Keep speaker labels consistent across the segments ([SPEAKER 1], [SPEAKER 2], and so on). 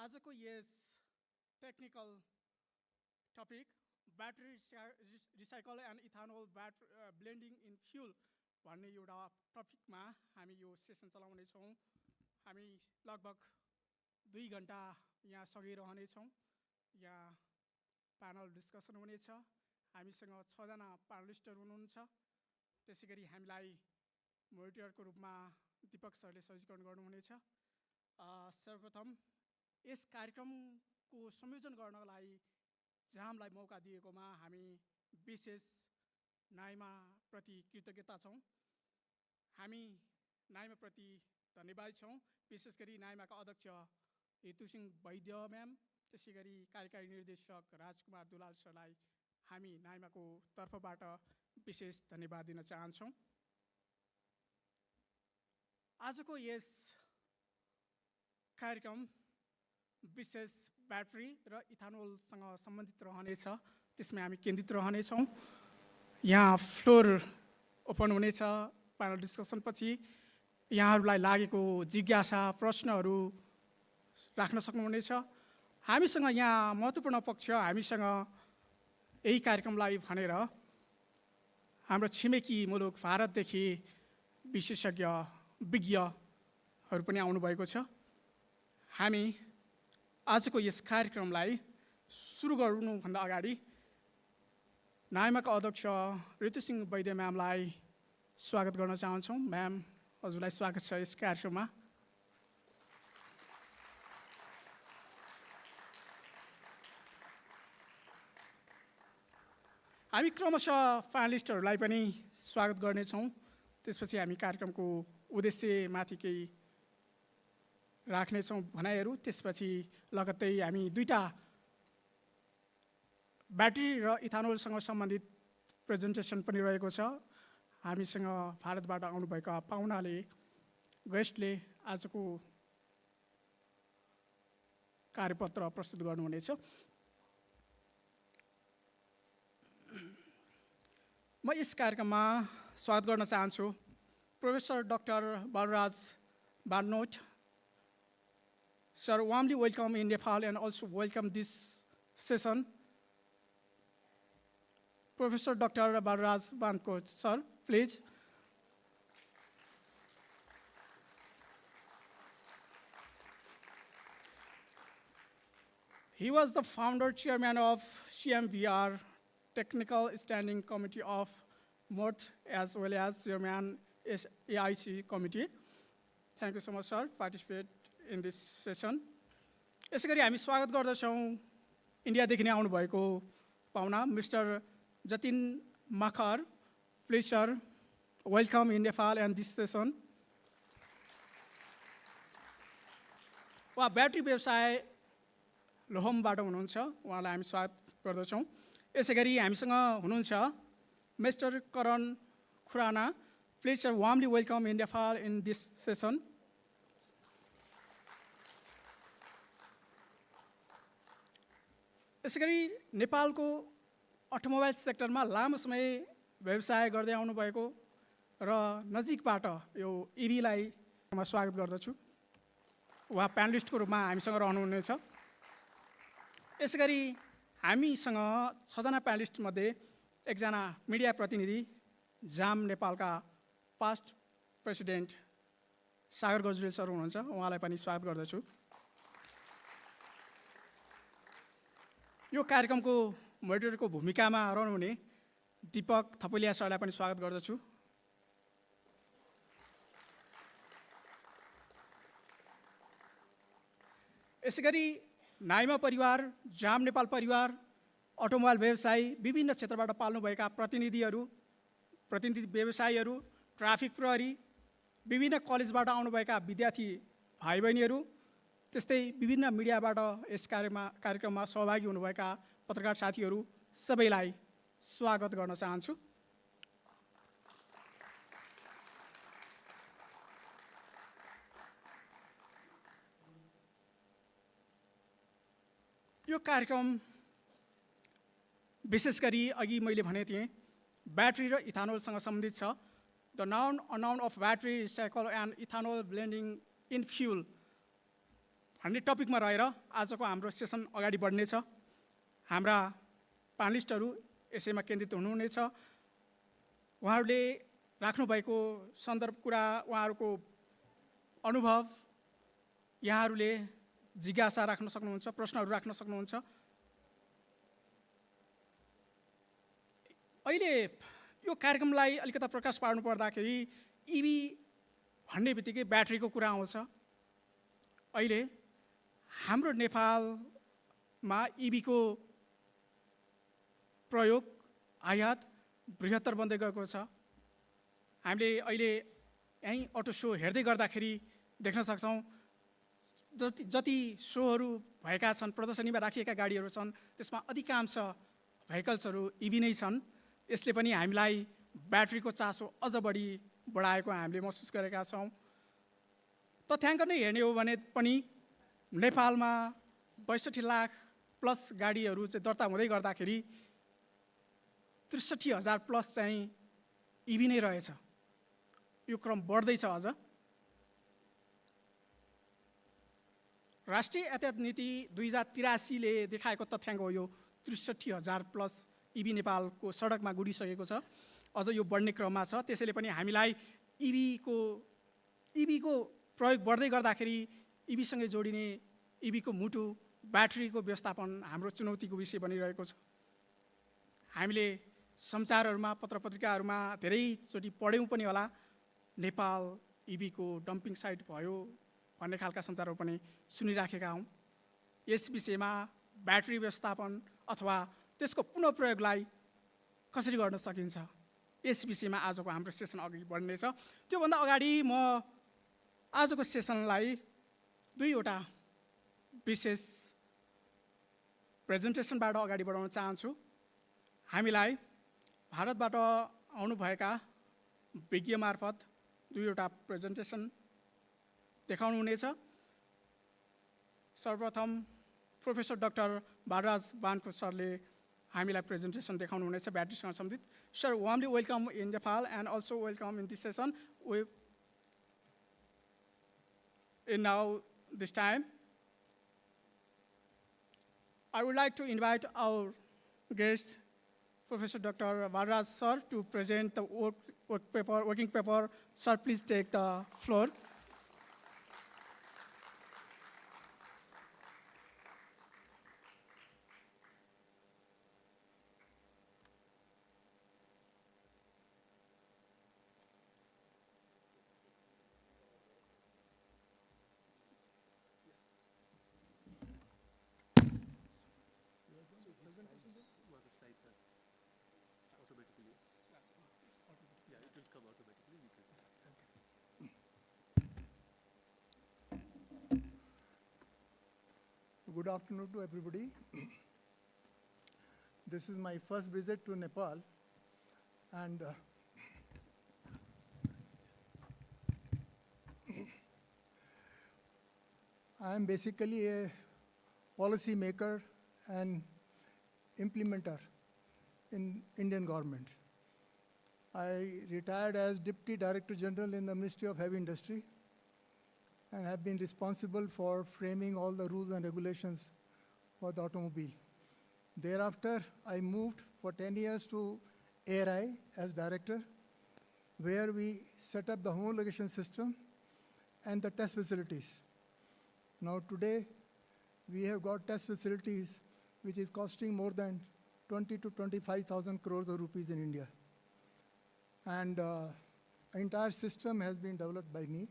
[SPEAKER 1] आजको यस technical topic battery recycle and ethanol blending in fuel भन्ने एउटा टपिकमा हामी यो सेसन चलाउनेछौँ। हामी लगभग 2 घण्टा यहाँ सँगै रहनेछौँ। यहाँ प्यानल डिस्कसन हुनेछ। हामीसँग 6 जना प्यानलिस्टहरू हुनुहुन्छ। त्यसै गरी हामीलाई मोनिटरको रूपमा दीपक सरले सहजीकरण गर्नुहुनेछ। सर्वप्रथम यस कार्यक्रमको संयोजन गर्नका लागि जामलाई मौका दिएकोमा हामी विशेष नाइमा प्रति कृतज्ञता छौँ। हामी नाइमा प्रति धन्यवादी छौँ। विशेष गरी नाइमाका अध्यक्ष हेतु सिंह वैद्य म्याम, त्यसै गरी कार्यकारी निर्देशक राजकुमार दुलाल सरलाई हामी नाइमाको तर्फबाट विशेष धन्यवाद दिन चाहन्छौँ। आजको यस कार्यक्रम विशेष ब्याट्री र इथानोलसँग सम्बन्धित रहनेछ। त्यसमा हामी केन्द्रित रहनेछौँ। यहाँ फ्लोर ओपन हुनेछ। प्यानल डिस्कसनपछि यहाँहरूलाई लागेको जिज्ञासा प्रश्नहरू राख्न सक्नुहुनेछ। हामीसँग यहाँ महत्त्वपूर्ण पक्ष, हामीसँग यही कार्यक्रमलाई भनेर हाम्रो छिमेकी मुलुक भारतदेखि विशेषज्ञ विज्ञहरू पनि आउनुभएको छ। हामी आजको यस कार्यक्रमलाई सुरु गर्नुभन्दा अगाडि नाइमाका अध्यक्ष ऋतु सिंह वैद्य म्यामलाई स्वागत गर्न चाहन्छौँ। म्याम, हजुरलाई स्वागत छ यस कार्यक्रममा। हामी क्रमशः प्यानलिस्टहरूलाई पनि स्वागत गर्नेछौँ। त्यसपछि हामी कार्यक्रमको उद्देश्यमाथि केही राख्नेछौँ भनाइहरू। त्यसपछि लगत्तै हामी 2टा ब्याट्री र इथानोलसँग सम्बन्धित प्रेजेन्टेसन पनि रहेको छ। हामीसँग भारतबाट आउनुभएका गेस्टले आजको कार्यपत्र प्रस्तुत गर्नुहुनेछ। म यस कार्यक्रममा स्वागत गर्न चाहन्छु प्रोफेसर डाक्टर बलराज बार्नोट। Sir, warmly welcome in Nepal and also welcome this session. Professor Dr. Balraj Bankot, sir, please. He was the founder chairman of CMVR, Technical Standing Committee of MOT, as well as chairman AIC committee. Thank you so much, sir, participate in this session. यसै गरी हामी स्वागत गर्दछौँ इन्डियादेखि नै आउनुभएको पाहुना mister Jatin Makhar. Please sir, welcome in Nepal and this session. उहाँ battery व्यवसाय लोहमबाट हुनुहुन्छ। उहाँलाई हामी स्वागत गर्दछौँ। यसै गरी हामीसँग हुनुहुन्छ mister Karan Khurana. Please sir, warmly welcome in Nepal in this session. यसै गरी नेपालको अटोमोबाइल सेक्टरमा लामो समय व्यवसाय गर्दै आउनुभएको र नजिकबाट यो इभीलाई म स्वागत गर्दछु। उहाँ प्यानलिस्टको रूपमा हामीसँग रहनुहुनेछ। यसै गरी हामीसँग 6 जना प्यानलिस्टमध्ये एकजना मिडिया प्रतिनिधि, जाम नेपालका पास्ट प्रेसिडेन्ट सागर गजुरेल सर हुनुहुन्छ। उहाँलाई पनि स्वागत गर्दछु। यो कार्यक्रमको मोडरेटरको भूमिकामा रहनुहुने दीपक थपलिया सरलाई पनि स्वागत गर्दछु। यसै गरी नाइमा परिवार, जाम नेपाल परिवार, अटोमोबाइल व्यवसायी, विभिन्न क्षेत्रबाट पाल्नुभएका प्रतिनिधि व्यवसायीहरू, ट्राफिक प्रहरी, विभिन्न कलेजबाट आउनुभएका विद्यार्थी भाइ बहिनीहरू, त्यस्तै विभिन्न मिडियाबाट यस कार्यक्रममा सहभागी हुनुभएका पत्रकार साथीहरू सबैलाई स्वागत गर्न चाहन्छु। यो कार्यक्रम विशेष गरी अघि मैले भने थिएँ ब्याट्री र इथानोलसँग सम्बन्धित छ। The noun अनाउन of battery recycle and ethanol blending in fuel भन्ने टपिकमा रहेर आजको हाम्रो सेसन अगाडि बढ्नेछ। हाम्रा प्यानलिस्टहरू यसैमा केन्द्रित हुनुहुनेछ। उहाँहरूले राख्नुभएको सन्दर्भ कुरा, उहाँहरूको अनुभव यहाँहरूले जिज्ञासा राख्न सक्नुहुन्छ, प्रश्नहरू राख्न सक्नुहुन्छ। अहिले यो कार्यक्रमलाई अलिकता प्रकाश पार्नु पर्दाखेरि इभी भन्ने बित्तिकै ब्याट्रीको कुरा आउँछ। अहिले हाम्रो नेपालमा इभीको प्रयोग, आयात बृहत्तर बन्दै गएको छ। हामीले अहिले यहीँ अटो सो हेर्दै गर्दाखेरि देख्न सक्छौँ जति सोहरू भएका छन्, प्रदर्शनीमा राखिएका गाडीहरू छन्, त्यसमा अधिकांश भेहिकल्सहरू इभी नै छन्। यसले पनि हामीलाई ब्याट्रीको चासो अझ बढी बढाएको हामीले महसुस गरेका छौँ। तथ्याङ्क नै हेर्ने हो भने पनि नेपालमा 62 लाख प्लस गाडीहरू चाहिँ दर्ता हुँदै गर्दाखेरि 63,000 प्लस चाहिँ इभी नै रहेछ। यो क्रम बढ्दैछ अझ। राष्ट्रिय यातायात नीति 2083 ले देखाएको तथ्याङ्क हो यो। 63,000 प्लस इभी नेपालको सडकमा गुडिसकेको छ। अझ यो बढ्ने क्रममा छ। त्यसैले पनि हामीलाई इभीको प्रयोग बढ्दै गर्दाखेरि इभीसँगै जोडिने इभीको मुटु ब्याट्रीको व्यवस्थापन हाम्रो चुनौतीको विषय बनिरहेको छ। हामीले समाचारहरूमा, पत्रपत्रिकाहरूमा धेरैचोटि पढ्यौँ पनि होला, नेपाल इभीको डम्पिङ साइट भयो भन्ने खालका समाचारहरू पनि सुनिराखेका हौँ। यस विषयमा ब्याट्री व्यवस्थापन अथवा त्यसको पुनः प्रयोगलाई कसरी गर्न सकिन्छ, यस विषयमा आजको हाम्रो सेसन अघि बढ्नेछ। त्योभन्दा अगाडि म आजको सेसनलाई दुईवटा विशेष प्रेजेन्टेसनबाट अगाडि बढाउन चाहन्छु। हामीलाई भारतबाट आउनुभएका विज्ञ मार्फत दुईवटा प्रेजेन्टेसन देखाउनुहुनेछ। सर्वप्रथम प्रोफेसर डाक्टर बालराज बानको सरले हामीलाई प्रेजेन्टेसन देखाउनुहुनेछ ब्याट्रीसँग सम्बन्धित। Sir, warmly welcome in Nepal and also welcome in this session. And now this time, I would like to invite our guest, Professor Dr. Balraj sir, to present the working paper. Sir, please take the floor.
[SPEAKER 2] Good afternoon to everybody. This is my first visit to Nepal, and I am basically a policy maker and implementer in Indian government. I retired as Deputy Director General in the Ministry of Heavy Industry and have been responsible for framing all the rules and regulations for the automobile. Thereafter, I moved for 10 years to ARI as director, where we set up the homologation system and the test facilities. Now today, we have got test facilities which is costing more than 20 to 25,000 crores of rupees in India. And entire system has been developed by me,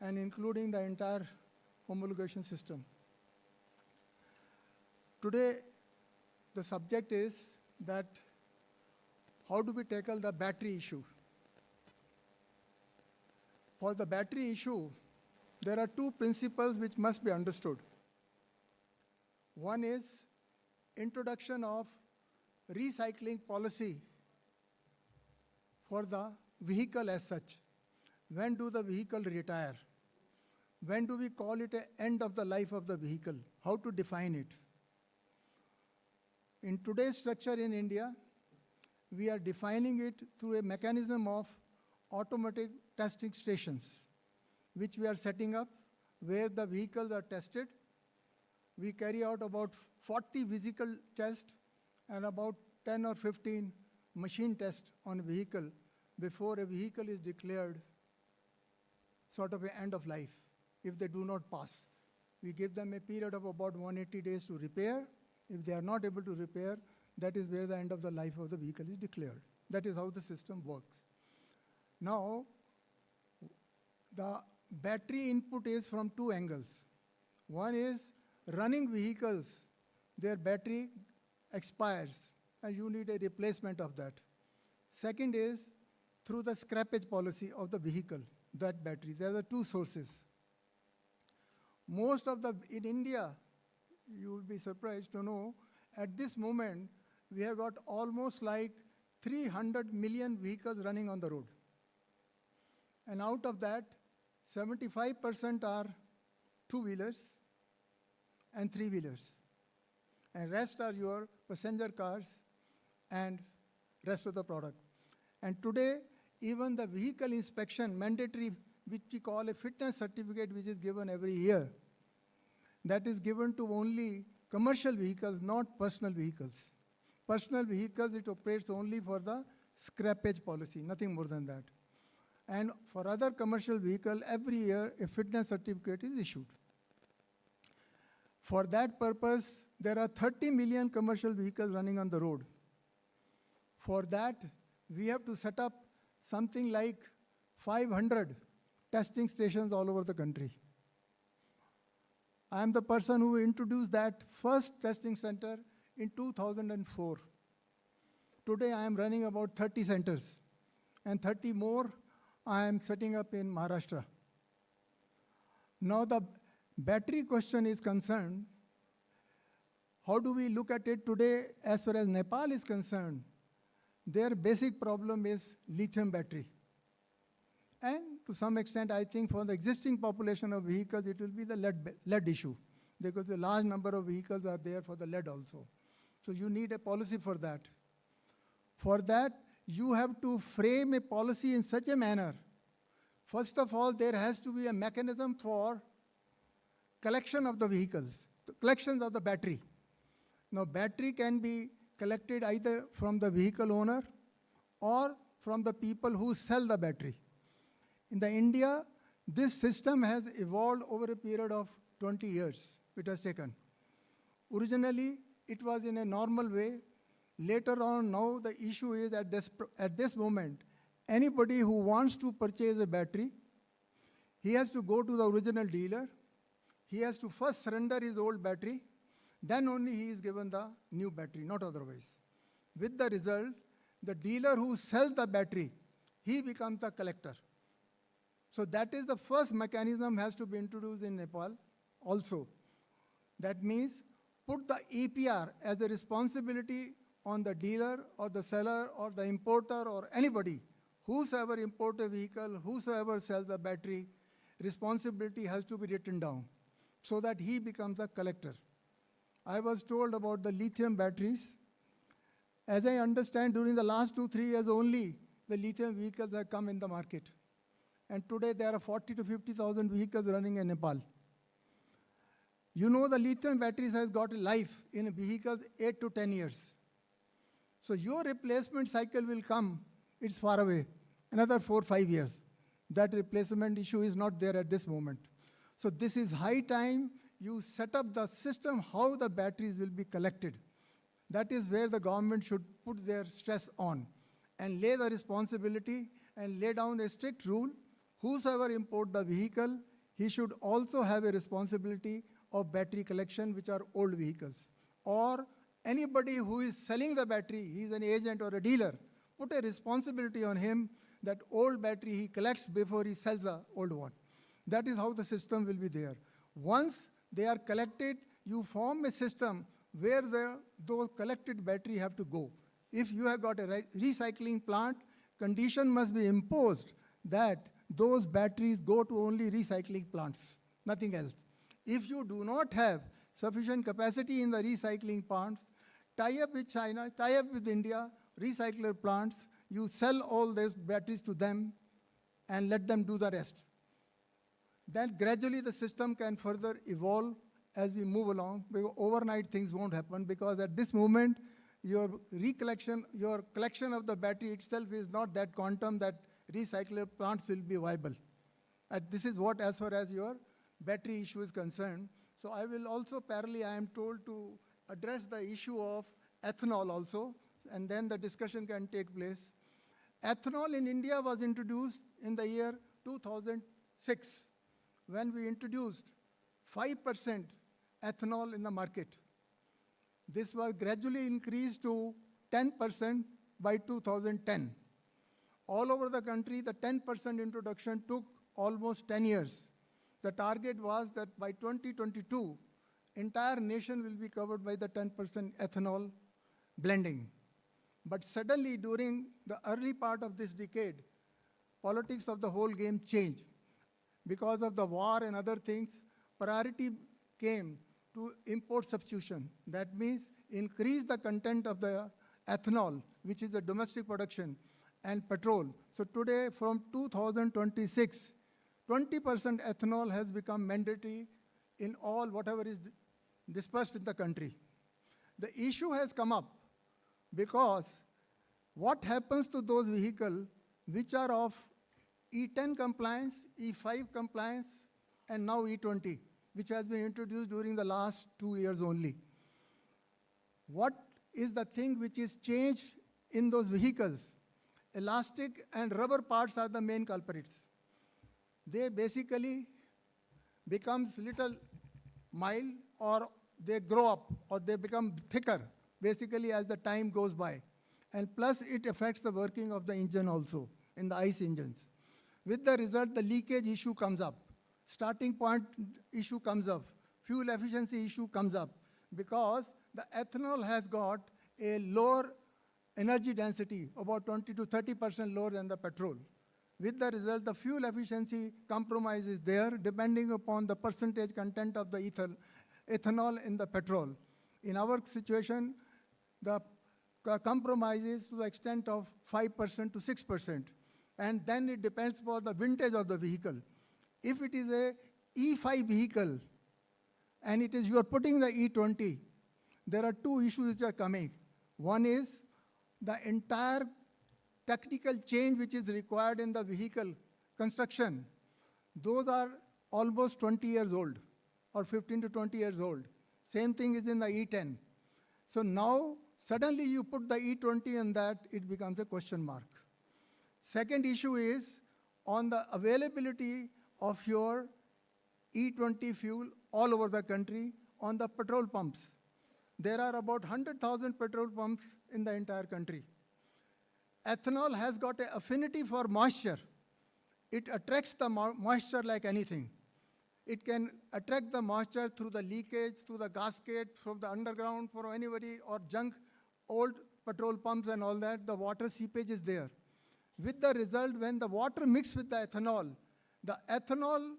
[SPEAKER 2] and including the entire homologation system. Today, the subject is that how do we tackle the battery issue? For the battery issue, there are two principles which must be understood. One is introduction of recycling policy for the vehicle as such. When do the vehicle retire? When do we call it an end of the life of the vehicle? How to define it? In today's structure in India, we are defining it through a mechanism of automatic testing stations, which we are setting up where the vehicles are tested. We carry out about 40 physical tests and about 10 or 15 machine tests on a vehicle before a vehicle is declared sort of an end of life if they do not pass. We give them a period of about 180 days to repair. If they are not able to repair, that is where the end of the life of the vehicle is declared. That is how the system works. Now, the battery input is from two angles. One is running vehicles, their battery expires and you need a replacement of that. Second is through the scrappage policy of the vehicle, that battery. There are two sources. In India, you will be surprised to know, at this moment, we have got almost like 300 million vehicles running on the road. And out of that, 75% are two-wheelers and three-wheelers. And rest are your passenger cars and rest of the product. And today, even the vehicle inspection mandatory, which we call a fitness certificate, which is given every year, that is given to only commercial vehicles, not personal vehicles. Personal vehicles, it operates only for the scrappage policy, nothing more than that. And for other commercial vehicle, every year a fitness certificate is issued. For that purpose, there are 30 million commercial vehicles running on the road. For that, we have to set up something like 500 testing stations all over the country. I am the person who introduced that first testing center in 2004. Today, I am running about 30 centers, and 30 more I am setting up in Maharashtra. Now, the battery question is concerned. How do we look at it today as far as Nepal is concerned? Their basic problem is lithium battery. And to some extent, I think for the existing population of vehicles, it will be the lead issue, because a large number of vehicles are there for the lead also. So you need a policy for that. For that, you have to frame a policy in such a manner. First of all, there has to be a mechanism for collection of the vehicles, the collections of the battery. Now, battery can be collected either from the vehicle owner or from the people who sell the battery. In India, this system has evolved over a period of 20 years. It has taken. Originally, it was in a normal way. Later on, now the issue is at this moment, anybody who wants to purchase a battery, he has to go to the original dealer. He has to first surrender his old battery. Then only he is given the new battery, not otherwise. With the result, the dealer who sells the battery, he becomes the collector. So that is the first mechanism has to be introduced in Nepal also. That means put the EPR as a responsibility on the dealer or the seller or the importer or anybody. Whosoever imports a vehicle, whosoever sells the battery, responsibility has to be written down so that he becomes a collector. I was told about the lithium batteries. As I understand, during the last 2-3 years only, the lithium vehicles have come in the market. And today there are 40 to 50,000 vehicles running in Nepal. You know the lithium batteries has got a life in vehicles 8 to 10 years. So your replacement cycle will come, it's far away, another 4-5 years. That replacement issue is not there at this moment. So this is high time you set up the system how the batteries will be collected. That is where the government should put their stress on and lay the responsibility and lay down a strict rule. Whosoever import the vehicle, he should also have a responsibility of battery collection, which are old vehicles. Or anybody who is selling the battery, he is an agent or a dealer, put a responsibility on him that old battery he collects before he sells the old one. That is how the system will be there. Once they are collected, you form a system where those collected battery have to go. If you have got a recycling plant, condition must be imposed that those batteries go to only recycling plants, nothing else. If you do not have sufficient capacity in the recycling plants, tie up with China, tie up with India, recycler plants, you sell all those batteries to them and let them do the rest. Then gradually the system can further evolve as we move along, because overnight things won't happen, because at this moment, your collection of the battery itself is not that quantum that recyclable plants will be viable. And this is what, as far as your battery issue is concerned. So I will also parallelly, I am told, to address the issue of ethanol also, and then the discussion can take place. Ethanol in India was introduced in the year 2006, when we introduced 5% ethanol in the market. This was gradually increased to 10% by 2010. All over the country, the 10% introduction took almost 10 years. The target was that by 2022, entire nation will be covered by the 10% ethanol blending. But suddenly, during the early part of this decade, politics of the whole game changed. Because of the war and other things, priority came to import substitution. That means increase the content of the ethanol, which is the domestic production, and petrol. So today, from 2026, 20% ethanol has become mandatory in all whatever is dispersed in the country. The issue has come up because what happens to those vehicles which are of E10 compliance, E5 compliance, and now E20, which has been introduced during the last 2 years only. What is the thing which is changed in those vehicles? Elastic and rubber parts are the main culprits. They basically becomes little mild, or they grow up, or they become thicker, basically as the time goes by. And plus it affects the working of the engine also, in the ICE engines. With the result, the leakage issue comes up. Starting point issue comes up. Fuel efficiency issue comes up, because the ethanol has got a lower energy density, about 20 to 30% lower than the petrol. With the result, the fuel efficiency compromise is there, depending upon the percentage content of the ethanol in the petrol. In our situation, the compromise is to the extent of 5% to 6%. And then it depends upon the vintage of the vehicle. If it is a E5 vehicle, and you are putting the E20, there are two issues which are coming. One is the entire technical change which is required in the vehicle construction. Those are almost 20 years old, or 15 to 20 years old. Same thing is in the E10. So now, suddenly you put the E20 in that, it becomes a question mark. Second issue is on the availability of your E20 fuel all over the country on the petrol pumps. There are about 100,000 petrol pumps in the entire country. Ethanol has got an affinity for moisture. It attracts the moisture like anything. It can attract the moisture through the leakage, through the gasket, from the underground, for anybody, or junk, old petrol pumps and all that, the water seepage is there. With the result, when the water mixes with the ethanol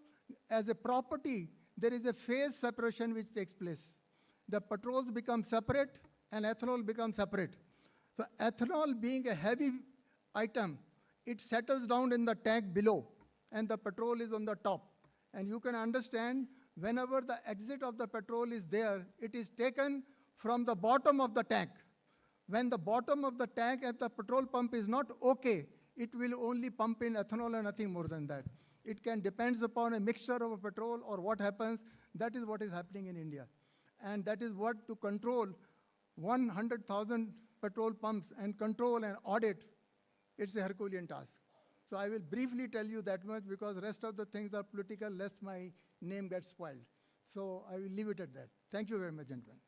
[SPEAKER 2] as a property, there is a phase separation which takes place. The petrols become separate and ethanol becomes separate. So ethanol being a heavy item, it settles down in the tank below, and the petrol is on the top. And you can understand, whenever the exit of the petrol is there, it is taken from the bottom of the tank. When the bottom of the tank at the petrol pump is not okay, it will only pump in ethanol and nothing more than that. It can depends upon a mixture of a petrol or what happens. That is what is happening in India. And that is what, to control 100,000 petrol pumps and control and audit, it's a Herculean task. So I will briefly tell you that much, because the rest of the things are political, lest my name gets spoiled. So I will leave it at that. Thank you very much, gentlemen.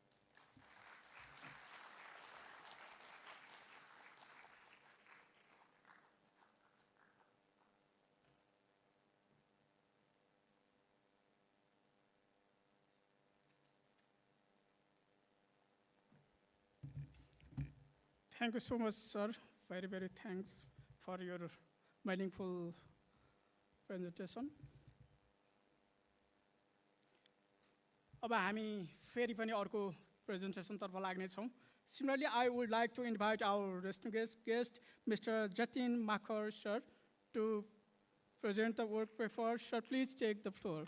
[SPEAKER 1] Thank you so much, sir. Very, very thanks for your meaningful presentation. अब हामी फेरि पनि अर्को प्रेजेन्टेसनतर्फ लाग्नेछौँ. Similarly, I would like to invite our distinguished guest, Mr. Jatin Makhar, sir, to present the work paper. Sir, please take the floor.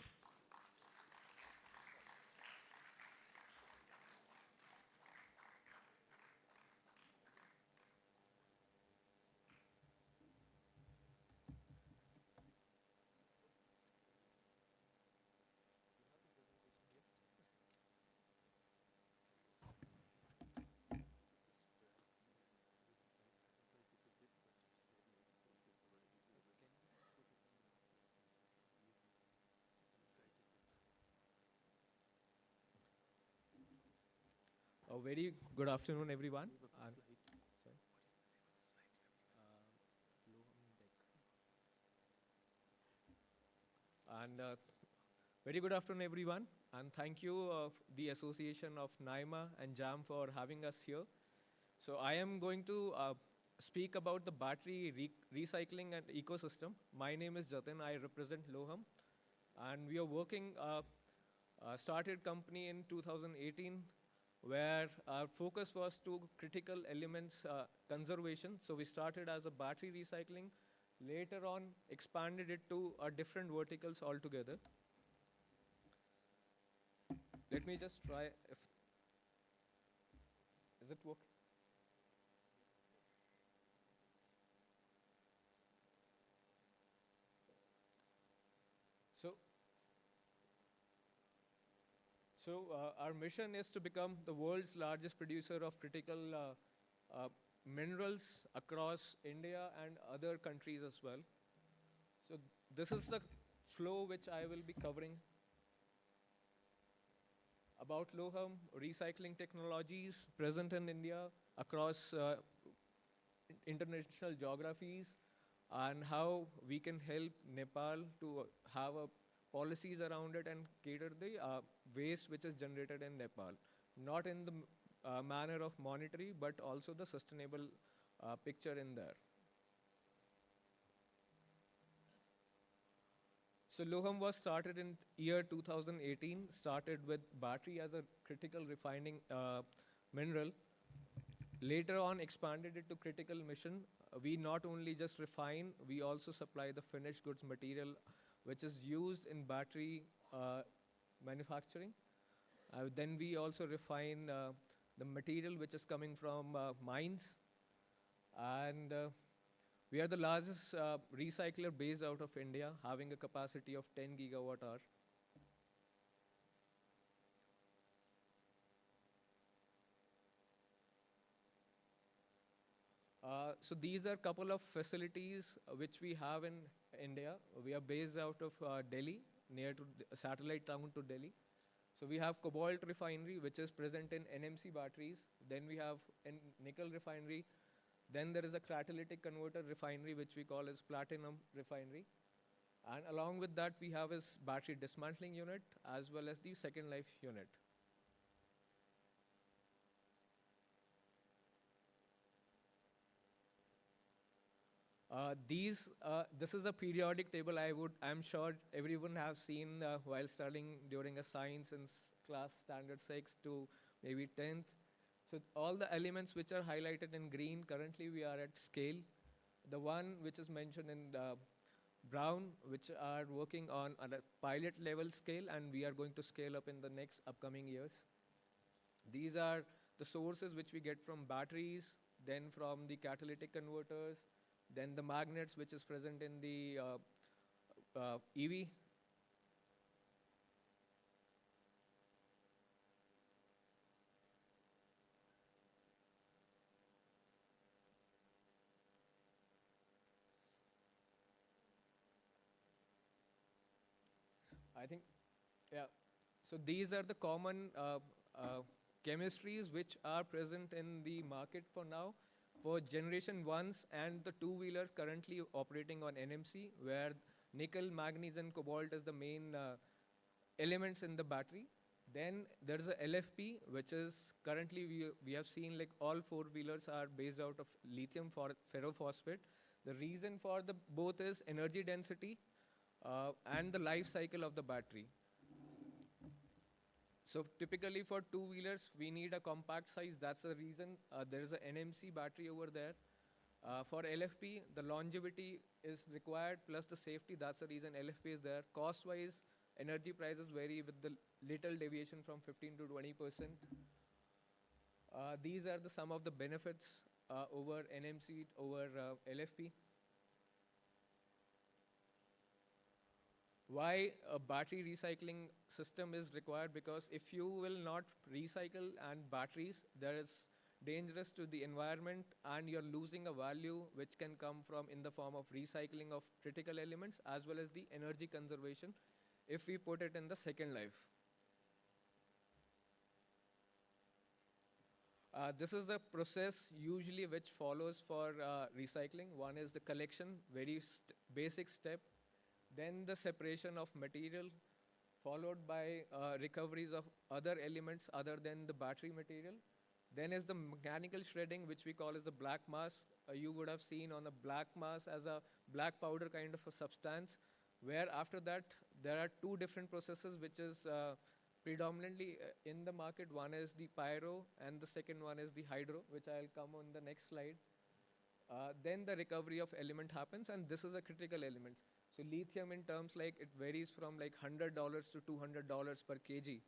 [SPEAKER 3] A very good afternoon, everyone. Sorry. And very good afternoon, everyone. And thank you, the Association of NIMA and JAM for having us here. So I am going to speak about the battery recycling and ecosystem. My name is Jatin. I represent Loham. And we are working, started company in 2018 where our focus was to critical elements conservation. So we started as a battery recycling, later on expanded it to different verticals altogether. Let me just try if, is it working? So, our mission is to become the world's largest producer of critical minerals across India and other countries as well. So this is the flow which I will be covering. About Loham, recycling technologies present in India across international geographies, and how we can help Nepal to have policies around it and cater the waste which is generated in Nepal, not in the manner of monetary, but also the sustainable picture in there. So Loham was started in year 2018, started with battery as a critical refining mineral. Later on expanded it to critical mission. We not only just refine, we also supply the finished goods material which is used in battery manufacturing. Then we also refine the material which is coming from mines. And we are the largest recycler based out of India, having a capacity of 10 gigawatt hour. So these are a couple of facilities which we have in India. We are based out of Delhi, near to a satellite town to Delhi. So we have cobalt refinery, which is present in NMC batteries. Then we have in nickel refinery. Then there is a catalytic converter refinery, which we call as platinum refinery. And along with that, we have this battery dismantling unit, as well as the second life unit. This is a periodic table I'm sure everyone have seen while studying during a science and class standard 6 to maybe 10th. So all the elements which are highlighted in green, currently we are at scale. The one which is mentioned in brown, which are working on a pilot level scale, and we are going to scale up in the next upcoming years. These are the sources which we get from batteries, then from the catalytic converters, then the magnets which is present in the EV. I think, yeah. So these are the common chemistries which are present in the market for now. For generation 1s and the two-wheelers currently operating on NMC, where nickel, manganese, and cobalt is the main elements in the battery. Then there's a LFP, which is currently we have seen like all four-wheelers are based out of lithium for ferrophosphate. The reason for the both is energy density and the life cycle of the battery. So typically for two-wheelers, we need a compact size. That's the reason there is an NMC battery over there. For LFP, the longevity is required plus the safety. That's the reason LFP is there. Cost-wise, energy prices vary with the little deviation from 15 to 20%. These are some of the benefits over NMC, over LFP. Why a battery recycling system is required? Because if you will not recycle and batteries, there is dangerous to the environment and you're losing a value which can come from in the form of recycling of critical elements as well as the energy conservation if we put it in the second life. This is the process usually which follows for recycling. One is the collection, very basic step. Then the separation of material, followed by recoveries of other elements other than the battery material. Then is the mechanical shredding, which we call as the black mass. You would have seen on a black mass as a black powder kind of a substance, where after that, there are two different processes which is predominantly in the market. One is the pyro and the second one is the hydro, which I'll come on the next slide. Then the recovery of element happens, and this is a critical element. So lithium in terms like it varies from like $100 to $200 per kg.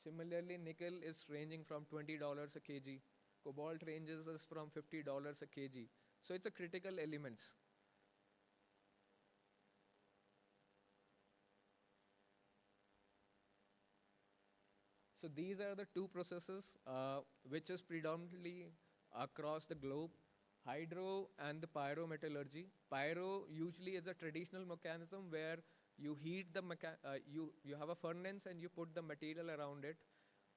[SPEAKER 3] Similarly, nickel is ranging from $20 a kg. Cobalt ranges is from $50 a kg. So it's a critical elements. So these are the two processes which is predominantly across the globe. Hydro and the pyrometallurgy. Pyro usually is a traditional mechanism where you heat the you have a furnace and you put the material around it,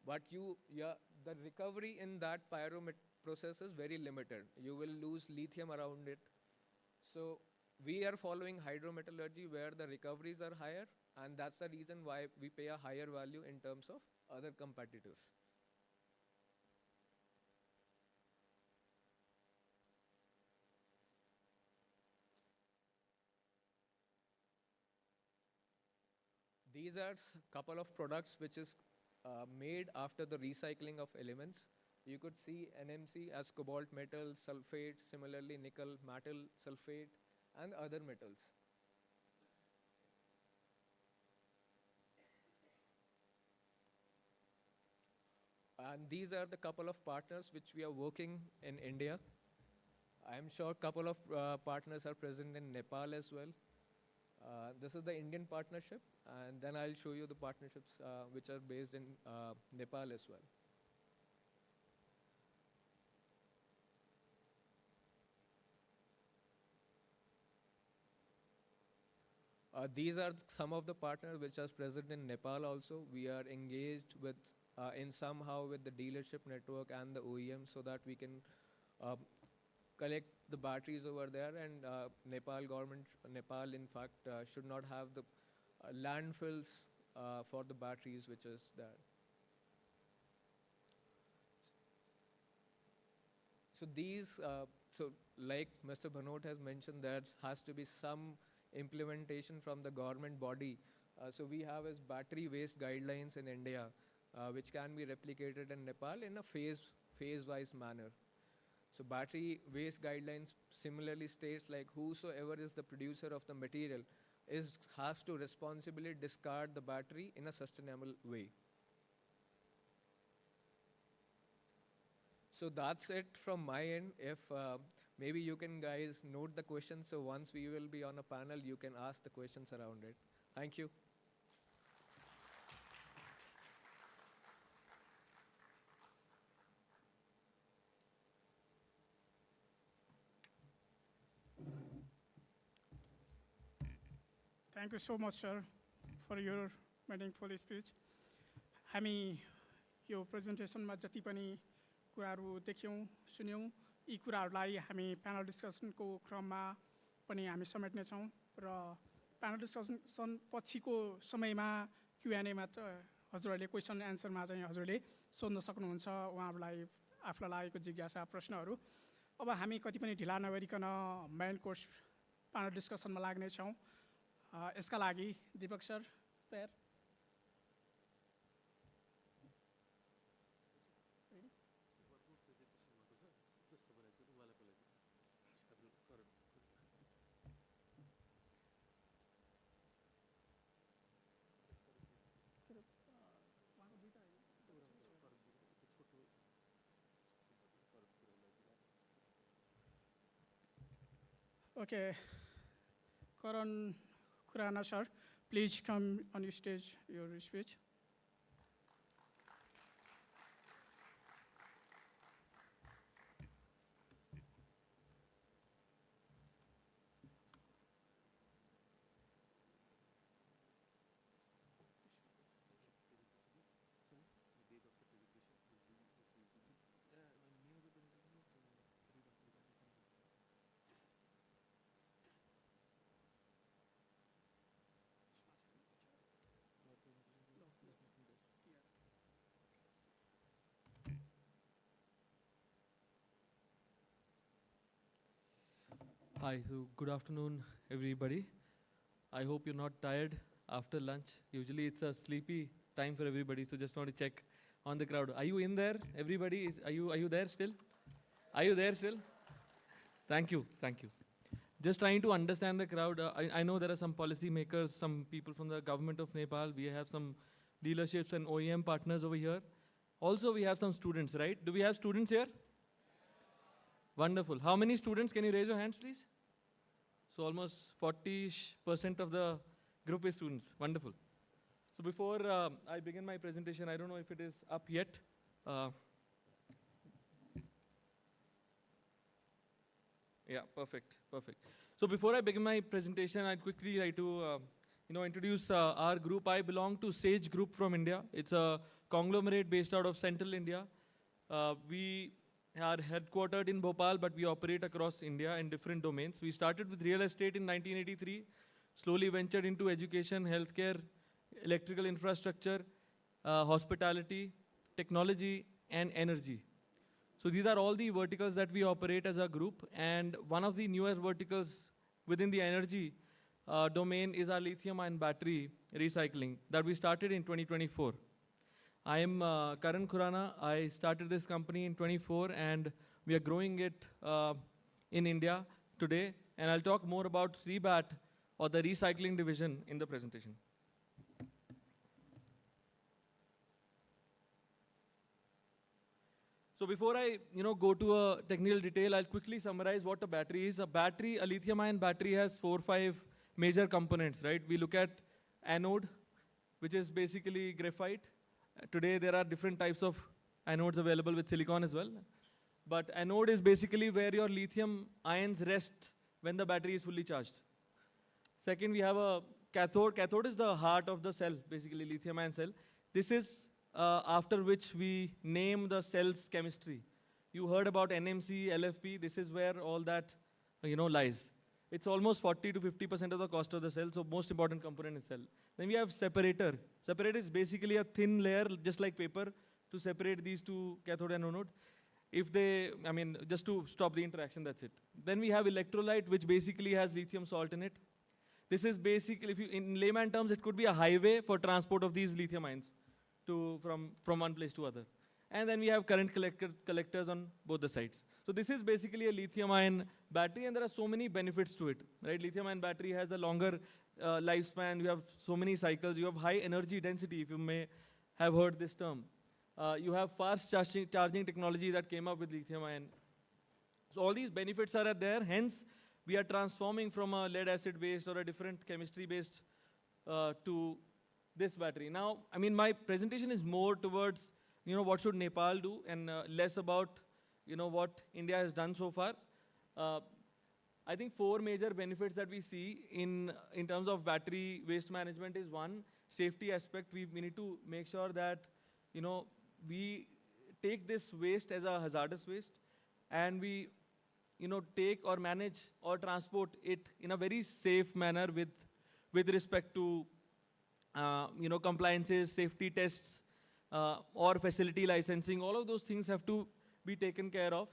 [SPEAKER 3] but the recovery in that process is very limited. You will lose lithium around it. So we are following hydrometallurgy where the recoveries are higher, and that's the reason why we pay a higher value in terms of other competitors. These are a couple of products which is made after the recycling of elements. You could see NMC as cobalt metal, sulfate, similarly nickel metal sulfate, and other metals. And these are the couple of partners which we are working in India. I'm sure a couple of partners are present in Nepal as well. This is the Indian partnership, and then I'll show you the partnerships which are based in Nepal as well. These are some of the partners which are present in Nepal also. We are engaged with in somehow with the dealership network and the OEM so that we can collect the batteries over there, and Nepal in fact should not have the landfills for the batteries which is there. So these, like Mr. Bhanot has mentioned, there has to be some implementation from the government body. So we have as battery waste guidelines in India, which can be replicated in Nepal in a phase-wise manner. So battery waste guidelines similarly states like whosoever is the producer of the material has to responsibly discard the battery in a sustainable way. So that's it from my end. If maybe you can guys note the questions, so once we will be on a panel, you can ask the questions around it. Thank you.
[SPEAKER 1] Thank you so much, sir, for your meaningful speech. हामी यो प्रेजेन्टेसनमा जति पनि कुराहरू देख्यौँ सुन्यौँ यी कुराहरूलाई हामी panel डिस्कसनको क्रममा पनि हामी समेट्नेछौँ र प्यानल डिस्कसन पछिको समयमा क्युएनएमा हजुरहरूले क्वेसन एन्सरमा चाहिँ हजुरले सोध्न सक्नुहुन्छ उहाँहरूलाई आफूलाई लागेको जिज्ञासा प्रश्नहरू। अब हामी कति पनि ढिला नगरिकन मेन कोर्स प्यानल डिस्कसनमा लाग्नेछौँ। यसका लागि दीपक सर तयार? Okay, Karan Khurana sir, please come on your stage, your speech.
[SPEAKER 4] Hi, so good afternoon, everybody. I hope you're not tired after lunch. Usually it's a sleepy time for everybody, so just want to check on the crowd. Are you in there? Everybody, are you there still? Are you there still? Thank you, thank you. Just trying to understand the crowd. I know there are some policy makers, some people from the government of Nepal. We have some dealerships and OEM partners over here. Also, we have some students, right? Do we have students here? Wonderful. How many students? Can you raise your hands, please? So almost 40% of the group is students. Wonderful. So before I begin my presentation, I don't know if it is up yet. Yeah, perfect, perfect. So before I begin my presentation, I'd quickly like to introduce our group. I belong to Sage Group from India. It's a conglomerate based out of Central India. We are headquartered in Bhopal, but we operate across India in different domains. We started with real estate in 1983, slowly ventured into education, healthcare, electrical infrastructure, hospitality, technology, and energy. So these are all the verticals that we operate as a group. And one of the newest verticals within the energy domain is our lithium-ion battery recycling that we started in 2024. I am Karan Khurana. I started this company in 24 and we are growing it in India today. And I'll talk more about Rebat or the recycling division in the presentation. So before I go to a technical detail, I'll quickly summarize what a battery is. A lithium-ion battery has 4 or 5 major components, right? We look at anode, which is basically graphite. Today, there are different types of anodes available with silicon as well. But anode is basically where your lithium ions rest when the battery is fully charged. Second, we have a cathode. Cathode is the heart of the cell, basically lithium ion cell. This is after which we name the cell's chemistry. You heard about NMC, LFP. This is where all that lies. It's almost 40 to 50% of the cost of the cell, so most important component is cell. Then we have separator. Separator is basically a thin layer, just like paper, to separate these two cathode and anode. Just to stop the interaction, that's it. Then we have electrolyte, which basically has lithium salt in it. This is basically, in layman terms, it could be a highway for transport of these lithium ions from one place to other. And then we have current collectors on both the sides. So this is basically a lithium-ion battery, and there are so many benefits to it, right? Lithium-ion battery has a longer lifespan. You have so many cycles. You have high energy density, if you may have heard this term. You have fast charging technology that came up with lithium-ion. So all these benefits are there. Hence, we are transforming from a lead-acid-based or a different chemistry-based to this battery. Now, my presentation is more towards, what should Nepal do, and less about what India has done so far. I think 4 major benefits that we see in terms of battery waste management is one, safety aspect. We need to make sure that, we take this waste as a hazardous waste, and we, take or manage or transport it in a very safe manner with respect to, compliances, safety tests, or facility licensing. All of those things have to be taken care of,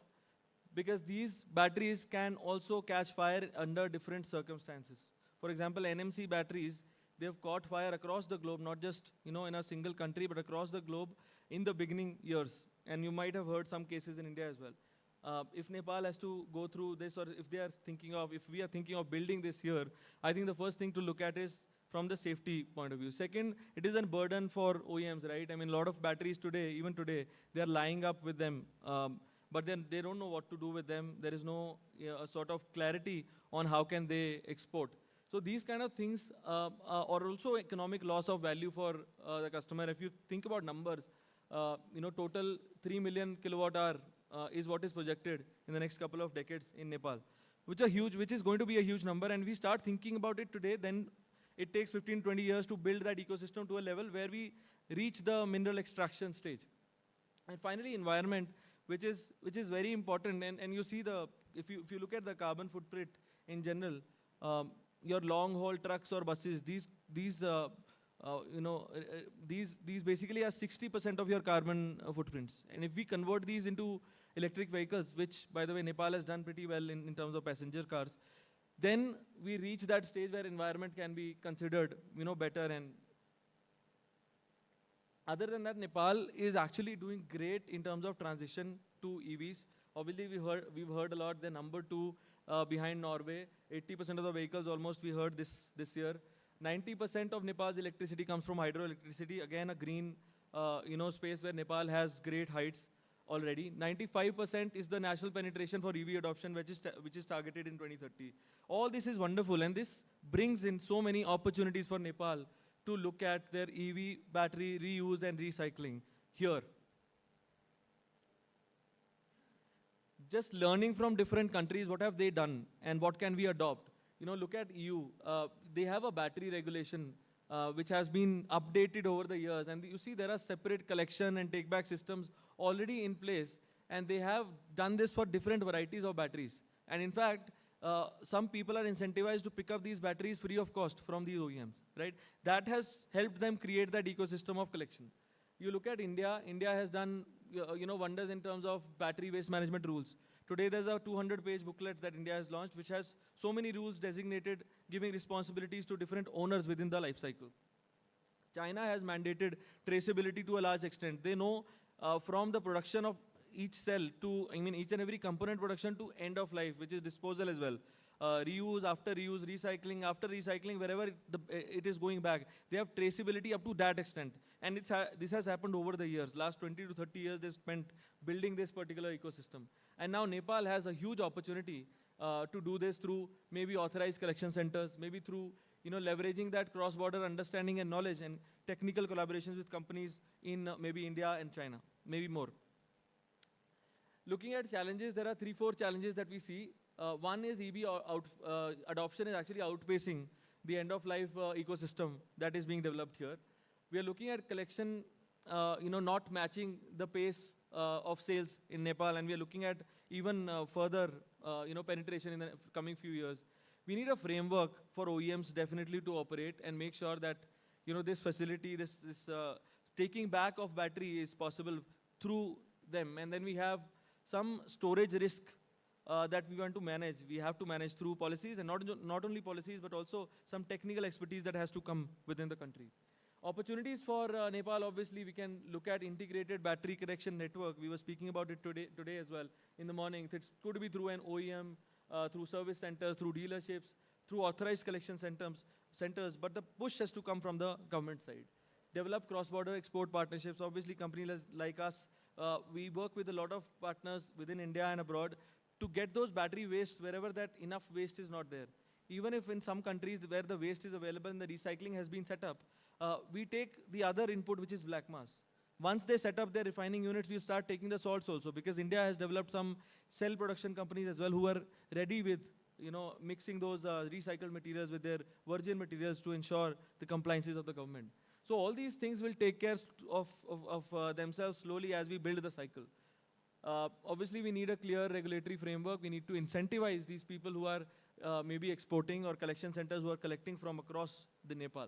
[SPEAKER 4] because these batteries can also catch fire under different circumstances. For example, NMC batteries, they've caught fire across the globe, not just in a single country, but across the globe in the beginning years. And you might have heard some cases in India as well. If Nepal has to go through this, or if we are thinking of building this here, I think the first thing to look at is from the safety point of view. Second, it is a burden for OEMs, right? A lot of batteries today, even today, they are lying up with them. but then they don't know what to do with them. There is no sort of clarity on how can they export. So these kind of things are also economic loss of value for the customer. If you think about numbers, total 3 million kilowatt hour is what is projected in the next couple of decades in Nepal, which is going to be a huge number. And we start thinking about it today, then it takes 15, 20 years to build that ecosystem to a level where we reach the mineral extraction stage. And finally, environment, which is very important. And you see if you look at the carbon footprint in general, your long haul trucks or buses, these basically are 60% of your carbon footprints. And if we convert these into electric vehicles, which by the way Nepal has done pretty well in terms of passenger cars, then we reach that stage where environment can be considered better. And other than that, Nepal is actually doing great in terms of transition to EVs. Obviously, we've heard a lot. They're number 2 behind Norway. 80% of the vehicles almost we heard this year. 90% of Nepal's electricity comes from hydroelectricity. Again, a green space where Nepal has great heights already. 95% is the national penetration for EV adoption, which is targeted in 2030. All this is wonderful, and this brings in so many opportunities for Nepal to look at their EV battery reuse and recycling here. Just learning from different countries, what have they done and what can we adopt? Look at EU. They have a battery regulation which has been updated over the years. And you see there are separate collection and take-back systems already in place. And they have done this for different varieties of batteries. And in fact, some people are incentivized to pick up these batteries free of cost from these OEMs, right? That has helped them create that ecosystem of collection. You look at India. India has done wonders in terms of battery waste management rules. Today, there's a 200-page booklet that India has launched, which has so many rules designated, giving responsibilities to different owners within the life cycle. China has mandated traceability to a large extent. They know from the production of each cell to, each and every component production to end of life, which is disposal as well. Reuse, after reuse, recycling, after recycling, wherever it is going back. They have traceability up to that extent. And this has happened over the years. Last 20 to 30 years, they've spent building this particular ecosystem. And now Nepal has a huge opportunity to do this through maybe authorized collection centers, maybe through leveraging that cross-border understanding and knowledge and technical collaborations with companies in maybe India and China, maybe more. Looking at challenges, there are 3-4 challenges that we see. One is EV adoption is actually outpacing the end-of-life ecosystem that is being developed here. We are looking at collection, not matching the pace of sales in Nepal, and we are looking at even further, penetration in the coming few years. We need a framework for OEMs definitely to operate and make sure that, this facility, this taking back of battery is possible through them. And then we have some storage risk that we want to manage. We have to manage through policies, and not only policies, but also some technical expertise that has to come within the country. Opportunities for Nepal, obviously, we can look at integrated battery connection network. We were speaking about it today as well in the morning. It could be through an OEM, through service centers, through dealerships, through authorized collection centers, but the push has to come from the government side. Develop cross-border export partnerships. Obviously, companies like us, we work with a lot of partners within India and abroad to get those battery waste wherever that enough waste is not there. Even if in some countries where the waste is available and the recycling has been set up, we take the other input, which is black mass. Once they set up their refining units, we'll start taking the salts also, because India has developed some cell production companies as well who are ready with mixing those recycled materials with their virgin materials to ensure the compliances of the government. So all these things will take care of themselves slowly as we build the cycle. Obviously, we need a clear regulatory framework. We need to incentivize these people who are maybe exporting, or collection centers who are collecting from across the Nepal.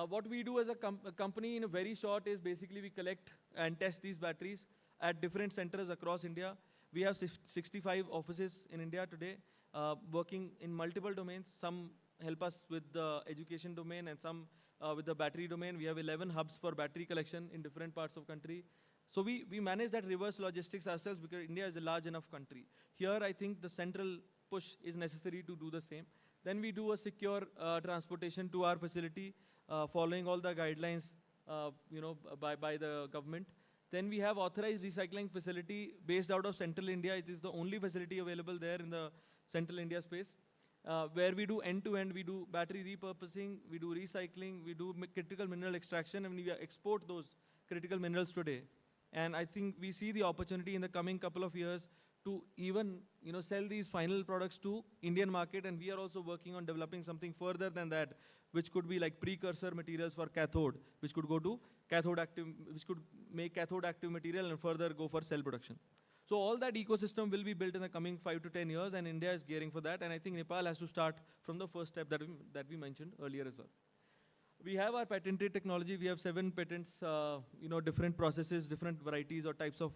[SPEAKER 4] What we do as a company in a very short is basically we collect and test these batteries at different centers across India. We have 65 offices in India today, working in multiple domains. Some help us with the education domain and some with the battery domain. We have 11 hubs for battery collection in different parts of country. So we manage that reverse logistics ourselves because India is a large enough country. Here, I think the central push is necessary to do the same. Then we do a secure transportation to our facility, following all the guidelines, by the government. Then we have authorized recycling facility based out of Central India. It is the only facility available there in the Central India space, where we do end-to-end. We do battery repurposing, we do recycling, we do critical mineral extraction, and we export those critical minerals today. And I think we see the opportunity in the coming couple of years to even sell these final products to Indian market, and we are also working on developing something further than that, which could be like precursor materials for cathode, which could go to cathode active, which could make cathode active material and further go for cell production. So all that ecosystem will be built in the coming 5 to 10 years, and India is gearing for that. And I think Nepal has to start from the first step that we mentioned earlier as well. We have our patented technology. We have 7 patents, different processes, different varieties or types of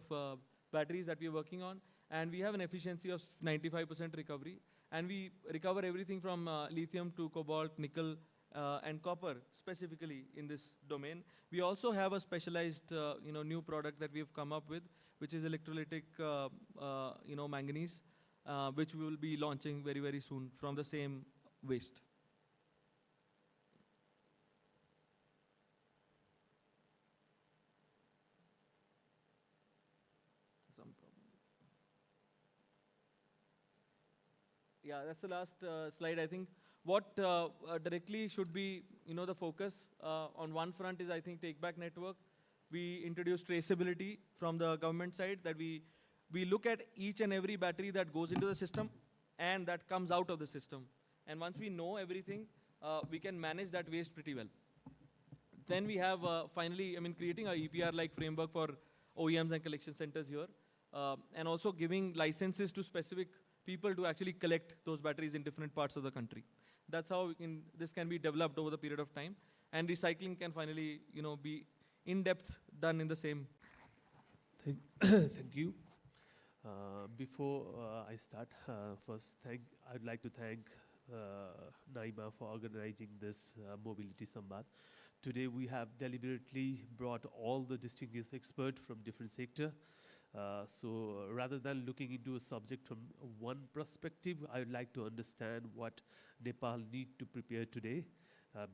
[SPEAKER 4] batteries that we are working on. And we have an efficiency of 95% recovery. And we recover everything from lithium to cobalt, nickel, and copper, specifically in this domain. We also have a specialized, new product that we have come up with, which is electrolytic, manganese, which we will be launching very, very soon from the same waste. Yeah, that's the last slide. I think what directly should be, the focus on one front is, I think, Take Back Network. We introduce traceability from the government side, that we look at each and every battery that goes into the system and that comes out of the system. And once we know everything, we can manage that waste pretty well. Then we have finally, creating a EPR-like framework for OEMs and collection centers here, and also giving licenses to specific people to actually collect those batteries in different parts of the country. That's how this can be developed over the period of time, and recycling can finally, be in-depth done in the same.
[SPEAKER 5] Thank you. Before I start, first I'd like to thank Naima for organizing this Mobility Samvad. Today we have deliberately brought all the distinguished experts from different sectors. So rather than looking into a subject from one perspective, I would like to understand what Nepal need to prepare today.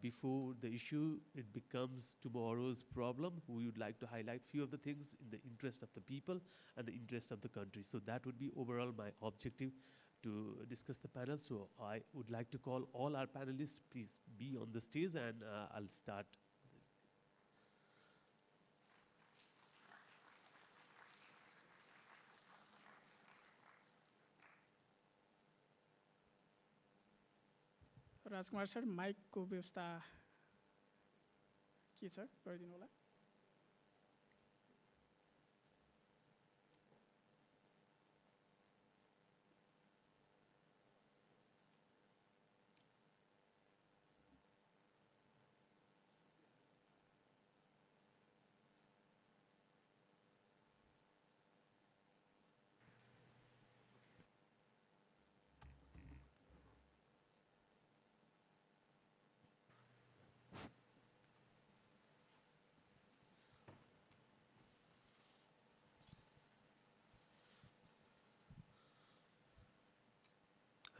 [SPEAKER 5] Before the issue, it becomes tomorrow's problem. We would like to highlight few of the things in the interest of the people and the interest of the country. So that would be overall my objective to discuss the panel. So I would like to call all our panelists, please be on the stage, and I'll start.
[SPEAKER 1] Rajkumar sir माइकको व्यवस्था के छ गरिदिनु होला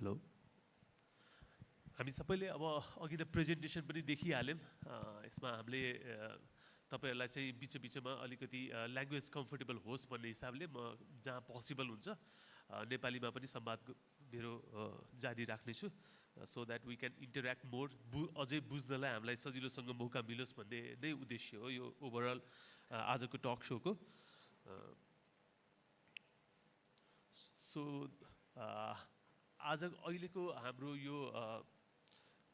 [SPEAKER 5] hello हामी सबैले अब अघि त प्रेजेन्टेसन पनि देखिहाल्यौं यसमा हामीले तपाईहरुलाई चाहिँ बीचमा अलिकति ल्याङ्ग्वेज कम्फर्टेबल होस् भन्ने हिसाबले म जहाँ पोसिबल हुन्छ नेपालीमा पनि संवाद मेरो जारी राख्ने छु so that we can interact more अझै बुझ्नलाई हामीलाई सजिलोसँग मौका मिलोस् भन्ने नै उद्देश्य हो यो ओभरअल आजको टक शोको सो आज अहिलेको हाम्रो यो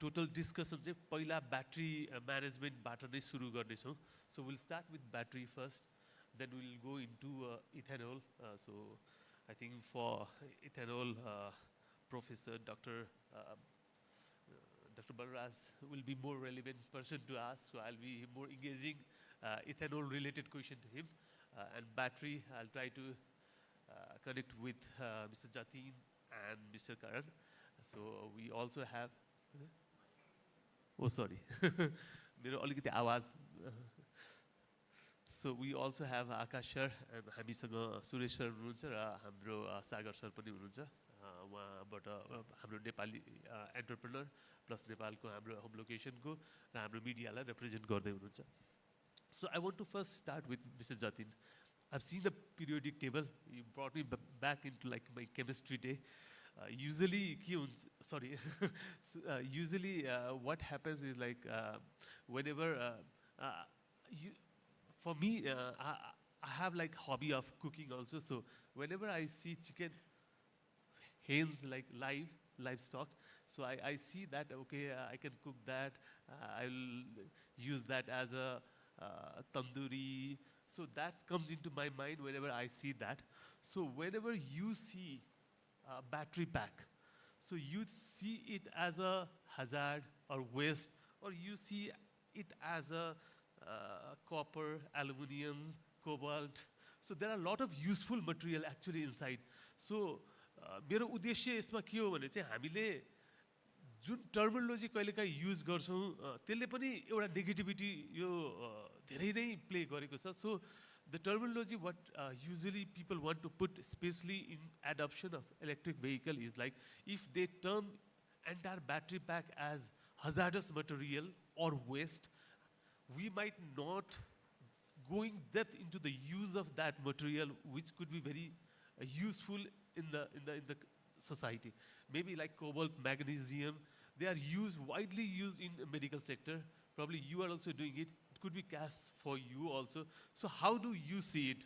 [SPEAKER 5] टोटल डिस्कसन चाहिँ पहिला ब्याट्री म्यानेजमेन्टबाट नै सुरु गर्नेछौँ so will start with battery first then will go into ethanol so I think for ethanol professor Dr. Balraj will be more relevant person to ask, so I'll be more engaging ethanol related question to him and battery I'll try to connect with Mr. Jatin and Mr. Karan. So we also have oh sorry मेरो अलिकति आवाज so we also have Akash sir and हामीसँग Suresh sir हुनुहुन्छ र हाम्रो सागर sir पनि हुनुहुन्छ उहाँबाट हाम्रो नेपाली एन्टरप्रेन्योर प्लस नेपालको हाम्रो होम लोकेसनको र हाम्रो मिडियालाई रिप्रेजेन्ट गर्दै हुनुहुन्छ So I want to first start with Mr. Jatin. I've seen the periodic table. You brought me back into like my chemistry day. Usually, sorry. Usually, what happens is like whenever you, for me, I have like hobby of cooking also. So whenever I see chicken, hens like livestock, so I see that okay, I can cook that. I'll use that as a tandoori. So that comes into my mind whenever I see that. So whenever you see a battery pack, so you see it as a hazard or waste, or you see it as a copper, aluminium, cobalt. So there are a lot of useful material actually inside. So मेरो उद्देश्य यसमा के हो भने चाहिँ हामीले जुन terminology कहिलेकाहीँ use गर्छौँ त्यसले पनि एउटा नेगेटिभिटी यो धेरै नै प्ले गरेको छ. सो the terminology what usually people want to put, especially in adoption of electric vehicle, is like if they term entire battery pack as hazardous material or waste, we might not going depth into the use of that material, which could be very useful in the society. Maybe like cobalt, magnesium, they are widely used in the medical sector. Probably you are also doing it. It could be cash for you also. So how do you see it?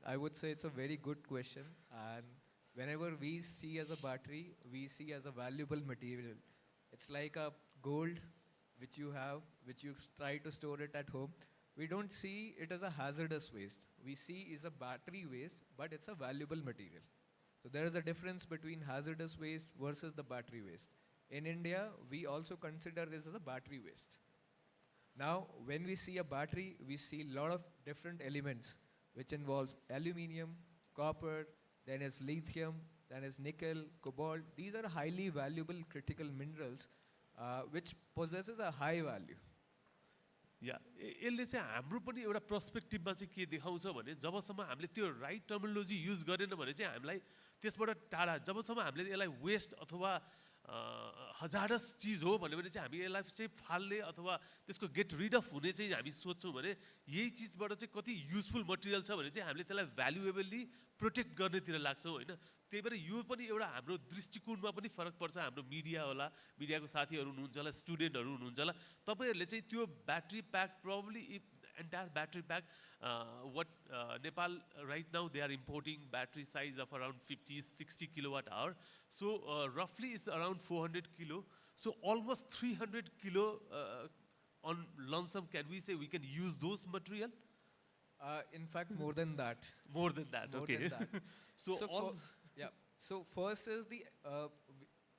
[SPEAKER 3] I would say it's a very good question. And whenever we see as a battery, we see as a valuable material. It's like a gold which you have, which you try to store it at home. We don't see it as a hazardous waste. We see it's a battery waste, but it's a valuable material. So there is a difference between hazardous waste versus the battery waste. In India, we also consider this as a battery waste. Now, when we see a battery, we see a lot of different elements, which involves aluminium, copper, then is lithium, then is nickel, cobalt. These are highly valuable critical minerals, which possesses a high value.
[SPEAKER 5] या यसले चाहिँ हाम्रो पनि एउटा पर्सपेक्टिभमा चाहिँ के देखाउँछ भने जबसम्म हामीले त्यो राइट टर्मिनोलोजी युज गरेन भने चाहिँ हामीलाई त्यसबाट टाढा, जबसम्म हामीले यसलाई वेस्ट अथवा हजारस चिज हो भन्यो भने चाहिँ हामी यसलाई चाहिँ फाल्ने अथवा त्यसको गेट रिड अफ हुने चाहिँ हामी सोच्छौँ भने यही चिजबाट चाहिँ कति युजफुल मटेरियल छ भने चाहिँ हामीले त्यसलाई भ्यालुएबली प्रोटेक्ट गर्नेतिर लाग्छौँ होइन. त्यही भएर यो पनि एउटा हाम्रो दृष्टिकोणमा पनि फरक पर्छ. हाम्रो मिडिया होला, मिडियाको साथीहरू हुनुहुन्छ होला, स्टुडेन्टहरू हुनुहुन्छ होला, तपाईँहरूले चाहिँ त्यो battery pack probably entire battery pack, what Nepal right now they are importing battery size of around 50-60 kilowatt hour. So roughly it's around 400 kilo. So almost 300 kilo on lump sum. Can we say we can use those material?
[SPEAKER 3] In fact, more than that.
[SPEAKER 5] More than that.
[SPEAKER 3] More
[SPEAKER 5] okay.
[SPEAKER 3] Than that.
[SPEAKER 5] so
[SPEAKER 3] yeah. So first is the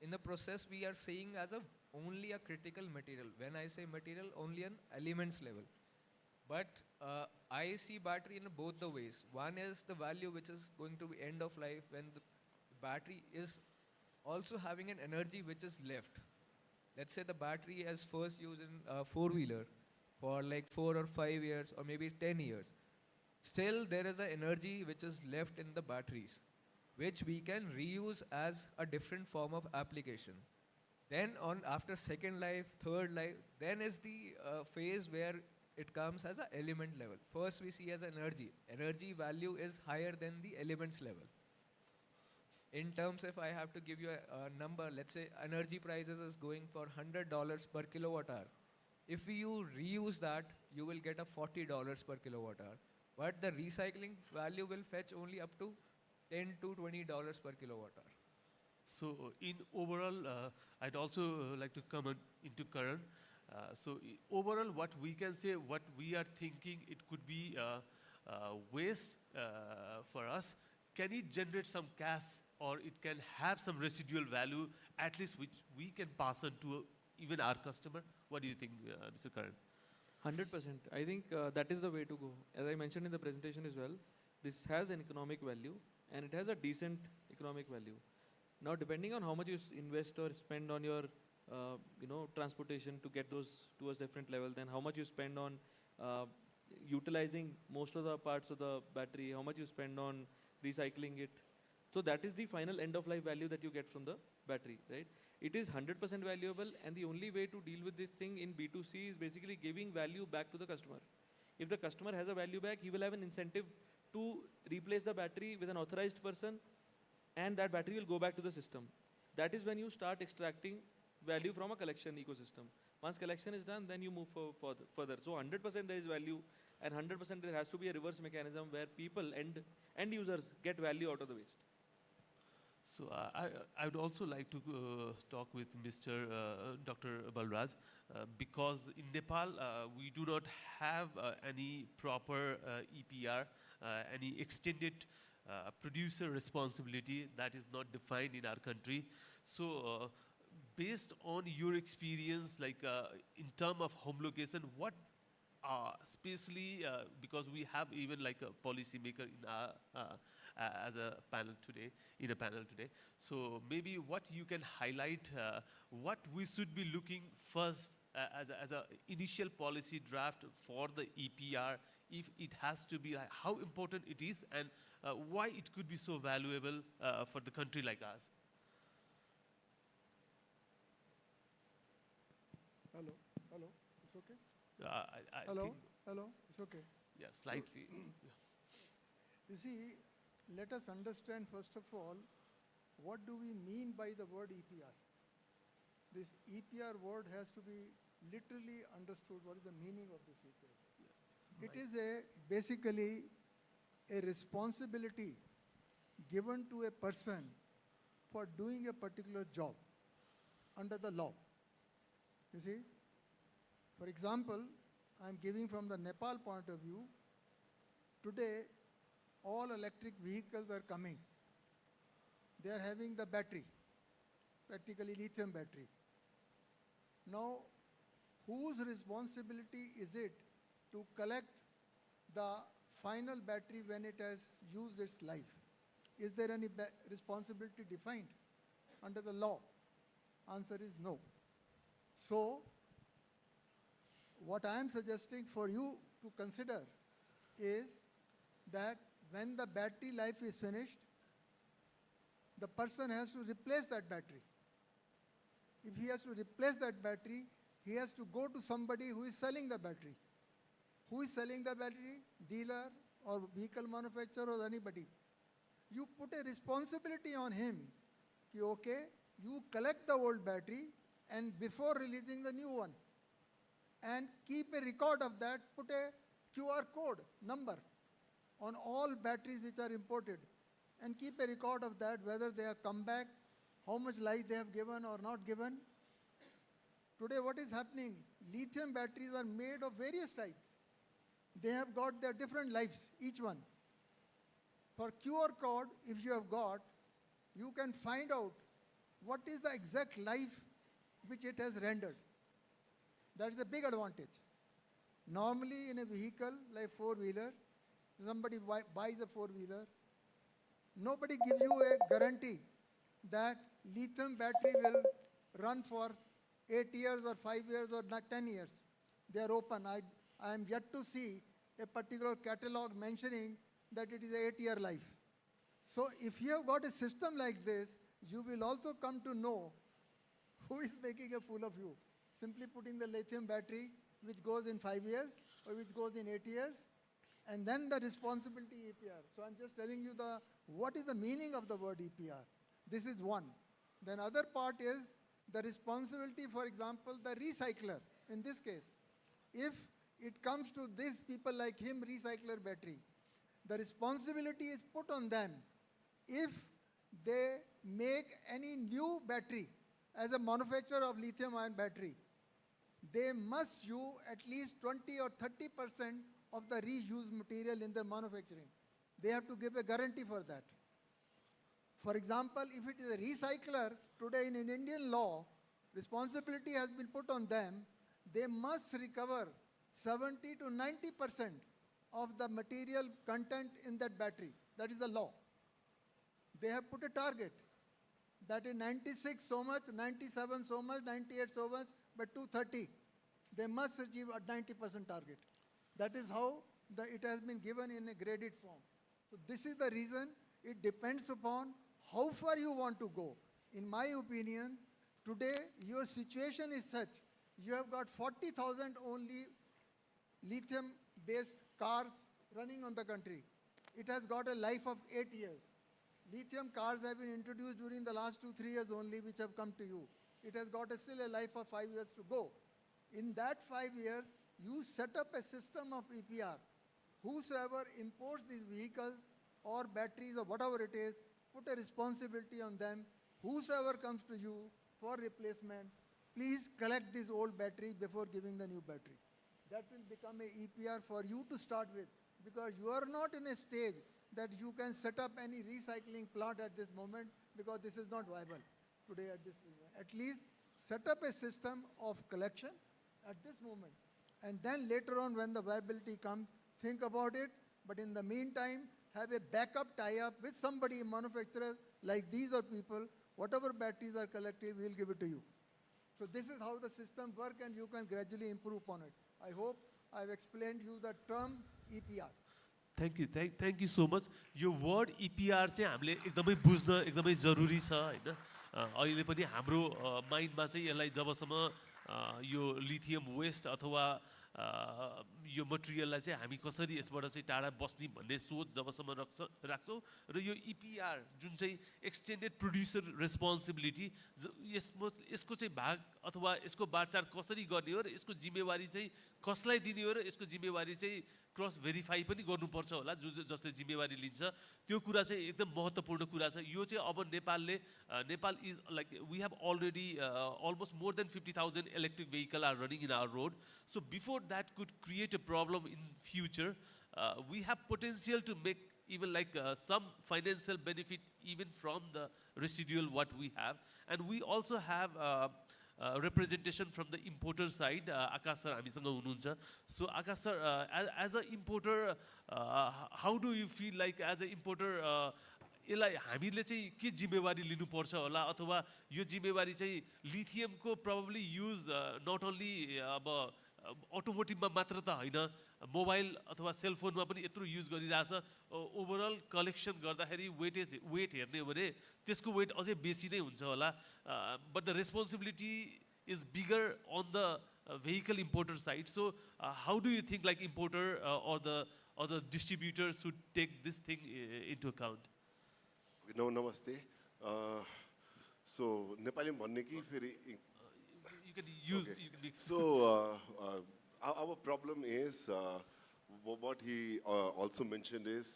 [SPEAKER 3] in the process we are seeing as only a critical material. When I say material, only an elements level. But I see battery in both the ways. One is the value which is going to be end of life when the battery is also having an energy which is left. Let's say the battery is first used in a four-wheeler for like 4 or 5 years or maybe 10 years. Still there is an energy which is left in the batteries, which we can reuse as a different form of application. Then after second life, third life, then is the phase where it comes as an element level. First we see as energy. Energy value is higher than the elements level. In terms, if I have to give you a number, let's say energy prices is going for $100 per kilowatt hour. If you reuse that, you will get a $40 per kilowatt hour. But the recycling value will fetch only up to $10 to $20 per kilowatt hour.
[SPEAKER 5] So in overall, I'd also like to come into current. So overall, what we can say, what we are thinking, it could be waste for us. Can it generate some cash, or it can have some residual value, at least which we can pass on to even our customer? What do you think, Mr. Karan?
[SPEAKER 4] 100%. I think that is the way to go. As I mentioned in the presentation as well, this has an economic value and it has a decent economic value. Now, depending on how much you invest or spend on your transportation to get those to a different level, then how much you spend on utilizing most of the parts of the battery, how much you spend on recycling it. So that is the final end of life value that you get from the battery, right? It is 100% valuable, and the only way to deal with this thing in B2C is basically giving value back to the customer. If the customer has a value back, he will have an incentive to replace the battery with an authorized person, and that battery will go back to the system. That is when you start extracting value from a collection ecosystem. Once collection is done, then you move further. So 100% there is value, and 100% there has to be a reverse mechanism where people, end users, get value out of the waste.
[SPEAKER 5] So I would also like to talk with Mr. Dr. Balraj because in Nepal we do not have any proper EPR, any extended producer responsibility that is not defined in our country. So based on your experience, like in terms of homologation, what especially because we have even like a policy maker in our, as a panel today, So maybe what you can highlight, what we should be looking first as a initial policy draft for the EPR, if it has to be, like, how important it is, and why it could be so valuable for the country like us.
[SPEAKER 2] Hello, hello, it's okay?
[SPEAKER 5] I
[SPEAKER 2] Hello,
[SPEAKER 5] think,
[SPEAKER 2] hello, it's okay.
[SPEAKER 5] yeah, slightly.
[SPEAKER 2] You see, let us understand first of all, what do we mean by the word EPR? This EPR word has to be literally understood. What is the meaning of this EPR? It is basically a responsibility given to a person for doing a particular job under the law. You see, for example, I'm giving from the Nepal point of view. Today, all electric vehicles are coming. They are having the battery, practically lithium battery. Now, whose responsibility is it to collect the final battery when it has used its life? Is there any responsibility defined under the law? Answer is no. So, what I am suggesting for you to consider is that when the battery life is finished, the person has to replace that battery. If he has to replace that battery, he has to go to somebody who is selling the battery. Who is selling the battery? Dealer or vehicle manufacturer or anybody. You put a responsibility on him. Okay, you collect the old battery and before releasing the new one, and keep a record of that, put a QR code number on all batteries which are imported, and keep a record of that, whether they have come back, how much life they have given or not given. Today what is happening? Lithium batteries are made of various types. They have got their different lives, each one. For QR code, if you have got, you can find out what is the exact life which it has rendered. That is a big advantage. Normally in a vehicle like four-wheeler, somebody buys a four-wheeler, nobody gives you a guarantee that lithium battery will run for 8 years or 5 years or not 10 years. They are open. I am yet to see a particular catalog mentioning that it is an 8-year life. So if you have got a system like this, you will also come to know who is making a fool of you. Simply putting the lithium battery, which goes in 5 years or which goes in 8 years, and then the responsibility EPR. So I'm just telling you what is the meaning of the word EPR. This is one. Then other part is the responsibility, for example, the recycler. In this case, if it comes to these people like him, recycler battery, the responsibility is put on them. If they make any new battery as a manufacturer of lithium-ion battery, they must use at least 20 or 30% of the reused material in their manufacturing. They have to give a guarantee for that. For example, if it is a recycler, today in Indian law, responsibility has been put on them. They must recover 70 to 90% of the material content in that battery. That is the law. They have put a target that in 96 so much, 97 so much, 98 so much, but 230. They must achieve a 90% target. That is how it has been given in a graded form. So this is the reason. It depends upon how far you want to go. In my opinion, today your situation is such, you have got 40,000 only lithium-based cars running on the country. It has got a life of 8 years. Lithium cars have been introduced during the last 2-3 years only, which have come to you. It has got still a life of 5 years to go. In that 5 years, you set up a system of EPR. Whosoever imports these vehicles or batteries or whatever it is, put a responsibility on them. Whosoever comes to you for replacement, please collect this old battery before giving the new battery. That will become a EPR for you to start with, because you are not in a stage that you can set up any recycling plant at this moment, because this is not viable today at this moment. At least set up a system of collection at this moment. And then later on when the viability comes, think about it. But in the meantime, have a backup tie-up with somebody, manufacturers like these are people, whatever batteries are collected, we'll give it to you. So this is how the system works, and you can gradually improve upon it. I hope I've explained you the term EPR.
[SPEAKER 5] Thank you so much. Yo word EPR चाहिँ हामीले एकदमै बुझ्न एकदमै जरुरी छ हैन। अहिले पनि हाम्रो माइन्डमा चाहिँ यसलाई जबसम्म यो लिथियम वेस्ट अथवा यो मटेरियललाई चाहिँ हामी कसरी यसबाट चाहिँ टाढा बस्ने भन्ने सोच जबसम्म राख्छौँ र यो EPR जुन चाहिँ एक्सटेन्डेड प्रोड्युसर रेस्पोन्सिबिलिटी यसको चाहिँ भाग अथवा यसको बाँडचाँड कसरी गर्ने हो र यसको जिम्मेवारी चाहिँ कसलाई दिने हो र यसको जिम्मेवारी चाहिँ क्रस भेरिफाई पनि गर्नुपर्छ होला जसले जिम्मेवारी लिन्छ त्यो कुरा चाहिँ एकदम महत्त्वपूर्ण कुरा छ। यो चाहिँ अब Nepal is like we have already almost more than 50,000 electric vehicles are running in our road. So before that could create a problem in future, we have potential to make even like some financial benefit even from the residual what we have. And we also have representation from the importer side. Akash sir हामीसँग हुनुहुन्छ. So Akash sir, as an importer, how do you feel like as an importer यसलाई हामीले चाहिँ के जिम्मेवारी लिनुपर्छ होला अथवा यो जिम्मेवारी चाहिँ लिथियमको प्रोबब्ली युज नट ओन्ली अब अटोमोटिभमा मात्र त होइन मोबाइल अथवा सेलफोनमा पनि यत्रो युज गरिरहेछ ओभरअल कलेक्सन गर्दाखेरि वेट हेर्ने हो भने त्यसको वेट अझै बेसी नै हुन्छ होला but the responsibility is bigger on the vehicle importer side. So how do you think like importer or the distributors should take this thing into account?
[SPEAKER 6] No, namaste. So Nepali भन्ने कि फेरि
[SPEAKER 5] you can use
[SPEAKER 6] okay.
[SPEAKER 5] you can mix.
[SPEAKER 6] So our problem is what he also mentioned is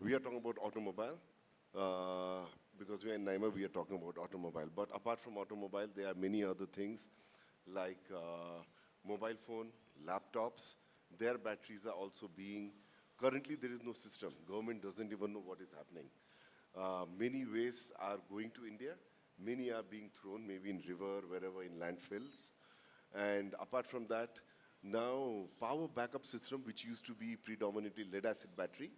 [SPEAKER 6] we are talking about automobile because we are in NIMA, we are talking about automobile. But apart from automobile, there are many other things like mobile phone, laptops. Their batteries are also being. Currently, there is no system. Government doesn't even know what is happening. Many wastes are going to India. Many are being thrown maybe in river, wherever, in landfills. And apart from that, now power backup system, which used to be predominantly lead-acid battery.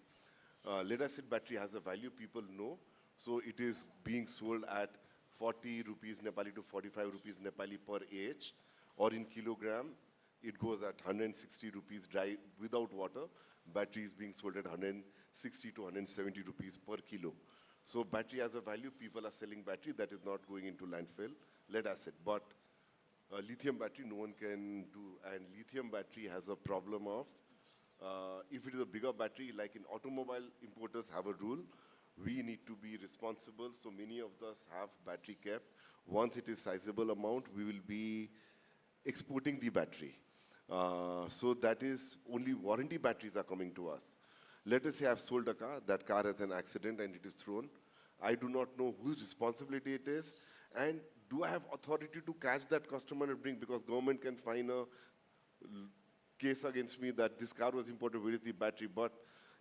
[SPEAKER 6] Lead-acid battery has a value people know. So it is being sold at 40 rupees Nepali to 45 rupees Nepali per AH. Or in kilogram, it goes at 160 rupees dry without water. Battery is being sold at 160 to 170 rupees per kilo. So battery has a value, people are selling battery that is not going into landfill, lead acid. But lithium battery, no one can do. And lithium battery has a problem of, if it is a bigger battery, like in automobile, importers have a rule. We need to be responsible. So many of us have battery kept. Once it is sizable amount, we will be exporting the battery. So that is only warranty batteries are coming to us. Let us say I've sold a car, that car has an accident and it is thrown. I do not know whose responsibility it is, and do I have authority to catch that customer and bring, because government can fine a case against me that this car was imported, where is the battery, but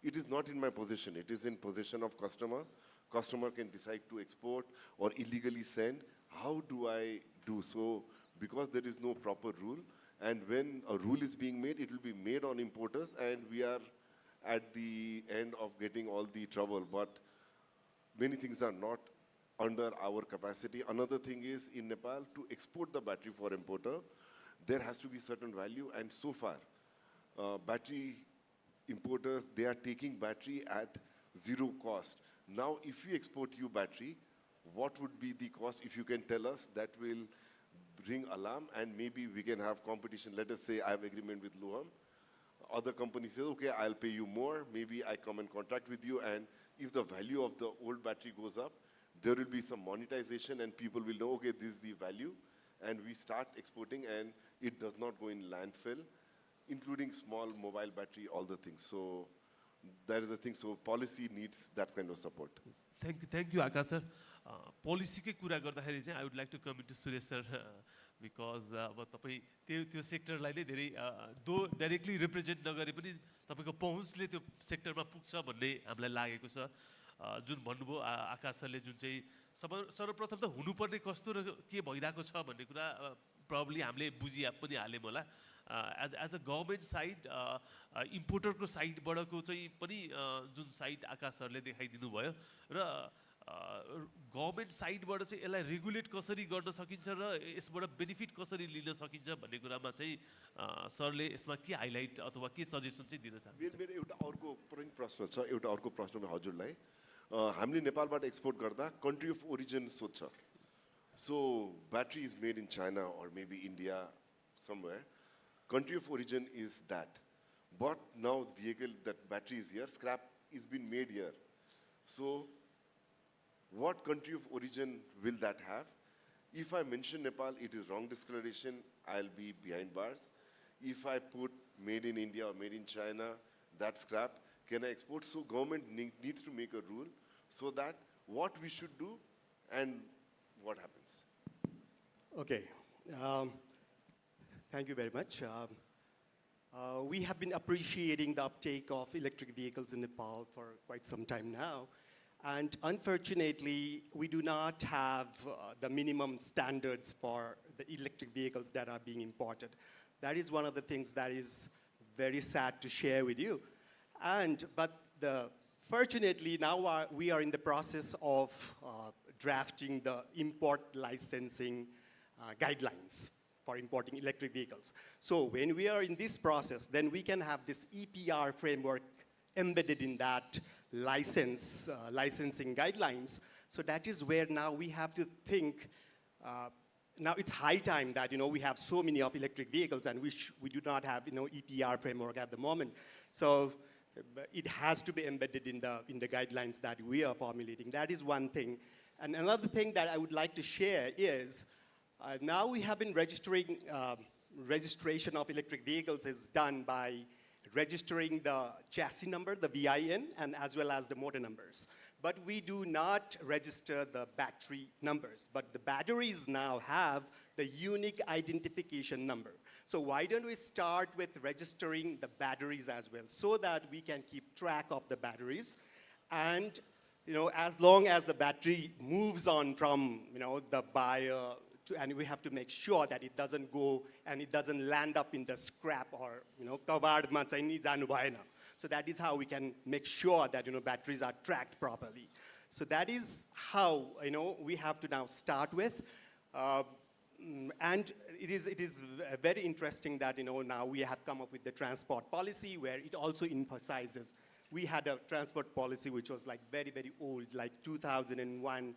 [SPEAKER 6] it is not in my possession, it is in possession of customer. Customer can decide to export or illegally send. How do I do so? Because there is no proper rule, and when a rule is being made, it will be made on importers, and we are at the end of getting all the trouble. But many things are not under our capacity. Another thing is, in Nepal, to export the battery for importer, there has to be certain value, and so far, battery importers, they are taking battery at zero cost. Now, if we export you battery, what would be the cost? If you can tell us, that will ring alarm, and maybe we can have competition. Let us say I have agreement with Luham. Other company says, okay, I'll pay you more. Maybe I come and contract with you, and if the value of the old battery goes up, there will be some monetization, and people will know, okay, this is the value, and we start exporting, and it does not go in landfill, including small mobile battery, all the things. So that is the thing. So policy needs that kind of support.
[SPEAKER 5] Thank you, Akash sir. Policy के कुरा गर्दाखेरि चाहिँ I would like to come into Suresh sir because अब तपाईँ त्यो सेक्टरलाई नै धेरै दो डाइरेक्टली रिप्रेजेन्ट नगरे पनि तपाईँको पहुँचले त्यो सेक्टरमा पुग्छ भन्ने हामीलाई लागेको छ जुन भन्नुभयो आकाश सरले जुन चाहिँ सर्वप्रथम त हुनुपर्ने कस्तो र के भइरहेको छ भन्ने कुरा प्रब्ली हामीले बुझि पनि हाल्यौँ होला एज अ गभर्मेन्ट साइड इम्पोर्टरको साइडबाटको चाहिँ पनि जुन साइड आकाश सरले देखाइदिनु भयो र गभर्मेन्ट साइडबाट चाहिँ यसलाई रेगुलेट कसरी गर्न सकिन्छ र यसबाट बेनिफिट कसरी लिन सकिन्छ भन्ने कुरामा चाहिँ सरले यसमा के हाइलाइट अथवा के सजेसन चाहिँ दिन चाहनुहुन्छ?
[SPEAKER 6] मेरो एउटा अर्को पनि प्रश्न छ, एउटा अर्को प्रश्न हजुरलाई। हामीले नेपालबाट एक्सपोर्ट गर्दा कन्ट्री अफ ओरिजिन सोध्छ। So battery is made in China or maybe India somewhere. Country of origin is that. But now vehicle, that battery is here, scrap is been made here. So what country of origin will that have? If I mention Nepal, it is wrong discoloration, I'll be behind bars. If I put made in India or made in China, that scrap, can I export? So government needs to make a rule so that what we should do and what happens.
[SPEAKER 7] Okay. Thank you very much. We have been appreciating the uptake of electric vehicles in Nepal for quite some time now. And unfortunately, we do not have the minimum standards for the electric vehicles that are being imported. That is one of the things that is very sad to share with you. Fortunately, now we are in the process of drafting the import licensing guidelines for importing electric vehicles. So when we are in this process, then we can have this EPR framework embedded in that licensing guidelines. So that is where now we have to think, now it's high time that we have so many of electric vehicles and we do not have EPR framework at the moment. So it has to be embedded in the guidelines that we are formulating. That is one thing. And another thing that I would like to share is, now we have been registration of electric vehicles is done by registering the chassis number, the VIN, and as well as the motor numbers. But we do not register the battery numbers. But the batteries now have the unique identification number. So why don't we start with registering the batteries as well, so that we can keep track of the batteries, and as long as the battery moves on from the buyer, and we have to make sure that it doesn't go and it doesn't land up in the scrap or kavardma चाहिँ नि जानु भएन. So that is how we can make sure that batteries are tracked properly. So that is how we have to now start with. And it is very interesting that now we have come up with the transport policy where it also emphasizes. We had a transport policy which was like very, very old, like 2001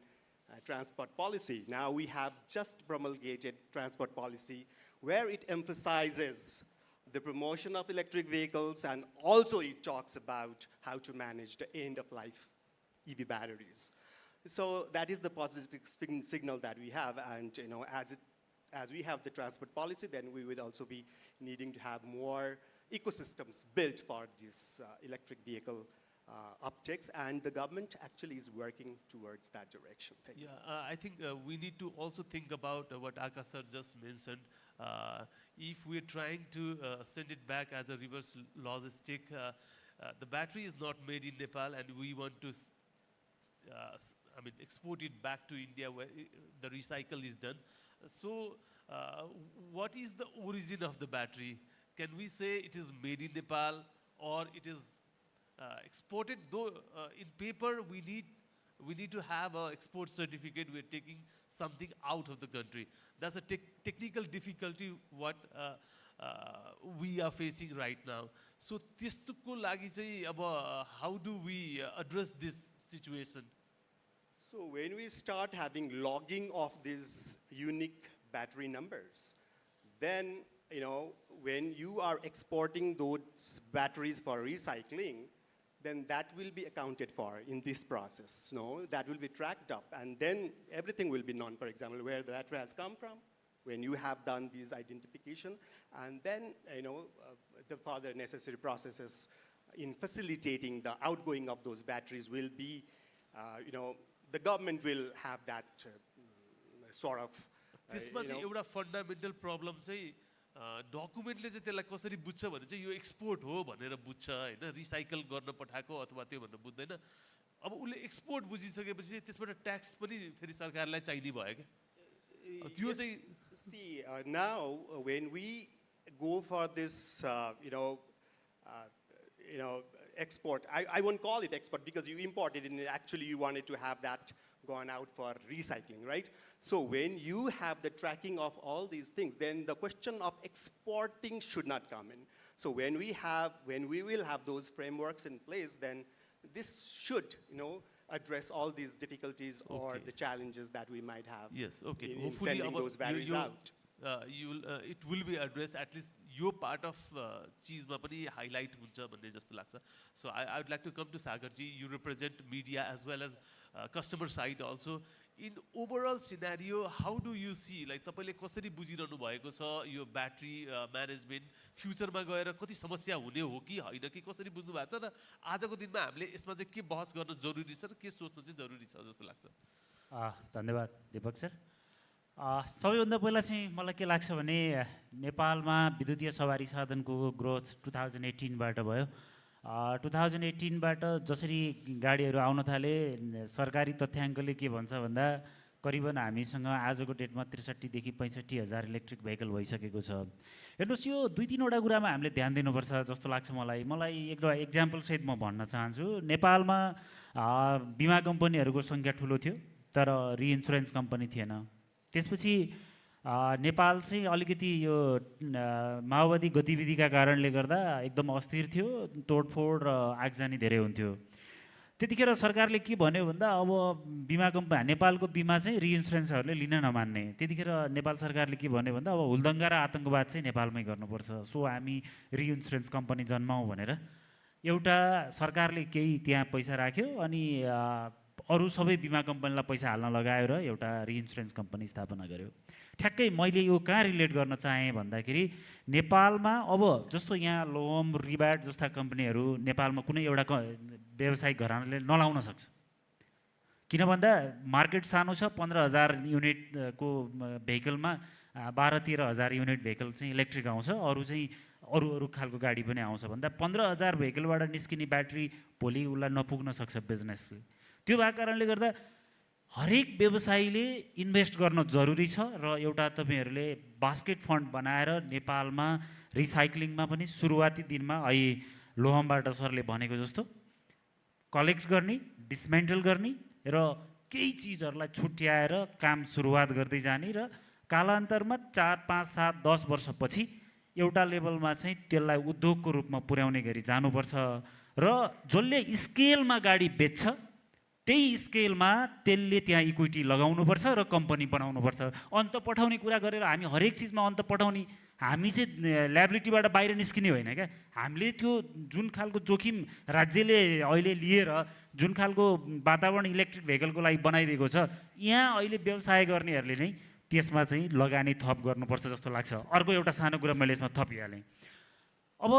[SPEAKER 7] transport policy. Now we have just promulgated transport policy where it emphasizes the promotion of electric vehicles, and also it talks about how to manage the end-of-life EV batteries. So that is the positive signal that we have, and as we have the transport policy, then we will also be needing to have more ecosystems built for this electric vehicle upticks, and the government actually is working towards that direction. Thank you.
[SPEAKER 5] I think we need to also think about what Akash sir just mentioned. If we're trying to send it back as a reverse logistic, the battery is not made in Nepal, and we want to export it back to India where the recycle is done. So what is the origin of the battery? Can we say it is made in Nepal, or it is exported? Though in paper we need to have an export certificate. We're taking something out of the country. That's a technical difficulty what we are facing right now. So त्यस्तोको लागि चाहिँ अब how do we address this situation?
[SPEAKER 7] So when we start having logging of these unique battery numbers, then, you know, when you are exporting those batteries for recycling, then that will be accounted for in this process. No, that will be tracked up, and then everything will be known. For example, where the battery has come from, when you have done these identification, and then, you know, the further necessary processes in facilitating the outgoing of those batteries will be, you know, the government will have that sort of.
[SPEAKER 5] त्यसमा चाहिँ एउटा fundamental problem चाहिँ डकुमेन्टले चाहिँ त्यसलाई कसरी बुझ्छ भने चाहिँ यो एक्सपोर्ट हो भनेर बुझ्छ होइन, रिसाइकल गर्न पठाएको अथवा त्यो भनेर बुझ्दैन। अब उसले एक्सपोर्ट बुझिसकेपछि चाहिँ त्यसबाट ट्याक्स पनि फेरि सरकारलाई चाहिने भयो क्या त्यो चाहिँ।
[SPEAKER 7] See, now when we go for this, export, I won't call it export because you imported it and actually you wanted to have that gone out for recycling, right? So when you have the tracking of all these things, then the question of exporting should not come in. So when we will have those frameworks in place, then this should, you know, address all these difficulties or the challenges that we might have.
[SPEAKER 5] Yes, okay.
[SPEAKER 7] In sending those batteries out.
[SPEAKER 5] It will be addressed, at least yo part of चिजमा पनि highlight हुन्छ भन्ने जस्तो लाग्छ. So I would like to come to Sagarji. You represent media as well as customer side also. In overall scenario, how do you see, like तपाईले कसरी बुझिरहनु भएको छ यो ब्याट्री म्यानेजमेन्ट फ्युचरमा गएर कति समस्या हुने हो कि होइन कि कसरी बुझ्नु भएको छ र आजको दिनमा हामीले यसमा चाहिँ के बहस गर्न जरुरी छ र के सोच्नु चाहिँ जरुरी छ जस्तो लाग्छ?
[SPEAKER 8] धन्यवाद दीपक सर। सबैभन्दा पहिला चाहिँ मलाई के लाग्छ भने नेपालमा विद्युतीय सवारी साधनको ग्रोथ 2018बाट भयो। 2018बाट जसरी गाडीहरू आउन थाले सरकारी तथ्याङ्कले के भन्छ भन्दा करिबन हामीसँग आजको डेटमा 63 देखि 65 हजार इलेक्ट्रिक भेहिकल भइसकेको छ। हेर्नुहोस् यो दुई तीनवटा कुरामा हामीले ध्यान दिनुपर्छ जस्तो लाग्छ मलाई। एउटा एक्जाम्पल सहित म भन्न चाहन्छु। नेपालमा बिमा कम्पनीहरूको सङ्ख्या ठुलो थियो तर रिइन्सुरेन्स कम्पनी थिएन। त्यसपछि नेपाल चाहिँ अलिकति यो माओवादी गतिविधिका कारणले गर्दा एकदम अस्थिर थियो, तोडफोड र आगजनी धेरै हुन्थ्यो। त्यतिखेर सरकारले के भन्यो भन्दा अब नेपालको बिमा चाहिँ रिइन्सुरेन्सहरूले लिन नमान्ने। त्यतिखेर नेपाल सरकारले के भन्यो भन्दा अब हुलदङ्गा र आतङ्कवाद चाहिँ नेपालमै गर्नुपर्छ, सो हामी रिइन्सुरेन्स कम्पनी जन्माउँ भनेर एउटा सरकारले केही त्यहाँ पैसा राख्यो अनि अरू सबै बिमा कम्पनीलाई पैसा हाल्न लगायो र एउटा रिइन्सुरेन्स कम्पनी स्थापना गर्यो। ठ्याक्कै मैले यो कहाँ रिलेट गर्न चाहेँ भन्दाखेरि नेपालमा अब जस्तो यहाँ लोम रिब्याट जस्ता कम्पनीहरू नेपालमा कुनै एउटा व्यावसायिक घरानाले नलाउन सक्छ। किन भन्दा मार्केट सानो छ, 15,000 युनिटको भेहिकलमा 12-13 हजार युनिट भेहिकल चाहिँ इलेक्ट्रिक आउँछ, अरू चाहिँ अरू खालको गाडी पनि आउँछ भन्दा 15,000 भेहिकलबाट निस्किने ब्याट्री भोलि उसलाई नपुग्न सक्छ बिजनेसले। त्यो भएको कारणले गर्दा हरेक व्यवसायीले इन्भेस्ट गर्न जरुरी छ र एउटा तपाईहरुले बास्केट फन्ड बनाएर नेपालमा रिसाइक्लिङमा पनि सुरुवाती दिनमा अहिले लोहमबाट सरले भनेको जस्तो कलेक्ट गर्ने, डिसमेन्टल गर्ने र केही चीजहरुलाई छुट्याएर काम सुरुवात गर्दै जाने र कालान्तरमा 4, 5, 7, 10 वर्षपछि एउटा लेभलमा चाहिँ त्यसलाई उद्योगको रूपमा पुर्याउने गरी जानुपर्छ र जसले स्केलमा गाडी बेच्छ त्यही स्केलमा त्यसले त्यहाँ इक्विटी लगाउनुपर्छ र कम्पनी बनाउनुपर्छ। अन्त पठाउने कुरा गरेर हामी हरेक चीजमा अन्त पठाउने, हामी चाहिँ ल्याबिलिटीबाट बाहिर निस्किने होइन क्या। हामीले त्यो जुन खालको जोखिम राज्यले अहिले लिएर जुन खालको वातावरण इलेक्ट्रिक भेहिकलको लागि बनाइदिएको छ, यहाँ अहिले व्यवसाय गर्नेहरूले नै त्यसमा चाहिँ लगानी थप गर्नुपर्छ जस्तो लाग्छ। अर्को एउटा सानो कुरा मैले यसमा थपिहालेँ। अब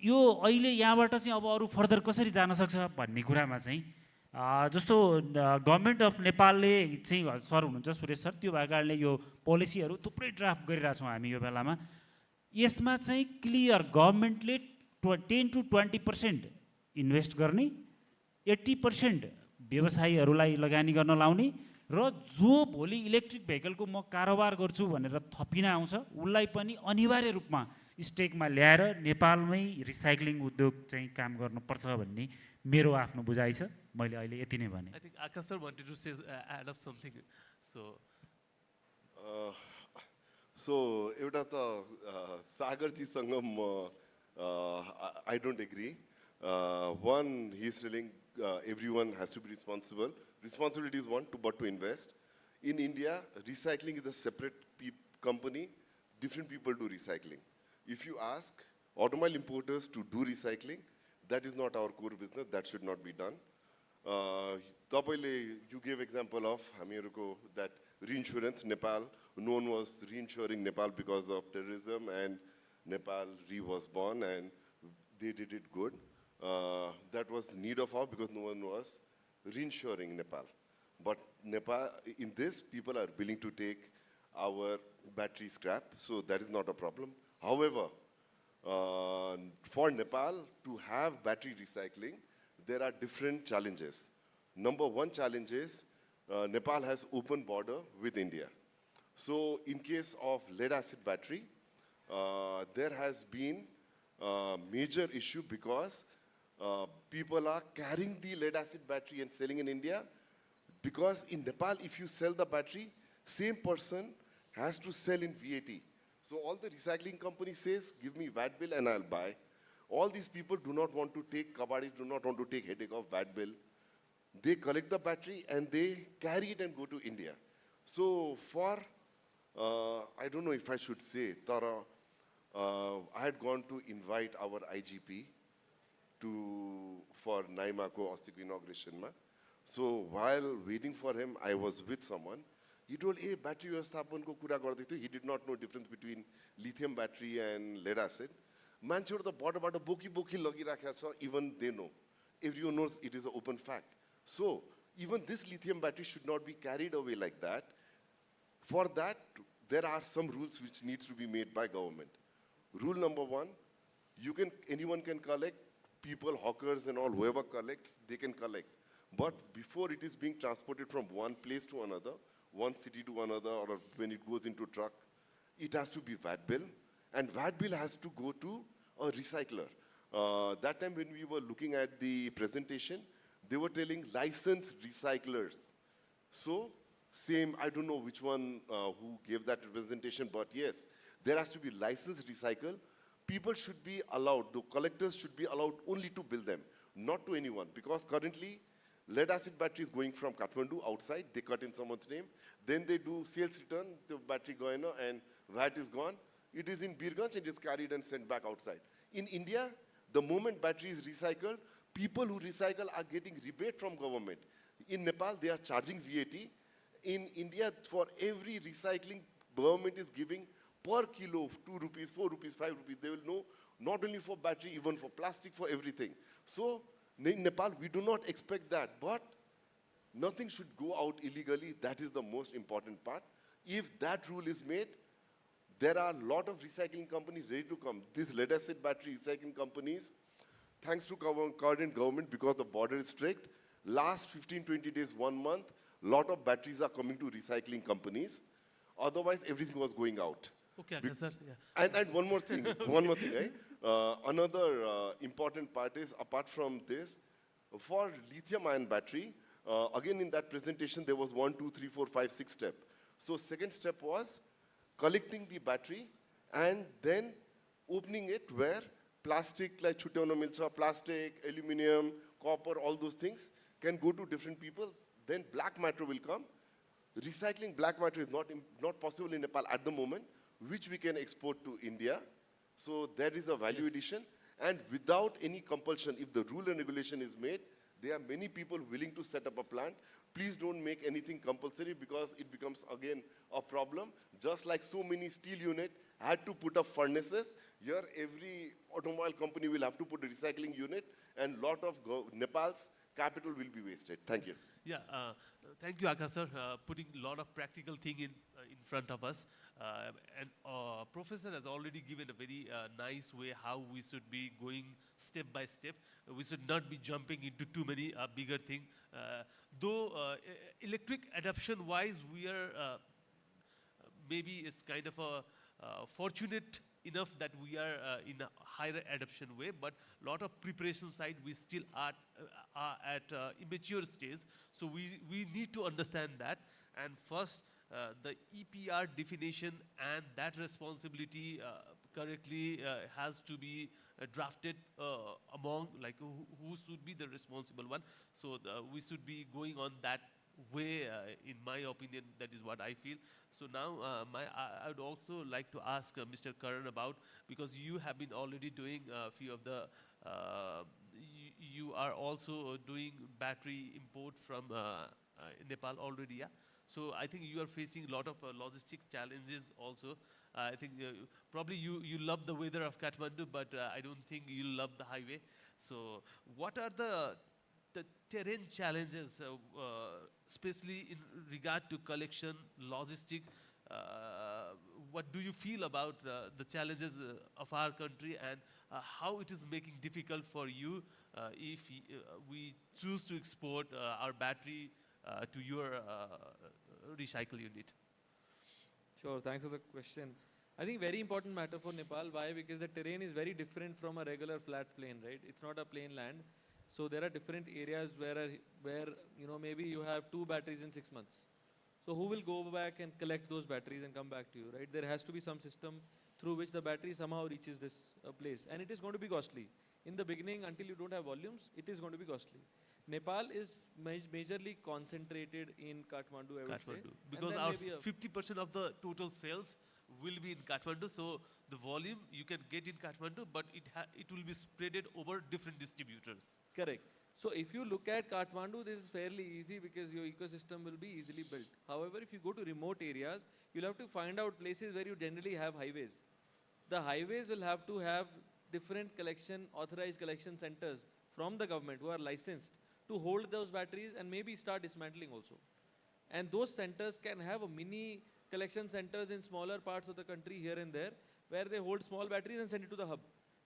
[SPEAKER 8] यो अहिले यहाँबाट चाहिँ अब अरू फर्दर कसरी जान सक्छ भन्ने कुरामा चाहिँ जस्तो गभर्नमेन्ट अफ नेपालले चाहिँ सर हुनुहुन्छ सुरेश सर, त्यो भएको कारणले यो पोलिसीहरू थुप्रै ड्राफ्ट गरिरहेछौँ हामी यो बेलामा। यसमा चाहिँ क्लियर गभर्नमेन्टले 10 to 20% इन्भेस्ट गर्ने, 80% व्यवसायीहरूलाई लगानी गर्न लाउने र जो भोलि इलेक्ट्रिक भेहिकलको म कारोबार गर्छु भनेर थपिन आउँछ उसलाई पनि अनिवार्य रूपमा स्टेकमा ल्याएर नेपालमै रिसाइक्लिङ उद्योग चाहिँ काम गर्नुपर्छ भन्ने मेरो आफ्नो बुझाइ छ। मैले अहिले यति नै भने।
[SPEAKER 5] I think Akash sir wanted to say add up something.
[SPEAKER 6] So एउटा त सागरजीसँग म I don't agree. One, he's telling everyone has to be responsible. Responsibility is one, but to invest. In India, recycling is a separate company. Different people do recycling. If you ask automobile importers to do recycling, that is not our core business. That should not be done. You gave example of that reinsurance, Nepal. No one was reinsuring Nepal because of terrorism, and Nepal was born, and they did it good. That was need of our because no one was reinsuring Nepal. But Nepal, in this, people are willing to take our battery scrap, so that is not a problem. However, for Nepal to have battery recycling, there are different challenges. Number one challenge is Nepal has open border with India. So in case of lead acid battery, there has been a major issue because people are carrying the lead acid battery and selling in India. Because in Nepal, if you sell the battery, same person has to sell in VAT. So all the recycling company says, give me VAT bill and I'll buy. All these people do not want to take kabadis, do not want to take headache of VAT bill. They collect the battery and they carry it and go to India. So for, I don't know if I should say, Tara, I had gone to invite our IGP for NAIMA ko inauguration. So while waiting for him, I was with someone. He told, hey, battery vyavasthapan ko kura gardai thiyo. He did not know difference between lithium battery and lead acid. Manchuru the border boki lagirakhya cha, even they know. Everyone knows it is an open fact. So even this lithium battery should not be carried away like that. For that, there are some rules which needs to be made by government. Rule number one, anyone can collect, people, hawkers and all, whoever collects, they can collect. But before it is being transported from one place to another, one city to another, or when it goes into truck, it has to be VAT bill. And VAT bill has to go to a recycler. That time when we were looking at the presentation, they were telling licensed recyclers. So same, I don't know which one who gave that representation, but yes, there has to be licensed recycle. People should be allowed, the collectors should be allowed only to bill them, not to anyone. Because currently, lead acid battery is going from Kathmandu outside, they cut in someone's name, then they do sales return, the battery going and VAT is gone. It is in Birganj and it's carried and sent back outside. In India, the moment battery is recycled, people who recycle are getting rebate from government. In Nepal, they are charging VAT. In India, for every recycling, government is giving per kilo 2 rupees, 4 rupees, 5 rupees. They will know not only for battery, even for plastic, for everything. So in Nepal, we do not expect that, but nothing should go out illegally. That is the most important part. If that rule is made, there are a lot of recycling companies ready to come. These lead acid battery recycling companies, thanks to current government, because the border is strict, last 15, 20 days, 1 month, lot of batteries are coming to recycling companies. Otherwise, everything was going out.
[SPEAKER 5] Okay, sir. Yeah.
[SPEAKER 6] And one more thing, right? Another important part is, apart from this, for lithium-ion battery, again in that presentation, there was 1, 2, 3, 4, 5, 6 step. So second step was collecting the battery and then opening it where plastic, like chutano milcha, plastic, aluminum, copper, all those things can go to different people. Then black matter will come. Recycling black matter is not possible in Nepal at the moment, which we can export to India. So there is a value addition. And without any compulsion, if the rule and regulation is made, there are many people willing to set up a plant. Please don't make anything compulsory because it becomes, again, a problem. Just like so many steel units had to put up furnaces, here every automobile company will have to put a recycling unit, and lot of Nepal's capital will be wasted. Thank you.
[SPEAKER 5] Yeah, thank you, Akash sir, putting a lot of practical thing in front of us. And Professor has already given a very nice way how we should be going step by step. We should not be jumping into too many bigger things. Though electric adoption-wise, we are maybe it's kind of a fortunate enough that we are in a higher adoption way, but a lot of preparation side we still are at immature stage. So we need to understand that. And first, the EPR definition and that responsibility correctly has to be drafted among like who should be the responsible one. So we should be going on that way. In my opinion, that is what I feel. So now I would also like to ask Mr. Karan about, because you have been already doing a few of the you are also doing battery import from Nepal already, yeah? So I think you are facing a lot of logistic challenges also. I think probably you love the weather of Kathmandu, but I don't think you love the highway. So what are the terrain challenges, especially in regard to collection, logistic? What do you feel about the challenges of our country, and how it is making difficult for you if we choose to export our battery to your recycle unit?
[SPEAKER 4] Sure, thanks for the question. I think very important matter for Nepal. Why? Because the terrain is very different from a regular flat plain, right? It's not a plain land. So there are different areas where maybe you have 2 batteries in 6 months. So who will go back and collect those batteries and come back to you, right? There has to be some system through which the battery somehow reaches this place. And it is going to be costly. In the beginning, until you don't have volumes, it is going to be costly. Nepal is majorly concentrated in Kathmandu, I would say.
[SPEAKER 5] Because our 50% of the total sales will be in Kathmandu. So the volume you can get in Kathmandu, but it will be spreaded over different distributors.
[SPEAKER 4] Correct. So if you look at Kathmandu, this is fairly easy because your ecosystem will be easily built. However, if you go to remote areas, you'll have to find out places where you generally have highways. The highways will have to have different authorized collection centers from the government who are licensed to hold those batteries and maybe start dismantling also. And those centers can have a mini collection centers in smaller parts of the country here and there, where they hold small batteries and send it to the hub.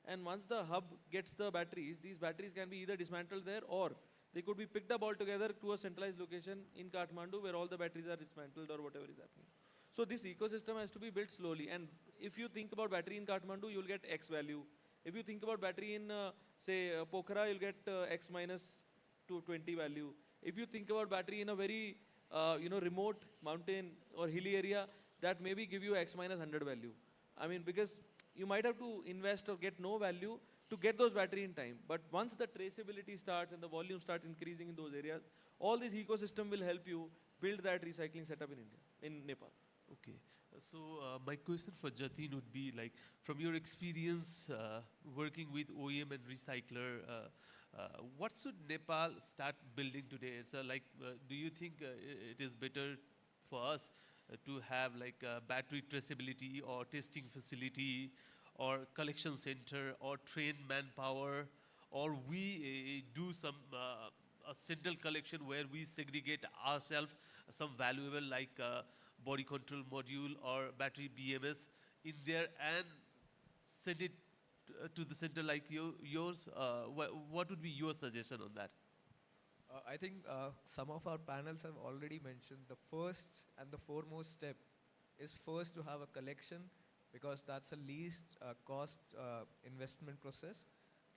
[SPEAKER 4] And once the hub gets the batteries, these batteries can be either dismantled there, or they could be picked up altogether to a centralized location in Kathmandu where all the batteries are dismantled or whatever is happening. So this ecosystem has to be built slowly. And if you think about battery in Kathmandu, you'll get X value. If you think about battery in, say, Pokhara, you'll get X minus 20 value. If you think about battery in a very remote mountain or hilly area, that maybe give you X minus 100 value. I mean, because you might have to invest or get no value to get those battery in time. But once the traceability starts and the volume starts increasing in those areas, all this ecosystem will help you build that recycling setup in India, in Nepal.
[SPEAKER 5] Okay. So my question for Jatin would be, like, from your experience working with OEM and recycler, what should Nepal start building today? So, like, do you think it is better for us to have like battery traceability or testing facility or collection center or trained manpower, or we do some a central collection where we segregate ourselves some valuable like body control module or battery BMS in there and send it to the center like yours? What would be your suggestion on that?
[SPEAKER 3] I think some of our panels have already mentioned the first and the foremost step is first to have a collection, because that's the least cost investment process.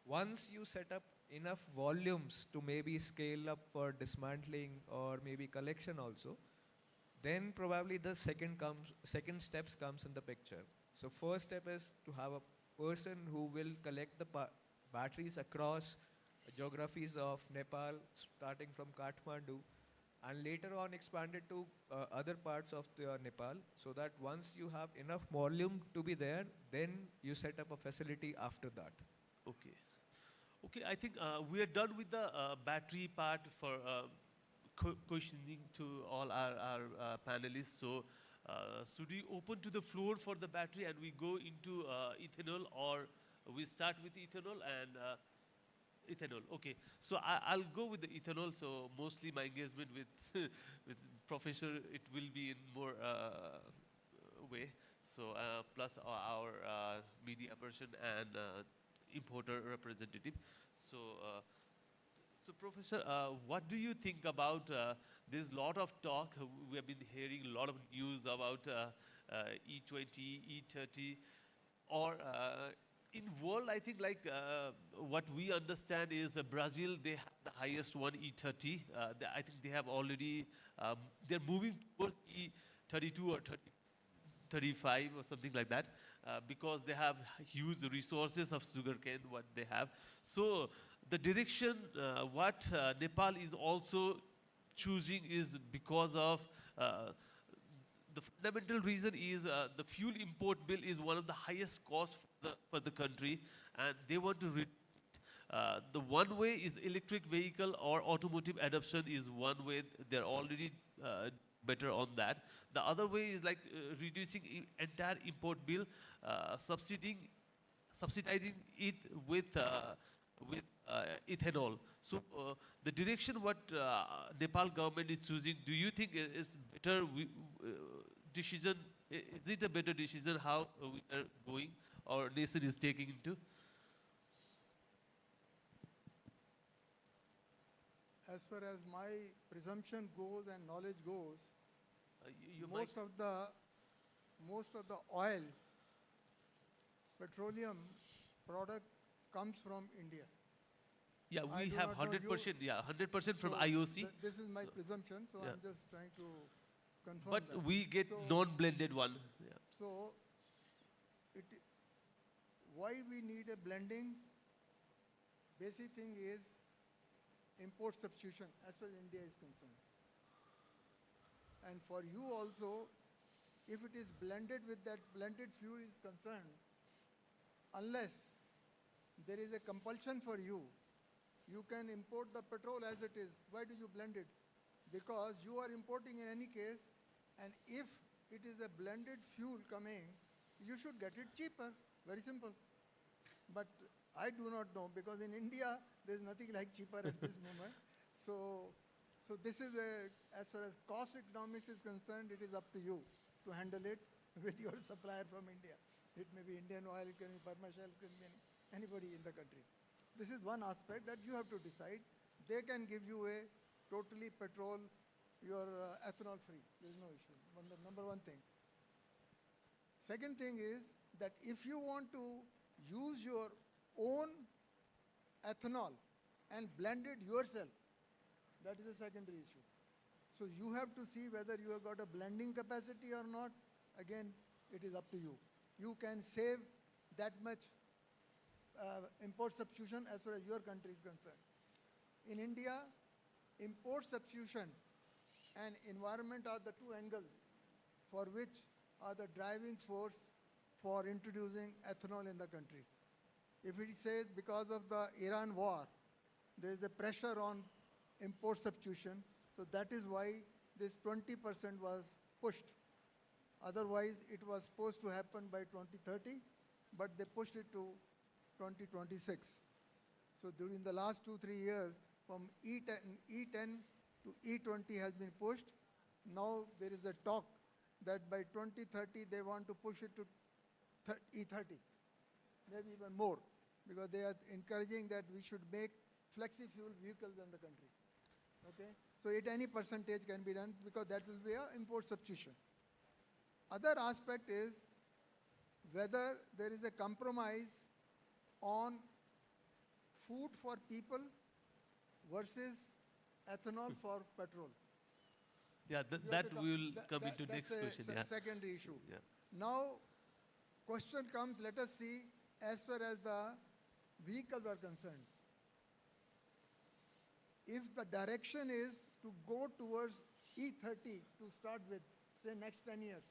[SPEAKER 3] Once you set up enough volumes to maybe scale up for dismantling or maybe collection also, then probably the second steps comes in the picture. So first step is to have a person who will collect the batteries across geographies of Nepal, starting from Kathmandu, and later on expanded to other parts of Nepal, so that once you have enough volume to be there, then you set up a facility after that.
[SPEAKER 5] Okay. Okay, I think we are done with the battery part for questioning to all our panelists. So should we open to the floor for the battery and we go into ethanol, or we start with ethanol and ethanol? Okay, so I'll go with the ethanol. So mostly my engagement with with professor, it will be in more way. So plus our media person and importer representative. So so Professor, what do you think about there's a lot of talk, we have been hearing a lot of news about E20, E30, or in world, I think like what we understand is Brazil, they have the highest one, E30. I think they have already, they're moving towards E32 or 35 or something like that. because they have huge resources of sugarcane, what they have. So the direction what Nepal is also choosing is because of the fundamental reason is the fuel import bill is one of the highest costs for the country, and they want to the one way is electric vehicle or automotive adoption is one way. They're already better on that. The other way is like reducing entire import bill, subsidizing it with ethanol. So the direction what Nepal government is choosing, do you think is better decision? Is it a better decision how we are going or nation is taking into?
[SPEAKER 2] As far as my presumption goes and knowledge goes,
[SPEAKER 5] You
[SPEAKER 2] most of the oil, petroleum product comes from India.
[SPEAKER 5] Yeah,
[SPEAKER 2] I
[SPEAKER 5] we
[SPEAKER 2] do
[SPEAKER 5] have
[SPEAKER 2] not know
[SPEAKER 5] 100%. Yeah, 100% from
[SPEAKER 2] So
[SPEAKER 5] IOC.
[SPEAKER 2] This is my presumption, so
[SPEAKER 5] yeah.
[SPEAKER 2] I'm just trying to confirm
[SPEAKER 5] But
[SPEAKER 2] that.
[SPEAKER 5] we get
[SPEAKER 2] So-
[SPEAKER 5] non-blended one. Yeah.
[SPEAKER 2] So, why we need a blending? Basic thing is import substitution as far as India is concerned. And for you also, if it is blended with that blended fuel is concerned, unless there is a compulsion for you, you can import the petrol as it is. Why do you blend it? Because you are importing in any case, and if it is a blended fuel coming, you should get it cheaper. Very simple. But I do not know, because in India, there's nothing like cheaper at this moment. So this is as far as cost economics is concerned, it is up to you to handle it with your supplier from India. It may be Indian Oil, it can be Burma Shell, it can be anybody in the country. This is one aspect that you have to decide. They can give you a totally petrol, your ethanol free. There's no issue. Number one thing. Second thing is that if you want to use your own ethanol and blend it yourself, that is a secondary issue. So you have to see whether you have got a blending capacity or not. Again, it is up to you. You can save that much import substitution as far as your country is concerned. In India, import substitution and environment are the two angles for which are the driving force for introducing ethanol in the country. If it says because of the Iran war, there is a pressure on import substitution, so that is why this 20% was pushed. Otherwise, it was supposed to happen by 2030, but they pushed it to 2026. So during the last 2-3 years, from E10 to E20 has been pushed. Now there is a talk that by 2030 they want to push it to E30, maybe even more, because they are encouraging that we should make flexi-fuel vehicles in the country. Okay? So at any percentage can be done, because that will be an import substitution. Other aspect is whether there is a compromise on food for people versus ethanol for petrol.
[SPEAKER 5] Yeah,
[SPEAKER 2] You have
[SPEAKER 5] that
[SPEAKER 2] to
[SPEAKER 5] we will come
[SPEAKER 2] that's
[SPEAKER 5] into next
[SPEAKER 2] a
[SPEAKER 5] question. Yeah.
[SPEAKER 2] secondary issue.
[SPEAKER 5] Yeah.
[SPEAKER 2] Now, question comes, let us see, as far as the vehicles are concerned. If the direction is to go towards E30 to start with, say next 10 years.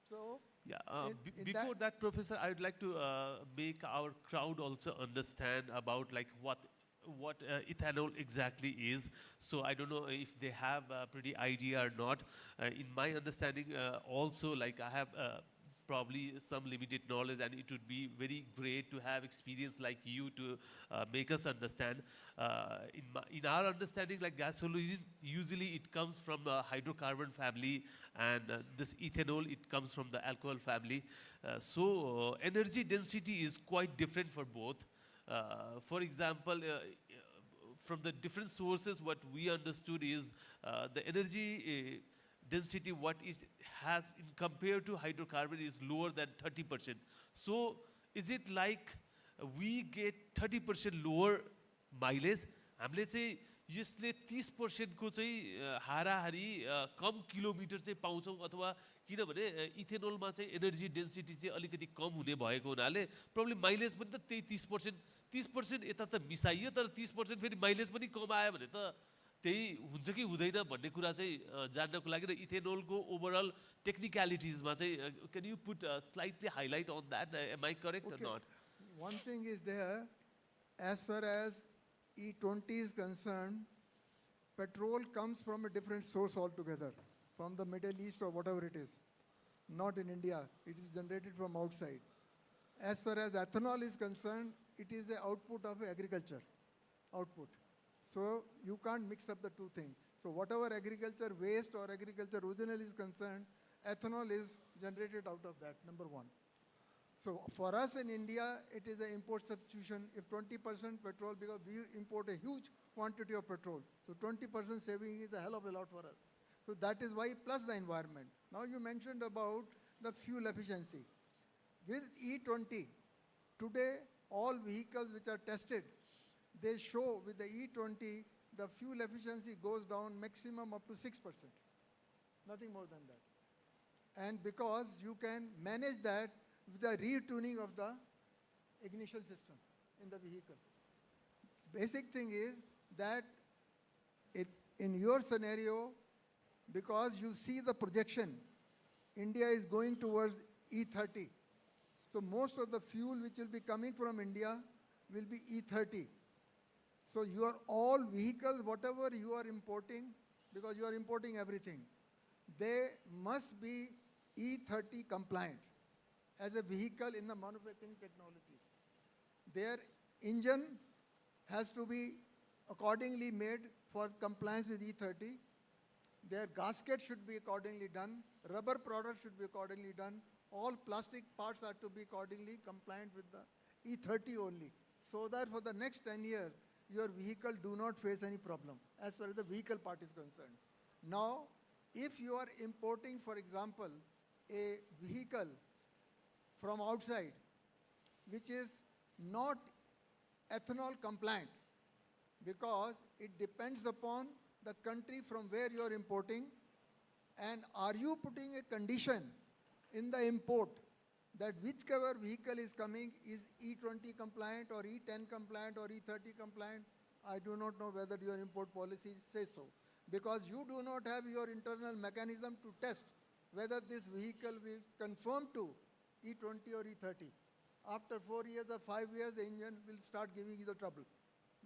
[SPEAKER 2] So,
[SPEAKER 5] Yeah.
[SPEAKER 2] in
[SPEAKER 5] Before that, Professor, I would like to make our crowd also understand about like what ethanol exactly is. So I don't know if they have a pretty idea or not. In my understanding, also like I have probably some limited knowledge, and it would be very great to have experience like you to make us understand. In our understanding, like gasoline, usually it comes from the hydrocarbon family, and this ethanol, it comes from the alcohol family. So energy density is quite different for both. For example, from the different sources, what we understood is the energy density what is has in compared to hydrocarbon is lower than 30%. So is it like we get 30% lower mileage? And let's say यसले 30% को चाहिँ हाराहारी कम kilometre चाहिँ पाउँछौँ अथवा किनभने इथेनोलमा चाहिँ energy density चाहिँ अलिकति कम हुने भएको हुनाले प्रब्लम माइलेज पनि त त्यही 30% यता त मिसाइयो तर 30% फेरि माइलेज पनि कम आयो भने त त्यही हुन्छ कि हुँदैन भन्ने कुरा चाहिँ जान्नको लागि र इथेनोलको ओभरअल टेक्निकलिटिजमा चाहिँ can you put slightly highlight on that am I correct or not
[SPEAKER 2] One thing is there, as far as E20 is concerned, petrol comes from a different source altogether, from the Middle East or whatever it is. Not in India, it is generated from outside. As far as ethanol is concerned, it is the output of agriculture, output. So you can't mix up the two things. So whatever agriculture waste or agriculture original is concerned, ethanol is generated out of that, number one. So for us in India, it is an import substitution. If 20% petrol, because we import a huge quantity of petrol, so 20% saving is a hell of a lot for us. So that is why, plus the environment. Now you mentioned about the fuel efficiency. With E20, today all vehicles which are tested, they show with the E20, the fuel efficiency goes down maximum up to 6%. Nothing more than that. And because you can manage that with the retuning of the ignition system in the vehicle. Basic thing is that in your scenario, because you see the projection, India is going towards E30. So most of the fuel which will be coming from India will be E30. So your all vehicles, whatever you are importing, because you are importing everything, they must be E30 compliant as a vehicle in the manufacturing technology. Their engine has to be accordingly made for compliance with E30. Their gasket should be accordingly done. Rubber products should be accordingly done. All plastic parts are to be accordingly compliant with the E30 only. So that for the next 10 years, your vehicle do not face any problem as far as the vehicle part is concerned. Now, if you are importing, for example, a vehicle from outside, which is not ethanol compliant, because it depends upon the country from where you are importing, and are you putting a condition in the import that whichever vehicle is coming is E20 compliant or E10 compliant or E30 compliant? I do not know whether your import policy says so, because you do not have your internal mechanism to test whether this vehicle will conform to E20 or E30. After 4 years or 5 years, the engine will start giving you the trouble.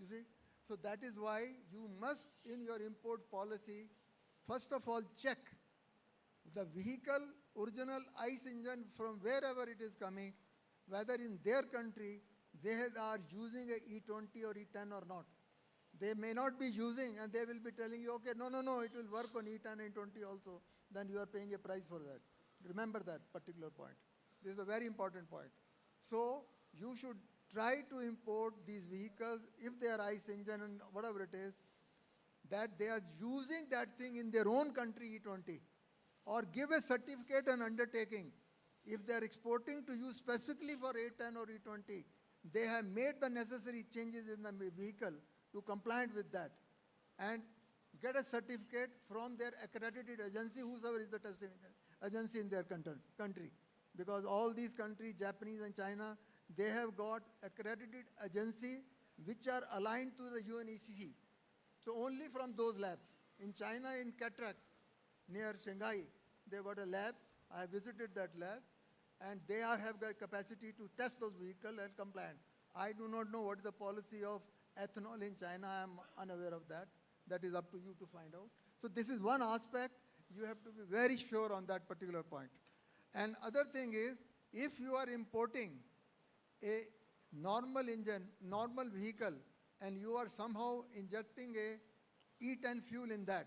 [SPEAKER 2] You see? So that is why you must, in your import policy, first of all check the vehicle, original ICE engine from wherever it is coming, whether in their country they are using a E20 or E10 or not. They may not be using, and they will be telling you, okay, no, it will work on E10 and E20 also. Then you are paying a price for that. Remember that particular point. This is a very important point. So you should try to import these vehicles, if they are ICE engine and whatever it is, that they are using that thing in their own country, E20, or give a certificate and undertaking. If they are exporting to you specifically for A10 or E20, they have made the necessary changes in the vehicle to compliant with that, and get a certificate from their accredited agency, whosoever is the testing agency in their country. Because all these countries, Japanese and China, they have got accredited agency which are aligned to the UNECC. So only from those labs. In China, in Cataract, near Shanghai, they got a lab. I visited that lab, and they have got capacity to test those vehicles and compliant. I do not know what is the policy of ethanol in China. I am unaware of that. That is up to you to find out. So this is one aspect. You have to be very sure on that particular point. And other thing is, if you are importing a normal engine, normal vehicle, and you are somehow injecting a E10 fuel in that,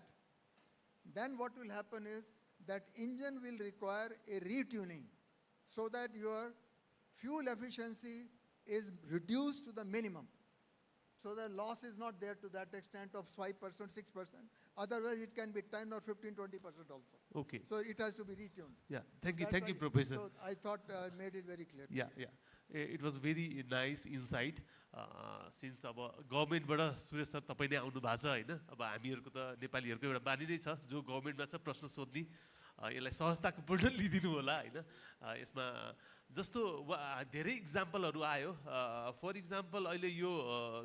[SPEAKER 2] then what will happen is that engine will require a retuning so that your fuel efficiency is reduced to the minimum. So the loss is not there to that extent of 5%, 6%. Otherwise, it can be 10 or 15, 20% also.
[SPEAKER 5] Okay.
[SPEAKER 2] So it has to be retuned.
[SPEAKER 5] Yeah, thank you,
[SPEAKER 2] That's
[SPEAKER 5] Professor.
[SPEAKER 2] So I thought I made it very clear.
[SPEAKER 5] Yeah. It was very nice insight. Since अब गभर्मेन्टबाट Suresh sir तपाईँ नै आउनु भएको छ होइन, अब हामीहरूको त नेपालीहरूको एउटा बानी नै छ जो गभर्मेन्टमा छ प्रश्न सोध्ने, यसलाई सहजताको पूर्ण लिदिनु होला होइन। यसमा जस्तो धेरै इक्जाम्पलहरू आयो। फर इक्जाम्पल अहिले यो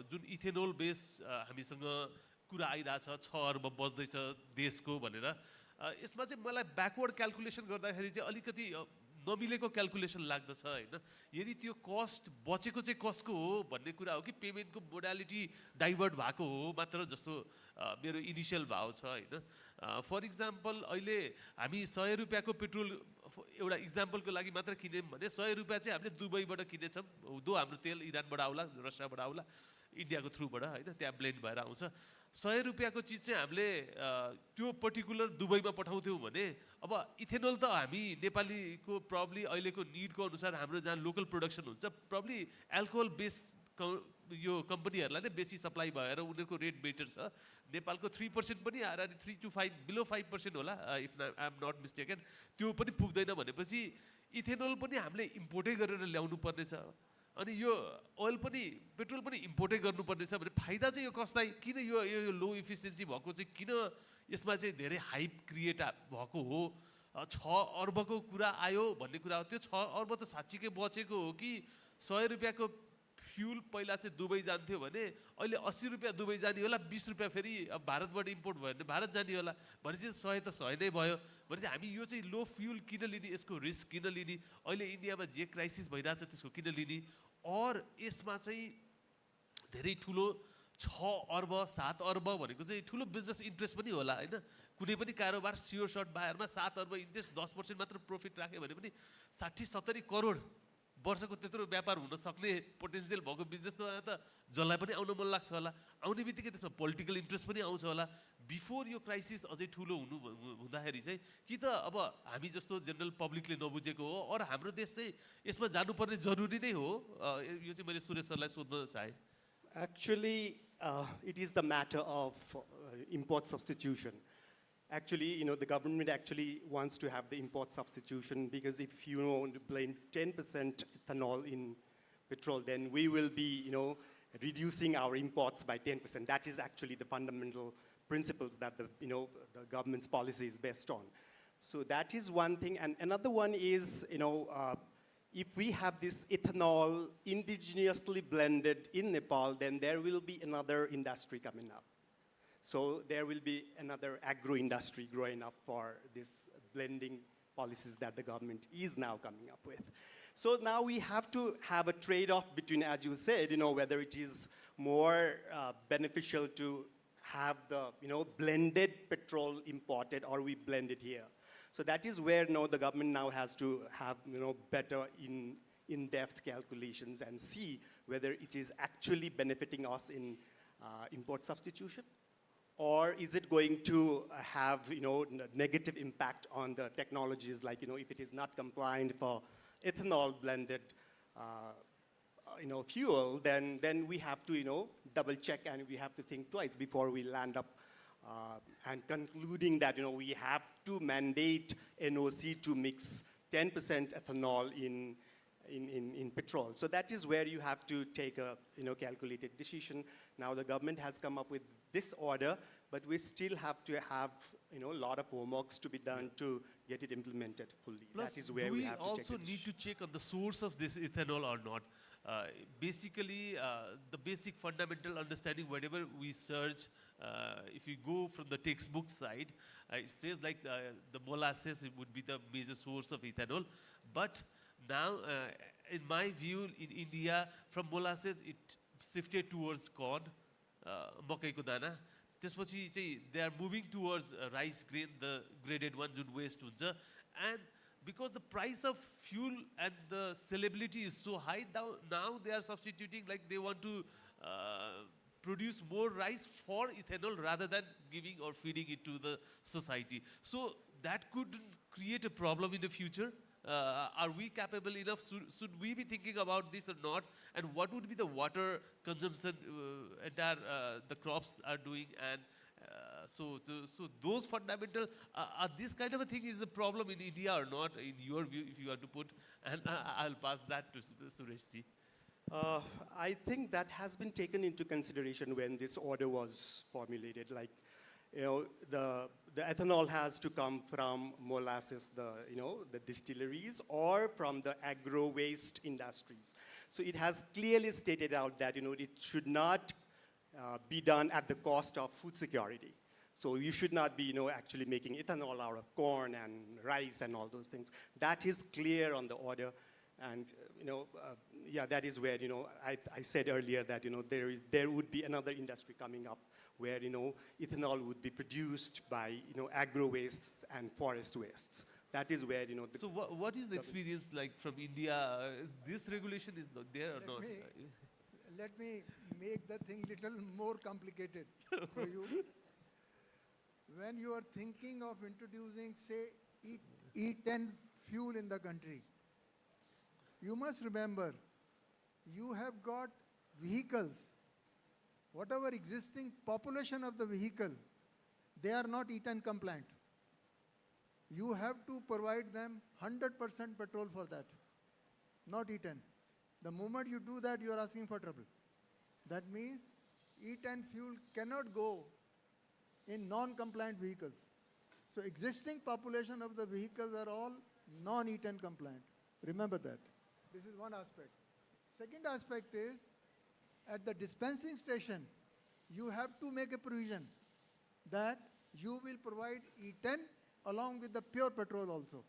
[SPEAKER 5] जुन इथेनोल बेस हामीसँग कुरा आइरहेछ 6 अर्ब बज्दैछ देशको भनेर, यसमा चाहिँ मलाई ब्याकवर्ड क्यालकुलेसन गर्दाखेरि चाहिँ अलिकति नमिलेको क्यालकुलेसन लाग्दछ होइन। यदि त्यो कस्ट बचेको चाहिँ कसको हो भन्ने कुरा हो कि पेमेन्टको मोडालिटी डाइभर्ट भएको हो मात्र जस्तो मेरो इनिसियल भाव छ होइन। फर इक्जाम्पल अहिले हामी 100 रुपियाँको पेट्रोल एउटा इक्जाम्पलको लागि मात्र किन्यौँ भने 100 रुपियाँ चाहिँ हामीले दुबईबाट किनेछौँ, दो हाम्रो तेल इरानबाट आउला, रसियाबाट आउला, इन्डियाको थ्रुबाट होइन, त्यहाँ ब्लेन्ड भएर आउँछ। 100 रुपियाँको चिज चाहिँ हामीले त्यो पर्टिकुलर दुबईमा पठाउँथ्यौँ भने अब इथेनोल त हामी नेपालीको प्रब्ली अहिलेको निडको अनुसार हाम्रो जहाँ लोकल प्रोडक्सन हुन्छ प्रब्ली एल्कोहल बेस यो कम्पनीहरूलाई नै बेसी सप्लाई भएर उनीहरूको रेट बेटर छ। नेपालको 3% पनि आएर अनि 3 to 5 बिलो 5% होला if I am not mistaken, त्यो पनि पुग्दैन भनेपछि इथेनोल पनि हामीले इम्पोर्टै गरेर ल्याउनु पर्नेछ। अनि यो ओइल पनि पेट्रोल पनि इम्पोर्टै गर्नुपर्नेछ भने फाइदा चाहिँ यो कसलाई, किन यो लो इफिसियन्सी भएको चाहिँ किन यसमा चाहिँ धेरै हाइप क्रिएट भएको हो। 6 अर्बको कुरा आयो भन्ने कुरा हो, त्यो 6 अर्ब त साँच्चीकै बचेको हो कि 100 रुपियाँको फ्युल पहिला चाहिँ दुबई जान्थ्यो भने अहिले 80 रुपियाँ दुबई जाने होला, 20 रुपियाँ फेरि अब भारतबाट इम्पोर्ट भयो भने भारत जाने होला भनेपछि 100 त 100 नै भयो। भनेपछि हामी यो चाहिँ लो फ्युल किन लिने, यसको रिस्क किन लिने, अहिले इन्डियामा जे क्राइसिस भइरहेछ त्यसको किन लिने। और यसमा चाहिँ धेरै ठुलो 6 अर्ब 7 अर्ब भनेको चाहिँ ठुलो बिजनेस इन्ट्रेस्ट पनि होला होइन। कुनै पनि कारोबार सियोर सर्ट बाहेरमा 7 अर्ब इन्ट्रेस्ट 10% मात्र प्रफिट राख्यो भने पनि 60-70 करोड वर्षको त्यत्रो व्यापार हुन सक्ने पोटेन्सियल भएको बिजनेस त जसलाई पनि आउन मन लाग्छ होला। आउने बित्तिकै त्यसमा पोलिटिकल इन्ट्रेस्ट पनि आउँछ होला। बिफोर यो क्राइसिस अझै ठुलो हुँदाखेरि चाहिँ कि त अब हामी जस्तो जेनरल पब्लिकले नबुझेको हो और हाम्रो देश चाहिँ यसमा जानुपर्ने जरुरी नै हो। यो चाहिँ मैले सुरेश सरलाई सोध्न चाहे।
[SPEAKER 7] Actually, it is the matter of import substitution. Actually, the government actually wants to have the import substitution because if you blend 10% ethanol in petrol, then we will be, reducing our imports by 10%. That is actually the fundamental principles that the government's policy is based on. So that is one thing. And another one is, if we have this ethanol indigenously blended in Nepal, then there will be another industry coming up. So there will be another agro industry growing up for this blending policies that the government is now coming up with. So now we have to have a trade-off between, as you said, whether it is more beneficial to have the blended petrol imported or we blend it here. So that is where the government now has to have better in-depth calculations and see whether it is actually benefiting us in import substitution, or is it going to have negative impact on the technologies, like if it is not compliant for ethanol blended fuel, then we have to double check and we have to think twice before we land up and concluding that we have to mandate NOC to mix 10% ethanol in petrol. So that is where you have to take a calculated decision. Now the government has come up with this order, but we still have to have a lot of homeworks to be done to get it implemented fully.
[SPEAKER 5] Plus,
[SPEAKER 7] that is where we have to
[SPEAKER 5] also need to check on the source of this ethanol or not. Basically, the basic fundamental understanding, whatever we search, if you go from the textbook side, it says like the molasses would be the major source of ethanol. But now, in my view, in India, from molasses, it shifted towards corn, makai ko dana. त्यसपछि चाहिँ they are moving towards rice grain, the graded one, Jun waste हुन्छ. And because the price of fuel and the sellability is so high, now they are substituting, like they want to produce more rice for ethanol rather than giving or feeding it to the society. So that could create a problem in the future. Are we capable enough? Should we be thinking about this or not? And what would be the water consumption the crops are doing? And So those fundamental, this kind of a thing is a problem in India or not, in your view, if you want to put, and I'll pass that to Suresh ji.
[SPEAKER 7] I think that has been taken into consideration when this order was formulated. Like, the ethanol has to come from molasses, the distilleries, or from the agro waste industries. So it has clearly stated out that, it should not be done at the cost of food security. So you should not be, actually making ethanol out of corn and rice and all those things. That is clear on the order. And, yeah, that is where, I said earlier that, there would be another industry coming up where, ethanol would be produced by, agro wastes and forest wastes. That is where,
[SPEAKER 5] So what is the experience like from India? This regulation is not there or not?
[SPEAKER 2] Let me make the thing little more complicated for you. When you are thinking of introducing, say, E10 fuel in the country, you must remember, you have got vehicles. Whatever existing population of the vehicle, they are not E10 compliant. You have to provide them 100% petrol for that, not E10. The moment you do that, you are asking for trouble. That means E10 fuel cannot go in non-compliant vehicles. So existing population of the vehicles are all non-E10 compliant. Remember that. This is one aspect. Second aspect is, at the dispensing station, you have to make a provision that you will provide E10 along with the pure petrol also,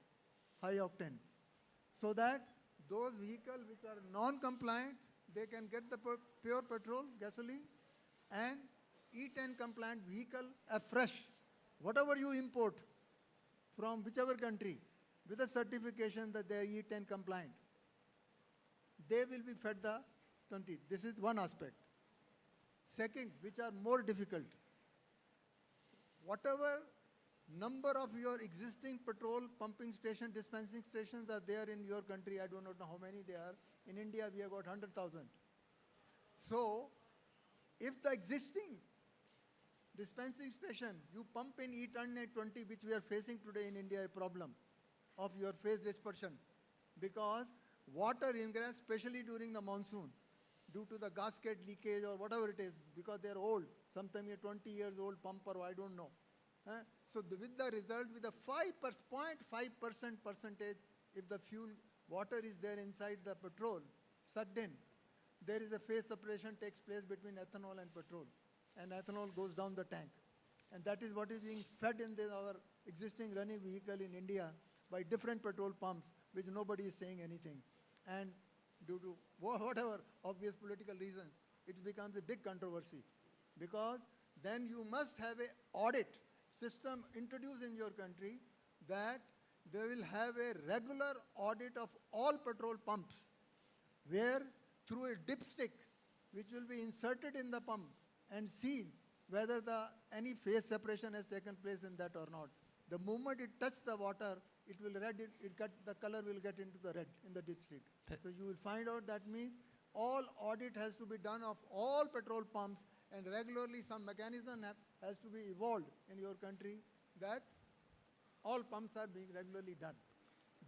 [SPEAKER 2] high octane, so that those vehicles which are non-compliant, they can get the pure petrol, gasoline, and E10 compliant vehicle, fresh, whatever you import from whichever country, with a certification that they are E10 compliant, they will be fed the 20. This is one aspect. Second, which are more difficult, whatever number of your existing petrol pumping station, dispensing stations are there in your country, I do not know how many they are. In India, we have got 100,000. So, if the existing dispensing station, you pump in E10 and 20, which we are facing today in India, a problem of your phase dispersion, because water ingress, especially during the monsoon, due to the gasket leakage or whatever it is, because they are old, sometimes a 20 years old pumper, I don't know. So with the result, with a 0.5% percentage, if the fuel, water is there inside the petrol, sucked in, there is a phase separation takes place between ethanol and petrol, and ethanol goes down the tank. And that is what is being fed in our existing running vehicle in India by different petrol pumps, which nobody is saying anything. And due to whatever obvious political reasons, it becomes a big controversy, because then you must have an audit system introduced in your country that they will have a regular audit of all petrol pumps, where through a dipstick, which will be inserted in the pump, and see whether any phase separation has taken place in that or not. The moment it touches the water, it will the color will get into the red in the dipstick. So you will find out that means all audit has to be done of all petrol pumps, and regularly some mechanism has to be evolved in your country that all pumps are being regularly done.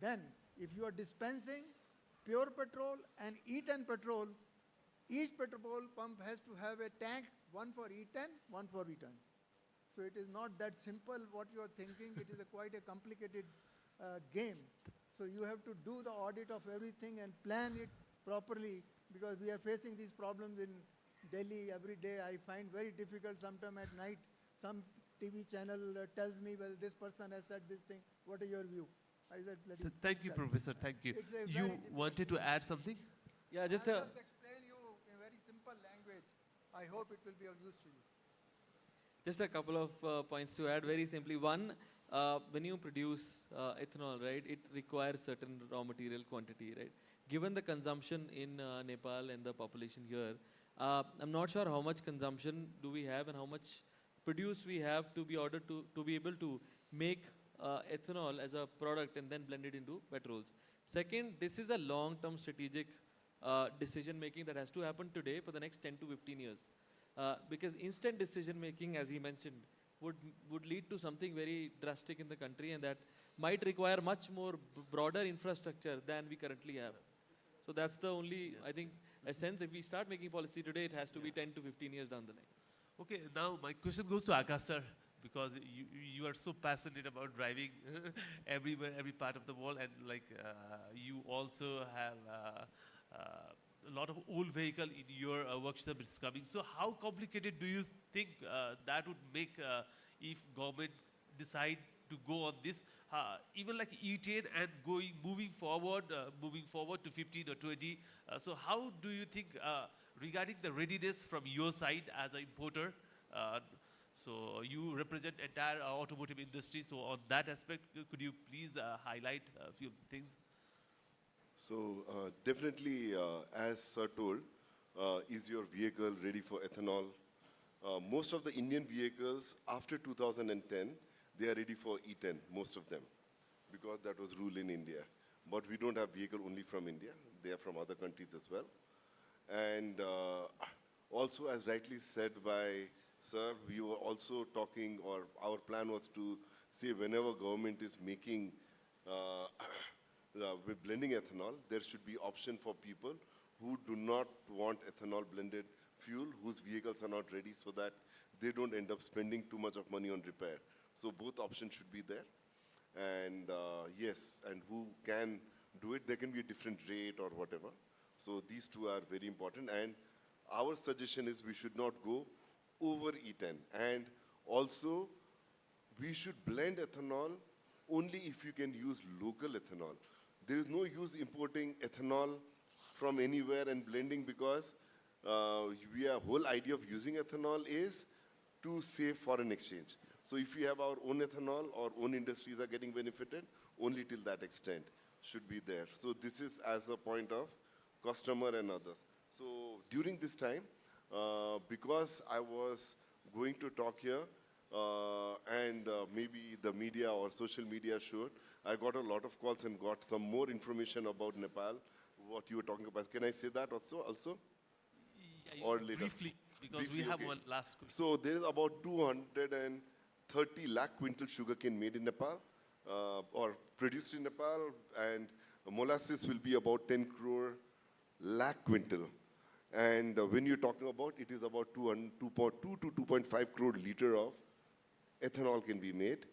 [SPEAKER 2] Then, if you are dispensing pure petrol and E10 petrol, each petrol pump has to have a tank, one for E10, one for E10. So it is not that simple what you are thinking. It is quite a complicated game. So you have to do the audit of everything and plan it properly, because we are facing these problems in Delhi every day. I find very difficult sometime at night. Some TV channel tells me, well, this person has said this thing. What is your view? I said,
[SPEAKER 5] thank you, Professor. Thank you. You wanted to add something?
[SPEAKER 4] Yeah, just
[SPEAKER 2] I'll just explain you in very simple language. I hope it will be of use to you.
[SPEAKER 4] Just a couple of points to add very simply. One, when you produce ethanol, right, it requires certain raw material quantity, right? Given the consumption in Nepal and the population here, I'm not sure how much consumption do we have and how much produce we have to be ordered to be able to make ethanol as a product and then blend it into petrols. Second, this is a long-term strategic decision making that has to happen today for the next 10 to 15 years. Because instant decision making, as he mentioned, would lead to something very drastic in the country, and that might require much more broader infrastructure than we currently have. So that's the only, I think, essence. If we start making policy today, it has to be 10 to 15 years down the line.
[SPEAKER 5] Okay, now my question goes to Akash sir, because you are so passionate about driving everywhere, every part of the world, and like you also have a lot of old vehicle in your workshop is coming. So how complicated do you think that would make if government decide to go on this, even like E10 and moving forward to 15 or 20? So how do you think regarding the readiness from your side as an importer? So you represent entire automotive industry. So on that aspect, could you please highlight a few things?
[SPEAKER 6] So definitely, as Sir told, is your vehicle ready for ethanol? Most of the Indian vehicles after 2010, they are ready for E10, most of them, because that was rule in India. But we don't have vehicle only from India. They are from other countries as well. And also, as rightly said by Sir, we were also talking, or our plan was to say whenever government is making with blending ethanol, there should be option for people who do not want ethanol blended fuel, whose vehicles are not ready, so that they don't end up spending too much of money on repair. So both options should be there. And yes, and who can do it, there can be a different rate or whatever. So these two are very important. And our suggestion is we should not go over E10. And also, we should blend ethanol only if you can use local ethanol. There is no use importing ethanol from anywhere and blending, because our whole idea of using ethanol is to save foreign exchange. So if we have our own ethanol, our own industries are getting benefited, only till that extent should be there. So this is as a point of customer and others. So during this time, because I was going to talk here, and maybe the media or social media showed, I got a lot of calls and got some more information about Nepal, what you were talking about. Can I say that also?
[SPEAKER 5] Yeah,
[SPEAKER 6] Or later?
[SPEAKER 5] Briefly, because
[SPEAKER 6] Briefly,
[SPEAKER 5] we have
[SPEAKER 6] okay.
[SPEAKER 5] one last question.
[SPEAKER 6] So there is about 230 lakh quintal sugarcane made in Nepal, or produced in Nepal, and molasses will be about 10 crore lakh quintal. And when you're talking about, it is about 2.2 to 2.5 crore liter of ethanol can be made.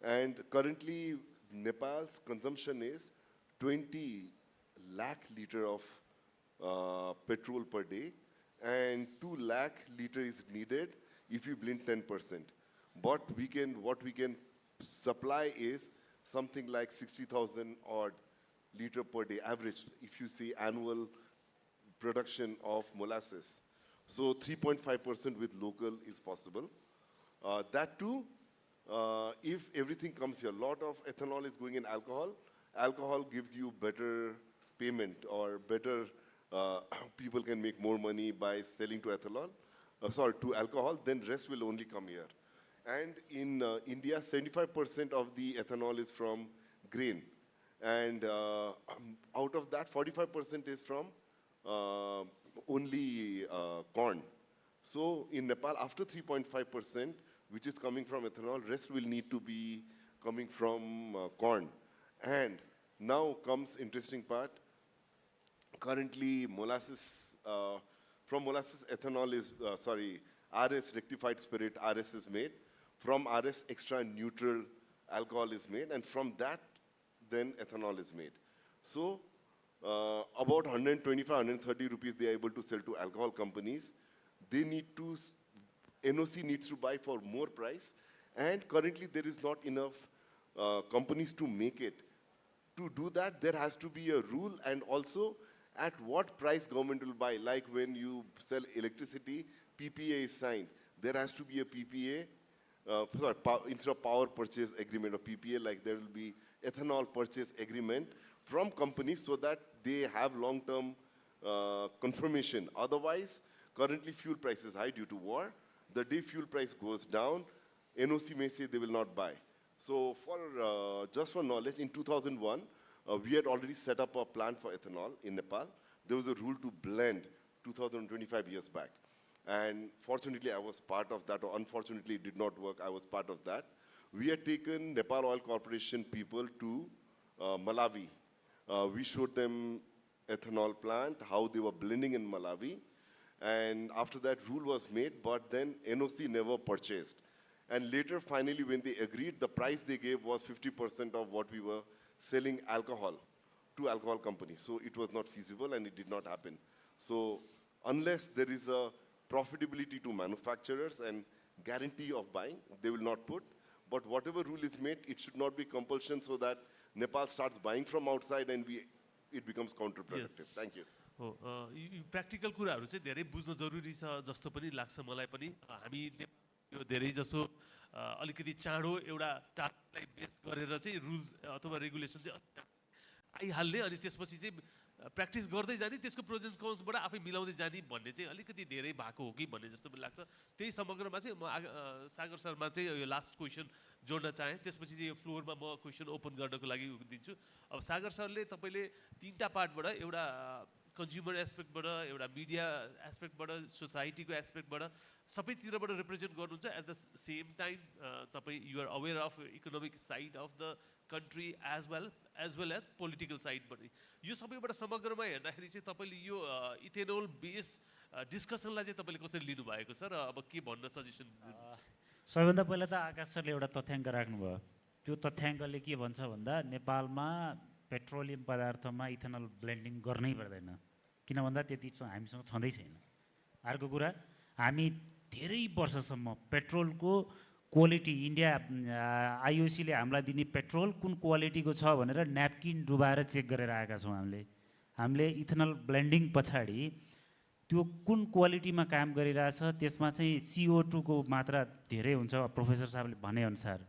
[SPEAKER 6] And currently, Nepal's consumption is 20 lakh liter of petrol per day, and 2 lakh liter is needed if you blend 10%. But what we can supply is something like 60,000 odd liter per day average, if you see annual production of molasses. So 3.5% with local is possible. That too, if everything comes here, a lot of ethanol is going in alcohol. Alcohol gives you better payment, or better, people can make more money by selling to to alcohol, then rest will only come here. And in India, 75% of the ethanol is from grain. And out of that, 45% is from only corn. So in Nepal, after 3.5%, which is coming from ethanol, rest will need to be coming from corn. And now comes interesting part. Currently, from molasses, ethanol is, RS, rectified spirit, RS is made. From RS, extra neutral alcohol is made. And from that, then ethanol is made. So about 125, 130 rupees they are able to sell to alcohol companies. They need to, NOC needs to buy for more price. And currently, there is not enough companies to make it. To do that, there has to be a rule, and also at what price government will buy. Like when you sell electricity, PPA is signed. There has to be a PPA, instead of power purchase agreement or PPA, like there will be ethanol purchase agreement from companies, so that they have long-term confirmation. Otherwise, currently fuel price is high due to war. The day fuel price goes down, NOC may say they will not buy. So just for knowledge, in 2001, we had already set up a plant for ethanol in Nepal. There was a rule to blend 2025 years back. And fortunately, I was part of that, or unfortunately, it did not work. I was part of that. We had taken Nepal Oil Corporation people to Malawi. We showed them ethanol plant, how they were blending in Malawi. And after that, rule was made, but then NOC never purchased. And later, finally, when they agreed, the price they gave was 50% of what we were selling alcohol to alcohol companies. So it was not feasible, and it did not happen. So unless there is a profitability to manufacturers and guarantee of buying, they will not put. But whatever rule is made, it should not be compulsion so that Nepal starts buying from outside and it becomes counterproductive.
[SPEAKER 5] Yes.
[SPEAKER 6] Thank you.
[SPEAKER 5] हो practical कुराहरू चाहिँ धेरै बुझ्न जरुरी छ जस्तो पनि लाग्छ मलाई पनि हामी यो धेरै जसो अलिकति चाँडो एउटा टास्कलाई बेस गरेर चाहिँ रुल्स अथवा रेगुलेसन चाहिँ आइहाल्ने अनि त्यसपछि चाहिँ प्र्याक्टिस गर्दै जाने त्यसको प्रोजेक्ट कन्सबाट आफै मिलाउँदै जाने भन्ने चाहिँ अलिकति धेरै भएको हो कि भन्ने जस्तो पनि लाग्छ त्यही समग्रमा चाहिँ म सागर शर्मा चाहिँ यो लास्ट क्वेसन जोड्न चाहेँ त्यसपछि चाहिँ यो फ्लोरमा म क्वेसन ओपन गर्नको लागि दिन्छु अब सागर सरले तपाईँले तीनटा पार्टबाट एउटा कन्ज्युमर एस्पेक्टबाट एउटा मिडिया एस्पेक्टबाट सोसाइटीको एस्पेक्टबाट सबैतिरबाट रिप्रेजेन्ट गर्नुहुन्छ एट द सेम टाइम तपाईँ you're aware of economic side of the country as well as political side पनि यो सबैबाट समग्रमा हेर्दाखेरि चाहिँ तपाईँले यो इथेनोल बेस डिस्कसनलाई चाहिँ तपाईँले कसरी लिनुभएको छ र अब के भन्न सजेसन
[SPEAKER 8] सबैभन्दा पहिला त आकाश सरले एउटा तथ्याङ्क राख्नुभयो त्यो तथ्याङ्कले के भन्छ भन्दा नेपालमा पेट्रोलियम पदार्थमा इथेनल ब्लेन्डिङ गर्नै पर्दैन किन भन्दा त्यति हामीसँग छँदै छैन अर्को कुरा हामी धेरै वर्षसम्म पेट्रोलको क्वालिटी इन्डिया आइओसीले हामीलाई दिने पेट्रोल कुन क्वालिटीको छ भनेर न्यापकिन डुबाएर चेक गरेर आएका छौँ हामीले इथेनल ब्लेन्डिङ पछाडि त्यो कुन क्वालिटीमा काम गरिरहेछ त्यसमा चाहिँ CO2 को मात्रा धेरै हुन्छ प्रोफेसर साहबले भनेअनुसार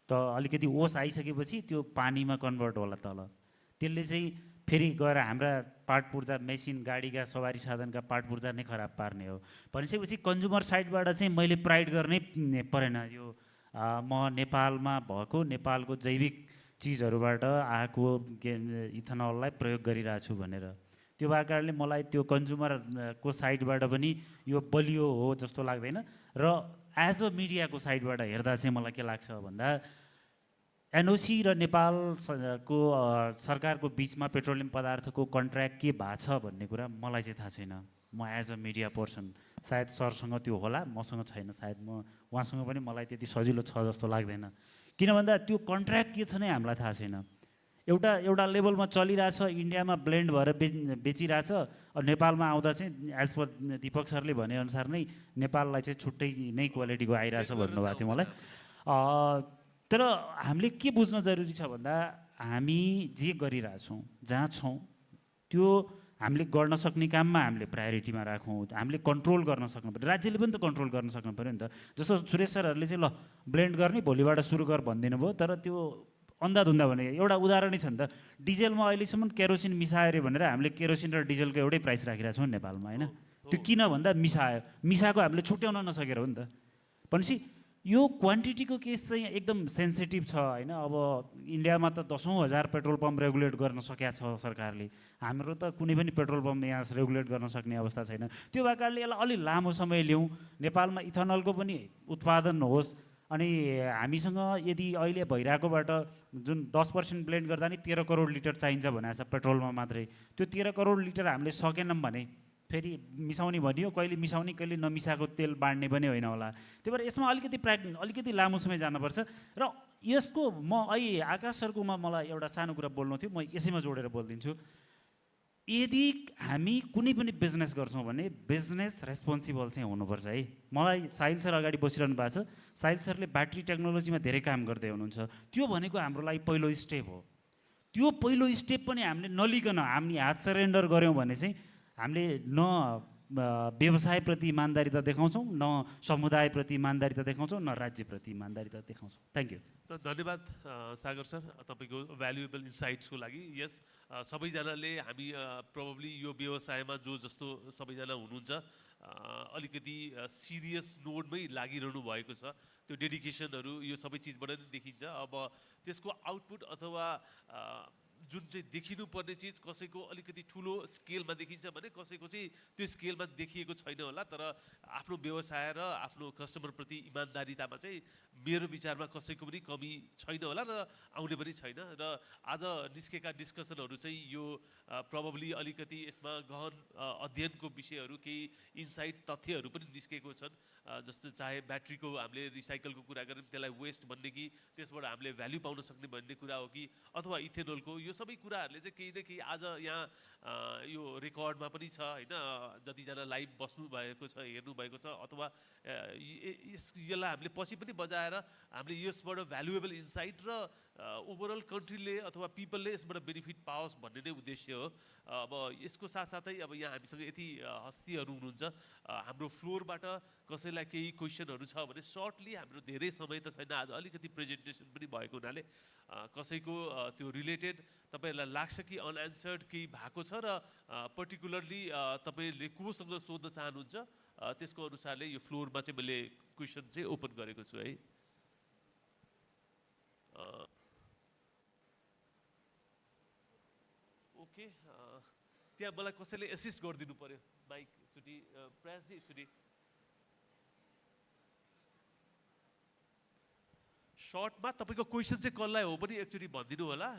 [SPEAKER 8] त अलिकति ओस आइसकेपछि त्यो पानीमा कन्भर्ट होला तल त्यसले चाहिँ फेरि गएर हाम्रा पार्ट पूर्जा मेसिन गाडीका सवारी साधनका पार्ट पूर्जा नै खराब पार्ने हो भनिसकेपछि कन्ज्युमर साइडबाट चाहिँ मैले प्राइड गर्नै परेन यो म नेपालमा भएको नेपालको जैविक चिजहरूबाट आएको इथेनललाई प्रयोग गरिरहेको छु भनेर त्यो भएको कारणले मलाई त्यो कन्ज्युमरको साइडबाट पनि यो बलियो हो जस्तो लाग्दैन र एज अ मिडियाको साइडबाट हेर्दा चाहिँ मलाई के लाग्छ भन्दा एनओसी र नेपालको सरकारको बिचमा पेट्रोलियम पदार्थको कन्ट्र्याक्ट के भएको छ भन्ने कुरा मलाई चाहिँ थाहा छैन म एज अ मिडिया पर्सन सायद सरसँग त्यो होला मसँग छैन सायद म उहाँसँग पनि मलाई त्यति सजिलो छ जस्तो लाग्दैन किन भन्दा त्यो कन्ट्र्याक्ट के छ नै हामीलाई थाहा छैन एउटा लेभलमा चलिरहेछ इन्डियामा ब्लेन्ड भएर बेचिरहेछ नेपालमा आउँदा चाहिँ एज पर दीपक सरले भनेअनुसार नै नेपाललाई चाहिँ छुट्टै नै क्वालिटीको आइरहेछ भन्नुभएको थियो मलाई तर हामीले के बुझ्न जरुरी छ भन्दा हामी जे गरिरहेछौँ जहाँ छौँ त्यो हामीले गर्न सक्ने काममा हामीले प्रायोरिटीमा राखौँ हामीले कन्ट्रोल गर्न सक्नु पर्यो राज्यले पनि त कन्ट्रोल गर्न सक्नु पऱ्यो नि त जस्तो सुरेश सरहरूले चाहिँ ल ब्लेन्ड गर्ने भोलिबाट सुरु गर भनिदिनु भयो तर त्यो अन्धाधुन्दा भने एउटा उदाहरणै छ नि त डिजेलमा अहिलेसम्म केरोसिन मिसायो अरे भनेर हामीले केरोसिन र डिजेलको एउटै प्राइस राखिरहेको छौँ नेपालमा होइन त्यो किन भन्दा मिसाएको हामीले छुट्याउन नसकेर हो नि त भनेपछि यो क्वान्टिटीको केस चाहिँ एकदम सेन्सिटिभ छ होइन अब इन्डियामा त 10,000 पेट्रोल पम्प रेगुलेट गर्न सकेका छ सरकारले हाम्रो त कुनै पनि पेट्रोल पम्प यहाँ रेगुलेट गर्न सक्ने अवस्था छैन त्यो भएको कारणले यसलाई अलि लामो समय ल्याउँ नेपालमा इथेनलको पनि उत्पादन होस् अनि हामीसँग यदि अहिले भइरहेकोबाट जुन 10% ब्लेन्ड गर्दा नि 13 करोड लिटर चाहिन्छ भनेको छ पेट्रोलमा मात्रै त्यो 13 करोड लिटर हामीले सकेनौँ भने फेरि मिसाउने भनियो कहिले मिसाउने कहिले नमिसाएको तेल बाँड्ने पनि होइन होला त्यही भएर यसमा अलिकति लामो समय जानुपर्छ र यसको म अहिले आकाश सरकोमा मलाई एउटा सानो कुरा बोल्नु थियो म यसैमा जोडेर बोलिदिन्छु यदि हामी कुनै पनि बिजनेस गर्छौँ भने बिजनेस रेस्पोन्सिबल चाहिँ हुनुपर्छ है मलाई साहिल सर अगाडि बसिरहनु भएको छ साहिल सरले ब्याट्री टेक्नोलोजीमा धेरै काम गर्दै हुनुहुन्छ त्यो भनेको हाम्रो लागि पहिलो स्टेप हो त्यो पहिलो स्टेप पनि हामीले नलिकन हामी हात सरेन्डर गऱ्यौँ भने चाहिँ हामीले न व्यवसायप्रति इमान्दारिता देखाउँछौँ न समुदायप्रति इमान्दारिता देखाउँछौँ न राज्यप्रति इमान्दारिता देखाउँछौँ थ्याङ्क यू
[SPEAKER 5] त धन्यवाद सागर सर तपाईँको भ्यालुएबल इन्साइट्सको लागि यस सबैजनाले हामी प्रोबब्ली यो व्यवसायमा जो जस्तो सबैजना हुनुहुन्छ अलिकति सिरियस नोडमै लागिरहनु भएको छ त्यो डेडिकेसनहरू यो सबै चिजबाट नै देखिन्छ अब त्यसको आउटपुट अथवा जुन चाहिँ देखिनुपर्ने चिज कसैको अलिकति ठुलो स्केलमा देखिन्छ भने कसैको चाहिँ त्यो स्केलमा देखिएको छैन होला, तर आफ्नो व्यवसाय र आफ्नो कस्टमरप्रति इमान्दारितामा चाहिँ मेरो विचारमा कसैको पनि कमी छैन होला र आउने पनि छैन। र आज निस्केका डिस्कसनहरू चाहिँ यो प्रोबब्ली अलिकति यसमा गहन अध्ययनको विषयहरू, केही इन्साइट तथ्यहरू पनि निस्केको छन्। जस्तो चाहे ब्याट्रीको हामीले रिसाइकलको कुरा गऱ्यौँ, त्यसलाई वेस्ट भन्ने कि त्यसबाट हामीले भ्याल्यू पाउन सक्ने भन्ने कुरा हो कि अथवा इथेनोलको, यो सबै कुराहरूले चाहिँ केही न केही आज यहाँ यो रेकर्डमा पनि छ होइन, जतिजना लाइभ बस्नु भएको छ, हेर्नु भएको छ, अथवा यसलाई हामीले पछि पनि बजाएर हामीले यसबाट भ्यालुएबल इन्साइट र ओभरअल कन्ट्रीले अथवा पिपलले यसबाट बेनिफिट पाओस् भन्ने नै उद्देश्य हो। अब यसको साथसाथै अब यहाँ हामीसँग यति हस्तीहरू हुनुहुन्छ, हाम्रो फ्लोरबाट कसैलाई केही क्वेसनहरू छ भने सर्टली, हाम्रो धेरै समय त छैन आज, अलिकति प्रेजेन्टेसन पनि भएको हुनाले कसैको त्यो रिलेटेड तपाईँहरूलाई लाग्छ कि अनएन्सर्ड केही भएको छ र पर्टिकुलरली तपाईँले कोसँग सोध्न चाहनुहुन्छ त्यसको अनुसारले यो फ्लोरमा चाहिँ मैले क्वेसन चाहिँ ओपन गरेको छु है। ओके, त्यहाँ मलाई कसैले एसिस्ट गरिदिनु पर्यो, माइक एकचोटि प्रयासजी एकचोटि सर्टमा तपाईँको क्वेसन चाहिँ कसलाई हो पनि एकचोटि भनिदिनु होला।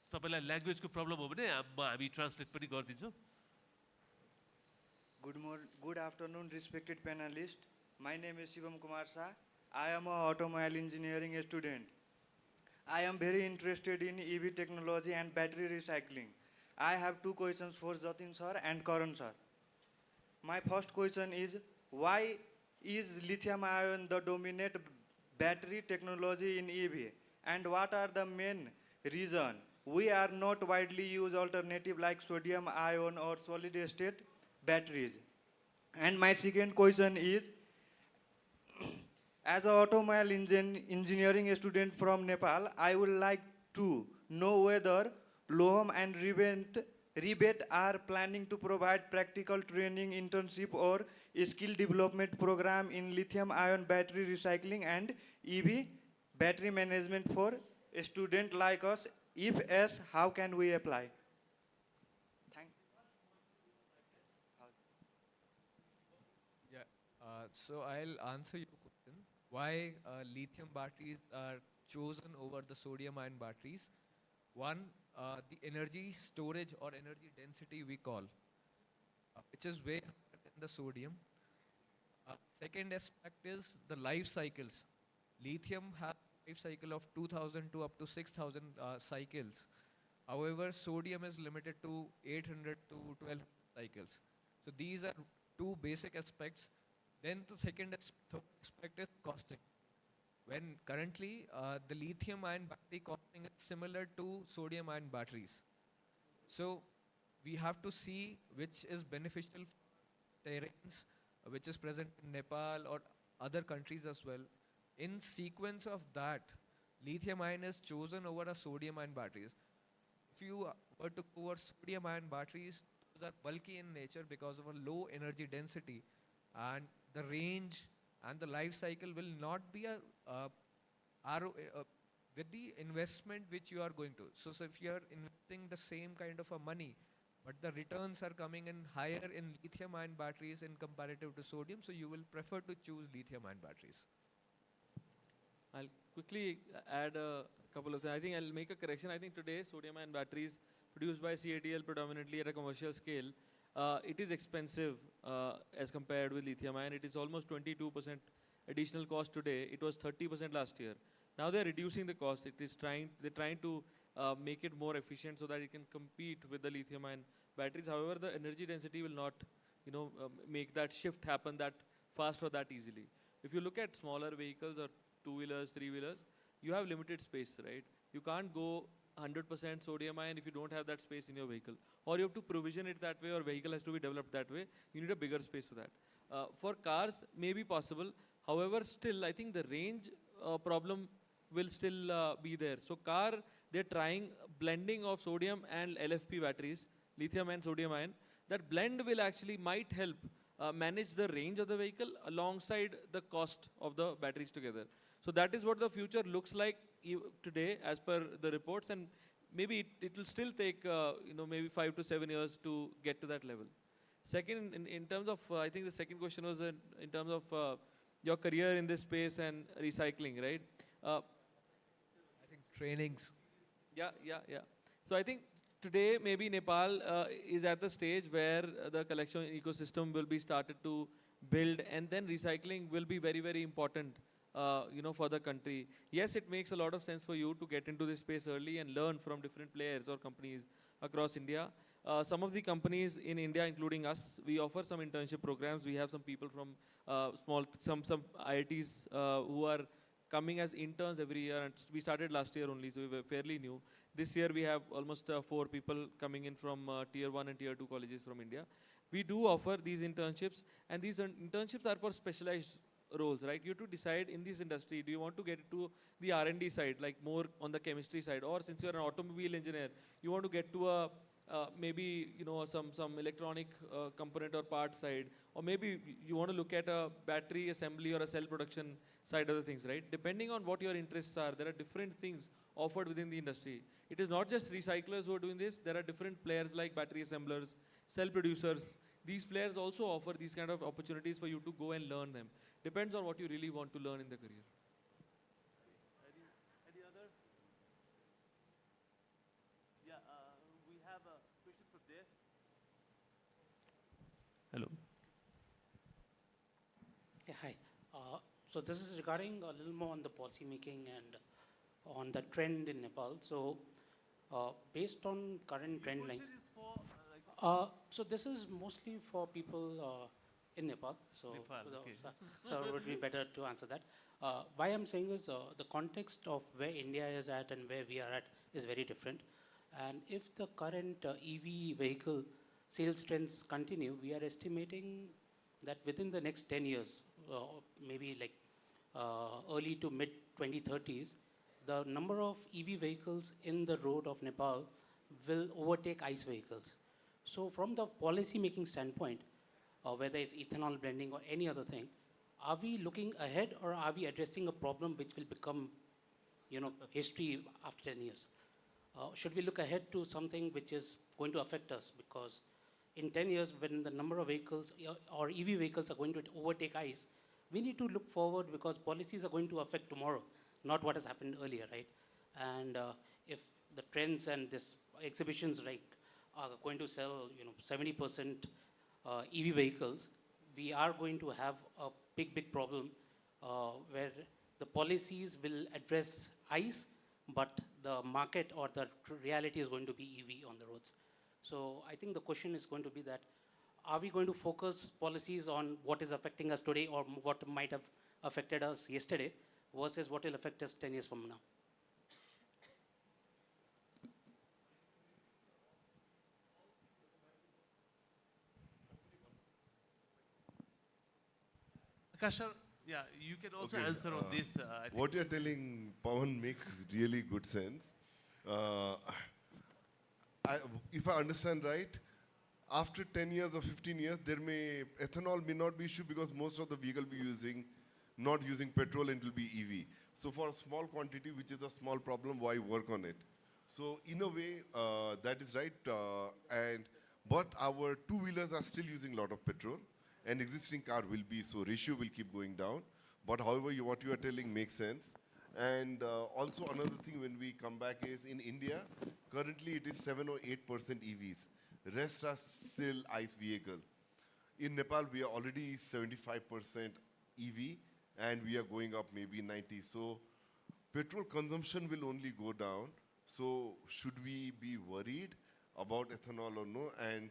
[SPEAKER 5] तपाईँलाई ल्याङ्ग्वेजको प्रब्लम हो भने हामी ट्रान्सलेट पनि गरिदिन्छौँ।
[SPEAKER 9] Good afternoon, respected panelists. My name is Shivam Kumar Shah. I am a automobile engineering student. I am very interested in EV technology and battery recycling. I have two questions for Jatin sir and Karan sir. My first question is, why is lithium ion the dominant battery technology in EV, and what are the main reasons we are not widely used alternative like sodium ion or solid state batteries? And my second question is, as an automobile engineering student from Nepal, I would like to know whether Loham and Rebate are planning to provide practical training, internship or skill development program in lithium ion battery recycling and EV battery management for a student like us. If yes, how can we apply?
[SPEAKER 3] Yeah, so I'll answer your question. Why lithium batteries are chosen over the sodium ion batteries? One, the energy storage or energy density we call, which is way higher than the sodium. Second aspect is the life cycles. Lithium has a life cycle of 2000 to up to 6000 cycles. However, sodium is limited to 800 to 1200 cycles. So these are two basic aspects. Then the third aspect is costing. When currently the lithium ion battery costing is similar to sodium ion batteries. So we have to see which is beneficial for terrains which is present in Nepal or other countries as well. In sequence of that, lithium ion is chosen over a sodium ion batteries. If you were to go over sodium ion batteries, those are bulky in nature because of a low energy density, and the range and the life cycle will not be with the investment which you are going to. So if you are investing the same kind of a money, but the returns are coming in higher in lithium ion batteries in comparative to sodium, so you will prefer to choose lithium ion batteries.
[SPEAKER 4] I'll quickly add a couple of things. I think I'll make a correction. I think today sodium ion batteries produced by CATL predominantly at a commercial scale, it is expensive as compared with lithium ion. It is almost 22% additional cost today. It was 30% last year. Now they're reducing the cost. They're trying to make it more efficient so that it can compete with the lithium ion batteries. However, the energy density will not, make that shift happen that fast or that easily. If you look at smaller vehicles or two-wheelers, three-wheelers, you have limited space, right? You can't go 100% sodium ion if you don't have that space in your vehicle. Or you have to provision it that way, or vehicle has to be developed that way. You need a bigger space for that. For cars, may be possible. However, still, I think the range problem will still be there. So car, they're trying blending of sodium and LFP batteries, lithium and sodium ion. That blend will actually might help manage the range of the vehicle alongside the cost of the batteries together. So that is what the future looks like today as per the reports, and maybe it will still take maybe 5 to 7 years to get to that level. Second, in terms of I think the second question was in terms of your career in this space and recycling, right?
[SPEAKER 3] I think trainings.
[SPEAKER 4] Yeah. So I think today maybe Nepal is at the stage where the collection ecosystem will be started to build, and then recycling will be very, very important, for the country. Yes, it makes a lot of sense for you to get into this space early and learn from different players or companies across India. Some of the companies in India, including us, we offer some internship programs. We have some people from some IITs who are coming as interns every year, and we started last year only, so we were fairly new. This year we have almost 4 people coming in from tier 1 and tier 2 colleges from India. We do offer these internships, and these internships are for specialized roles, right? You have to decide in this industry, do you want to get into the R&D side, like more on the chemistry side, or since you're an automobile engineer, you want to get to a maybe some electronic component or part side, or maybe you want to look at a battery assembly or a cell production side of the things, right? Depending on what your interests are, there are different things offered within the industry. It is not just recyclers who are doing this. There are different players like battery assemblers, cell producers. These players also offer these kind of opportunities for you to go and learn them. Depends on what you really want to learn in the career.
[SPEAKER 5] Any other? Yeah, we have a question from there. Hello.
[SPEAKER 10] Yeah, hi. So this is regarding a little more on the policy making and on the trend in Nepal. So based on current trend lines.
[SPEAKER 5] Question is for
[SPEAKER 10] So this is mostly for people in Nepal. So
[SPEAKER 5] Nepal, okay.
[SPEAKER 10] so it would be better to answer that. Why I'm saying is the context of where India is at and where we are at is very different. And if the current EV vehicle sales trends continue, we are estimating that within the next 10 years, maybe like early to mid 2030s, the number of EV vehicles in the road of Nepal will overtake ICE vehicles. So from the policy making standpoint, whether it's ethanol blending or any other thing, are we looking ahead or are we addressing a problem which will become, history after 10 years? Should we look ahead to something which is going to affect us? Because in 10 years, when the number of vehicles or EV vehicles are going to overtake ICE, we need to look forward because policies are going to affect tomorrow, not what has happened earlier, right? And if the trends and this exhibitions like are going to sell, 70% EV vehicles, we are going to have a big problem where the policies will address ICE, but the market or the reality is going to be EV on the roads. So I think the question is going to be that, are we going to focus policies on what is affecting us today or what might have affected us yesterday versus what will affect us 10 years from now?
[SPEAKER 5] Akasha, yeah, you can also answer on this. I think.
[SPEAKER 6] What you're telling, Pawan, makes really good sense. If I understand right, after 10 years or 15 years, ethanol may not be issue because most of the vehicle be not using petrol and it will be EV. So for a small quantity, which is a small problem, why work on it? So in a way, that is right. But our two-wheelers are still using a lot of petrol, and existing car will be, so ratio will keep going down. But however, what you are telling makes sense. And also another thing when we come back is in India, currently it is 7 or 8% EVs. Rest are still ICE vehicle. In Nepal, we are already 75% EV, and we are going up maybe 90. So petrol consumption will only go down. So should we be worried about ethanol or no? And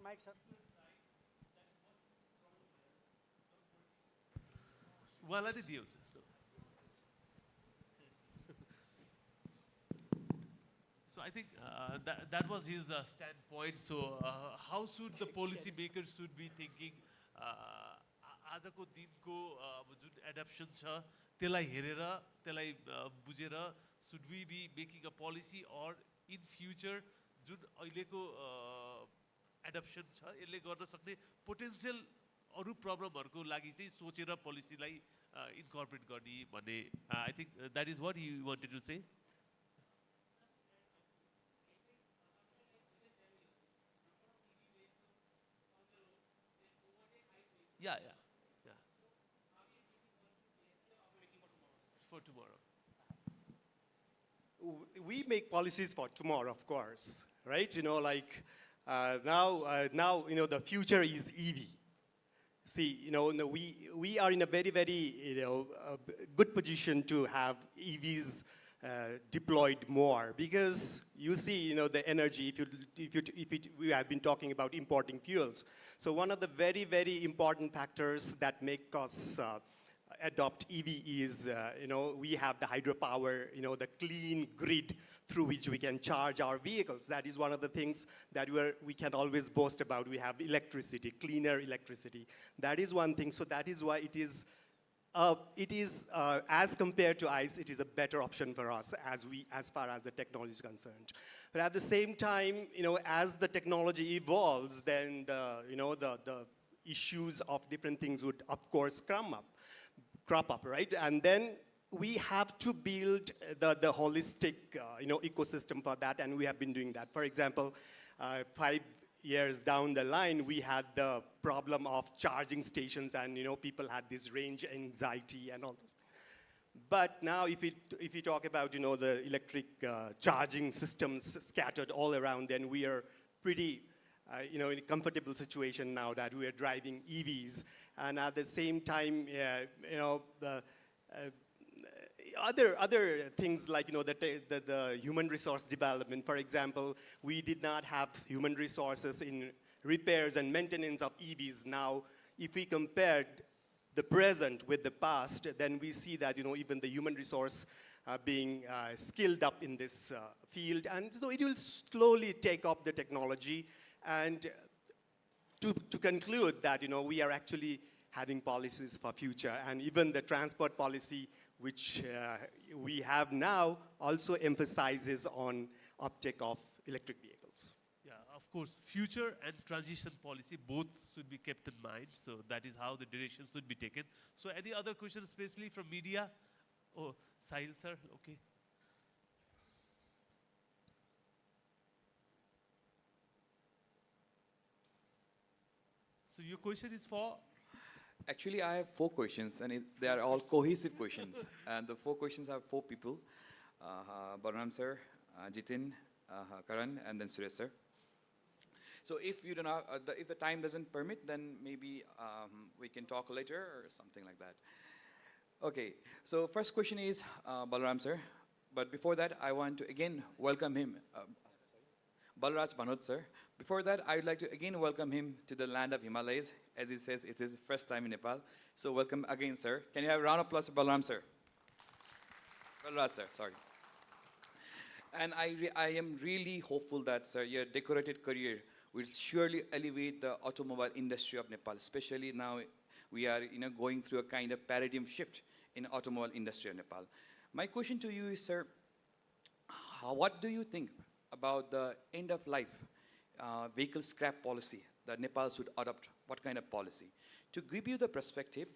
[SPEAKER 10] Mike, sir.
[SPEAKER 5] Well, I did use it. So I think that was his standpoint. So how should the policy makers should be thinking? आजको दिनको जुन adaptation छ त्यसलाई हेरेर त्यसलाई बुझेर should we be making a policy or in future जुन अहिलेको adaptation छ यसले गर्न सक्ने पोटेन्शियल अरू प्रब्लमहरूको लागि चाहिँ सोचेर पोलिसीलाई इन्कर्पोरेट गर्ने भन्ने I think that is what you wanted to say Yeah, yeah, yeah. For tomorrow.
[SPEAKER 7] We make policies for tomorrow, of course, right? You know, like now, you know, the future is EV. See, you know, no, we are in a very, very, you know, good position to have EVs deployed more because you see, you know, the energy. We have been talking about importing fuels. So one of the very, very important factors that make us adopt EV is, you know, we have the hydropower, you know, the clean grid through which we can charge our vehicles. That is one of the things that we can always boast about. We have electricity, cleaner electricity. That is one thing. So that is why it is as compared to ICE, it is a better option for us as far as the technology is concerned. But at the same time, you know, as the technology evolves, then the issues of different things would, of course, crop up, right? And then we have to build the holistic, you know, ecosystem for that, and we have been doing that. For example, 5 years down the line, we had the problem of charging stations, and, you know, people had this range anxiety and all those things. But now, if we talk about, you know, the electric charging systems scattered all around, then we are pretty, you know, in a comfortable situation now that we are driving EVs. And at the same time, you know, the other things like, you know, the human resource development. For example, we did not have human resources in repairs and maintenance of EVs. Now, if we compared the present with the past, then we see that, you know, even the human resource being skilled up in this field. And so it will slowly take up the technology. And to conclude that, you know, we are actually having policies for future. And even the transport policy, which we have now, also emphasizes on uptake of electric vehicles.
[SPEAKER 5] Yeah, of course, future and transition policy both should be kept in mind. So that is how the direction should be taken. So any other questions, especially from media? Oh, Sahil sir, okay. So your question is for?
[SPEAKER 11] Actually, I have 4 questions, and they are all cohesive questions. And the 4 questions have 4 people: Balaram sir, Jitin, Karan, and then Suresh sir. So if you don't have, if the time doesn't permit, then maybe we can talk later or something like that. Okay. So first question is Balaram sir, but before that, I want to again welcome him, Balraj Bhanot sir. Before that, I would like to again welcome him to the land of Himalayas. As he says, it is his first time in Nepal. So welcome again, sir. Can you have a round of applause for Balaram sir? Balraj sir, sorry. And I am really hopeful that, sir, your decorated career will surely elevate the automobile industry of Nepal, especially now we are, you know, going through a kind of paradigm shift in automobile industry of Nepal. My question to you is, sir, what do you think about the end of life vehicle scrap policy that Nepal should adopt? What kind of policy? To give you the perspective,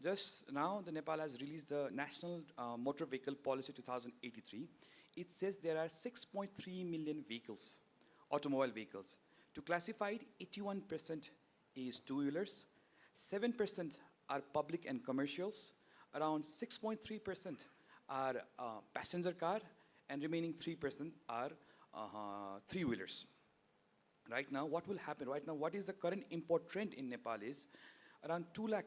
[SPEAKER 11] just now the Nepal has released the National Motor Vehicle Policy 2083. It says there are 6.3 million vehicles, automobile vehicles. To classify it, 81% is two-wheelers, 7% are public and commercials, around 6.3% are passenger car, and remaining 3% are three-wheelers. Right now, what will happen? Right now, what is the current import trend in Nepal is around 2 lakh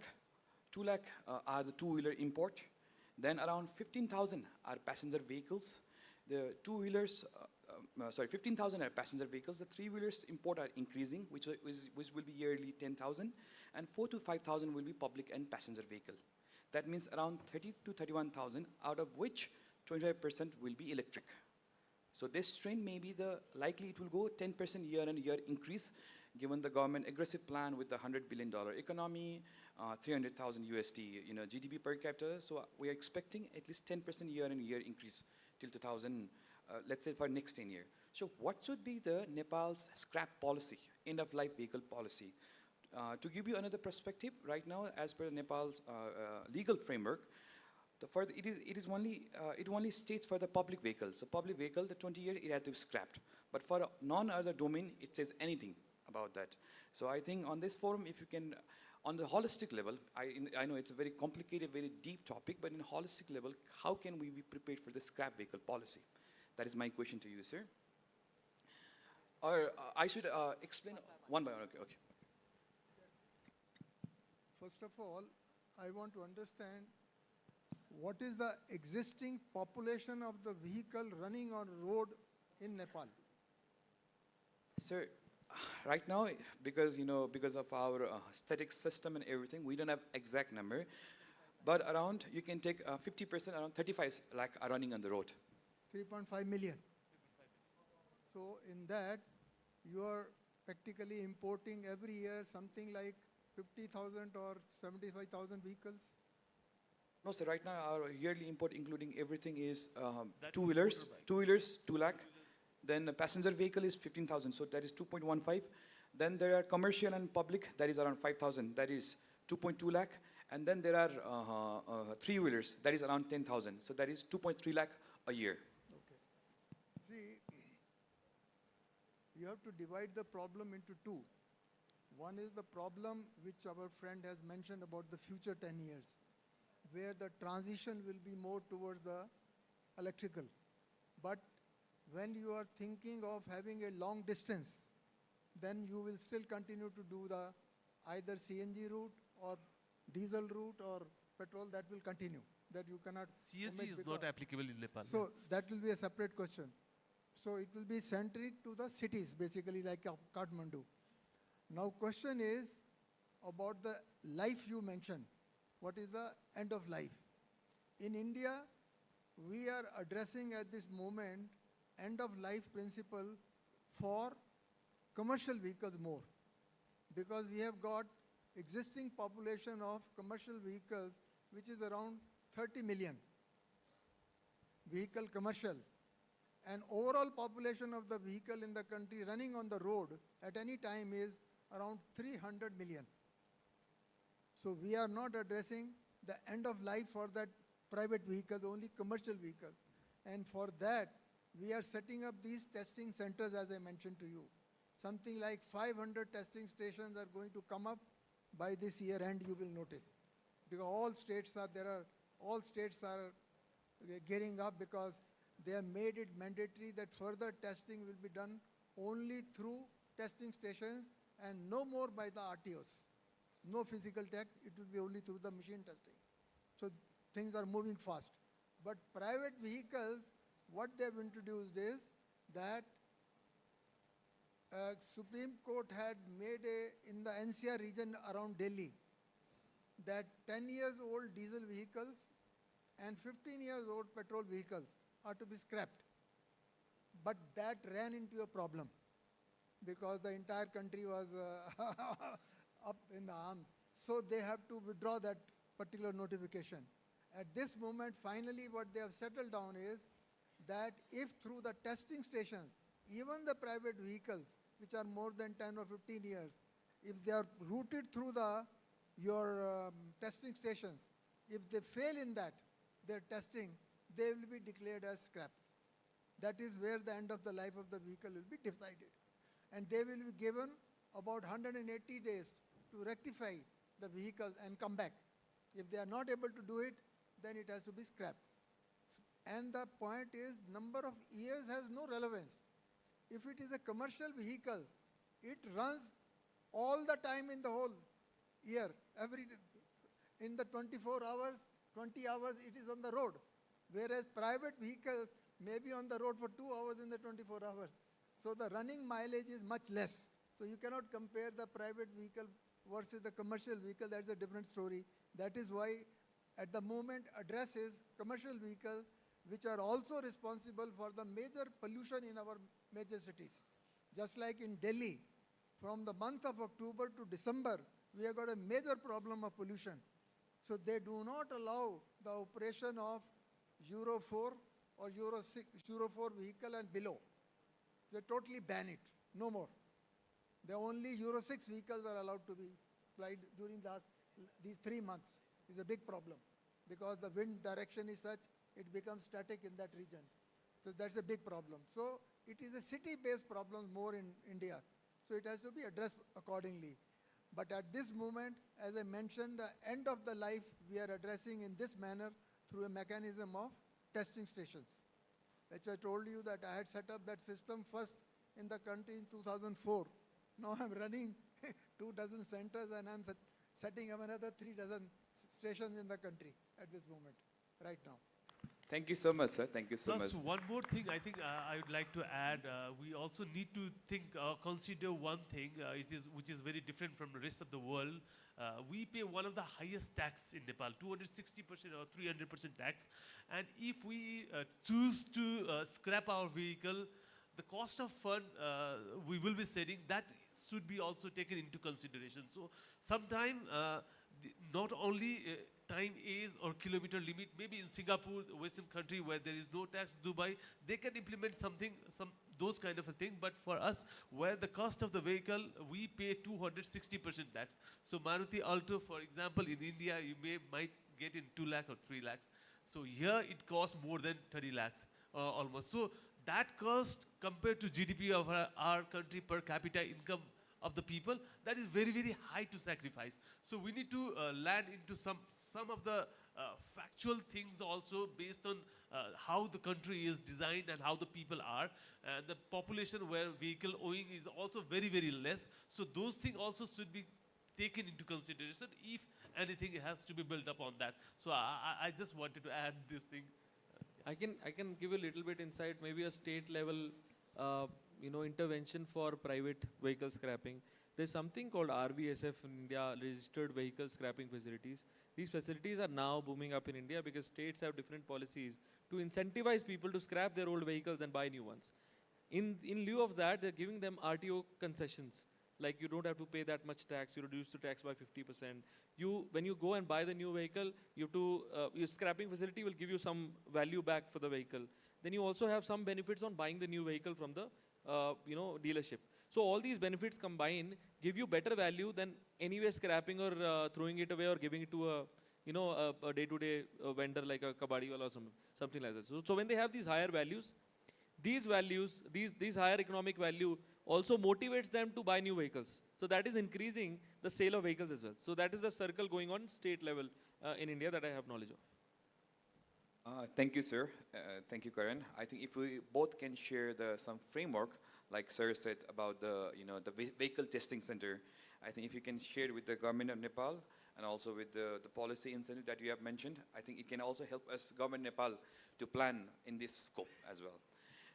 [SPEAKER 11] are the two-wheeler import. Then around 15,000 are passenger vehicles. The two-wheelers, 15,000 are passenger vehicles. The three-wheelers import are increasing, which will be yearly 10,000. And 4,000 to 5,000 will be public and passenger vehicle. That means around 30 to 31,000, out of which 25% will be electric. So this trend may be likely it will go 10% year-on-year increase, given the government aggressive plan with the $100 billion economy, 300,000 USD, you know, GDP per capita. So we are expecting at least 10% year-on-year increase till 2000, let's say for next 10 years. So what should be the Nepal's scrap policy, end-of-life vehicle policy? To give you another perspective, right now, as per Nepal's legal framework, it only states for the public vehicle. So public vehicle, the 20 year, it had to be scrapped. But for non-other domain, it says anything about that. So I think on this forum, if you can, on the holistic level, I know it's a very complicated, very deep topic, but in a holistic level, how can we be prepared for the scrap vehicle policy? That is my question to you, sir. Or I should explain one by one. Okay.
[SPEAKER 2] First of all, I want to understand what is the existing population of the vehicle running on road in Nepal?
[SPEAKER 11] Sir, right now, because of our static system and everything, we don't have exact number. But around, you can take 50%, around 35 lakh are running on the road.
[SPEAKER 2] 3.5 million. So in that, you are practically importing every year something like 50,000 or 75,000 vehicles.
[SPEAKER 11] No, sir, right now our yearly import, including everything, is two-wheelers, 2 lakh. Then a passenger vehicle is 15,000, so that is 2.15. Then there are commercial and public, that is around 5,000, that is 2.2 lakh. And then there are three-wheelers, that is around 10,000, so that is 2.3 lakh a year.
[SPEAKER 2] Okay. See, you have to divide the problem into two. One is the problem which our friend has mentioned about the future 10 years, where the transition will be more towards the electrical. But when you are thinking of having a long distance, then you will still continue to do the either CNG route or diesel route or petrol. That will continue. That you cannot.
[SPEAKER 12] CNG is not applicable in Nepal.
[SPEAKER 2] So that will be a separate question. So it will be centric to the cities, basically like Kathmandu. Now question is about the life you mentioned. What is the end of life? In India, we are addressing at this moment end of life principle for commercial vehicles more, because we have got existing population of commercial vehicles which is around 30 million vehicle commercial, and overall population of the vehicle in the country running on the road at any time is around 300 million. So we are not addressing the end of life for that private vehicles, only commercial vehicles. And for that, we are setting up these testing centers, as I mentioned to you. Something like 500 testing stations are going to come up by this year end, you will notice. Because all states are gearing up, because they have made it mandatory that further testing will be done only through testing stations and no more by the RTOs. No physical tech, it will be only through the machine testing. So things are moving fast. But private vehicles, what they have introduced is that Supreme Court had made in the NCR region around Delhi, that 10 years old diesel vehicles and 15 years old petrol vehicles are to be scrapped. But that ran into a problem, because the entire country was up in the arms. So they have to withdraw that particular notification. At this moment, finally what they have settled down is that if through the testing stations, even the private vehicles, which are more than 10 or 15 years, if they are routed through your testing stations, if they fail in that, their testing, they will be declared as scrap. That is where the end of the life of the vehicle will be decided. And they will be given about 180 days to rectify the vehicles and come back. If they are not able to do it, then it has to be scrapped. And the point is, number of years has no relevance. If it is a commercial vehicle, it runs all the time in the whole year. In the 24 hours, 20 hours, it is on the road. Whereas private vehicles may be on the road for 2 hours in the 24 hours. So the running mileage is much less. So you cannot compare the private vehicle versus the commercial vehicle. That's a different story. That is why at the moment addresses commercial vehicles, which are also responsible for the major pollution in our major cities. Just like in Delhi, from the month of October to December, we have got a major problem of pollution. So they do not allow the operation of Euro 4 or Euro 4 vehicle and below. They totally ban it, no more. The only Euro 6 vehicles are allowed to be applied during these 3 months. Is a big problem because the wind direction is such, it becomes static in that region. So that's a big problem. So it is a city-based problem more in India. So it has to be addressed accordingly. But at this moment, as I mentioned, the end of the life we are addressing in this manner through a mechanism of testing stations. Which I told you that I had set up that system first in the country in 2004. Now I'm running 24 centers and I'm setting up another 36 stations in the country at this moment, right now.
[SPEAKER 11] Thank you so much, sir. Thank you so
[SPEAKER 12] Plus,
[SPEAKER 11] much.
[SPEAKER 12] one more thing I think I would like to add, we also need to consider one thing which is very different from the rest of the world. We pay one of the highest tax in Nepal, 260% or 300% tax. And if we choose to scrap our vehicle, the cost of fund we will be saving, that should be also taken into consideration. So sometime not only time is or kilometer limit, maybe in Singapore, the Western country where there is no tax, Dubai, they can implement something, those kind of a thing. But for us, where the cost of the vehicle, we pay 260% tax. So Maruti Alto, for example, in India, you might get in 2 lakh or 3 lakhs. So here it costs more than 30 lakhs almost. So that cost compared to GDP of our country per capita income of the people, that is very, very high to sacrifice. So we need to land into some of the factual things also based on how the country is designed and how the people are. And the population where vehicle owing is also very, very less. So those things also should be taken into consideration if anything has to be built up on that. So I just wanted to add this thing.
[SPEAKER 4] I can give a little bit insight, maybe a state level intervention for private vehicle scrapping. There's something called RVSF in India, Registered Vehicle Scrapping Facilities. These facilities are now booming up in India because states have different policies to incentivize people to scrap their old vehicles and buy new ones. In lieu of that, they're giving them RTO concessions. Like you don't have to pay that much tax, you reduce the tax by 50%. When you go and buy the new vehicle, your scrapping facility will give you some value back for the vehicle. Then you also have some benefits on buying the new vehicle from the dealership. So all these benefits combined give you better value than anyway scrapping or throwing it away or giving it to a day-to-day vendor like a kabadi wala or something like that. So when they have these higher values, these higher economic value also motivates them to buy new vehicles. So that is increasing the sale of vehicles as well. So that is the circle going on state level in India that I have knowledge of.
[SPEAKER 11] Thank you, sir. Thank you, Karan. I think if we both can share some framework, like sir said about the vehicle testing center, I think if you can share with the government of Nepal and also with the policy incentive that you have mentioned, I think it can also help us, government Nepal, to plan in this scope as well.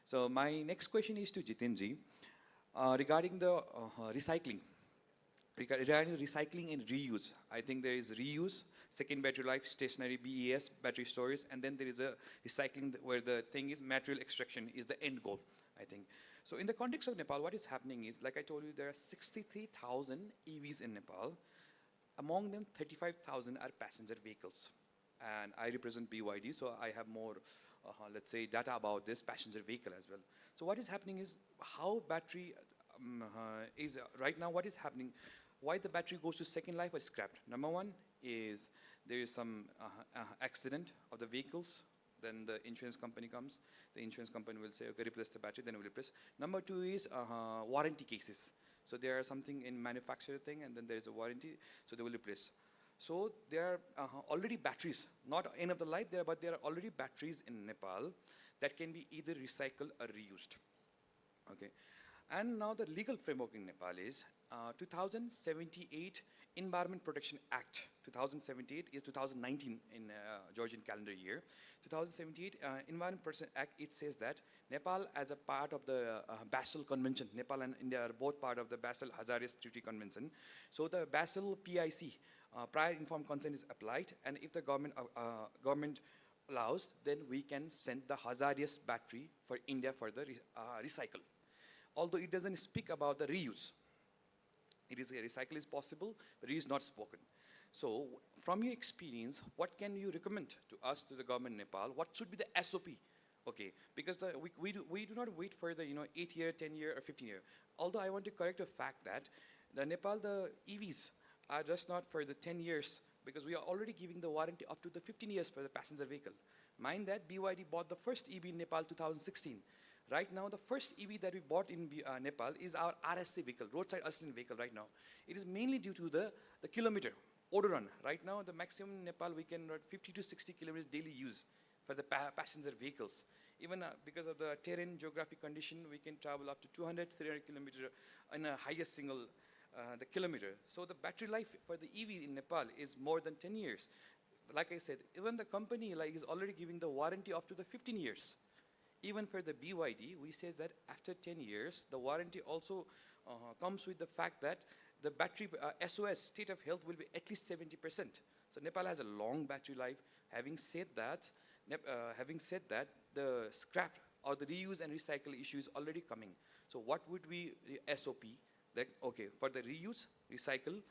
[SPEAKER 11] So my next question is to Jitinji regarding the recycling. Regarding recycling and reuse, I think there is reuse, second battery life, stationary BES, battery storage, and then there is a recycling where the thing is material extraction is the end goal, I think. So in the context of Nepal, what is happening is, like I told you, there are 63,000 EVs in Nepal. Among them, 35,000 are passenger vehicles. And I represent BYD, so I have more, let's say, data about this passenger vehicle as well. So what is happening is how battery is, right now what is happening, why the battery goes to second life or scrapped. Number one is there is some accident of the vehicles, then the insurance company comes, the insurance company will say, okay, replace the battery, then we'll replace. Number two is warranty cases. So there are something in manufacturer thing and then there is a warranty, so they will replace. So there are already batteries, not end of the life there, but there are already batteries in Nepal that can be either recycled or reused. Okay. And now the legal framework in Nepal is 2078 Environment Protection Act. 2078 is 2019 in Georgian calendar year. 2078 Environment Protection Act, it says that Nepal as a part of the Basel Convention, Nepal and India are both part of the Basel Hazardous Treaty Convention. So the Basel PIC, prior informed consent is applied, and if the government allows, then we can send the hazardous battery for India for the recycle. Although it doesn't speak about the reuse. It is a recycle is possible, but reuse not spoken. So from your experience, what can you recommend to us, to the government Nepal? What should be the SOP Okay, because we do not wait for the 8-year, 10-year, or 15-year. Although I want to correct a fact that the Nepal, the EVs are just not for the 10 years, because we are already giving the warranty up to the 15 years for the passenger vehicle. Mind that BYD bought the first EV in Nepal 2016. Right now, the first EV that we bought in Nepal is our RSC vehicle, roadside assistant vehicle right now. It is mainly due to the kilometer, order run. Right now, the maximum in Nepal, we can run 50 to 60 kilometers daily use for the passenger vehicles. Even because of the terrain, geographic condition, we can travel up to 200, 300 kilometers in a highest single the kilometer. So the battery life for the EV in Nepal is more than 10 years. Like I said, even the company is already giving the warranty up to the 15 years. Even for the BYD, we say that after 10 years, the warranty also comes with the fact that the battery SOS, state of health, will be at least 70%. So Nepal has a long battery life. Having said that, the scrap or the reuse and recycle issue is already coming. So what would be the SOP? Like, okay, for the reuse, recycle,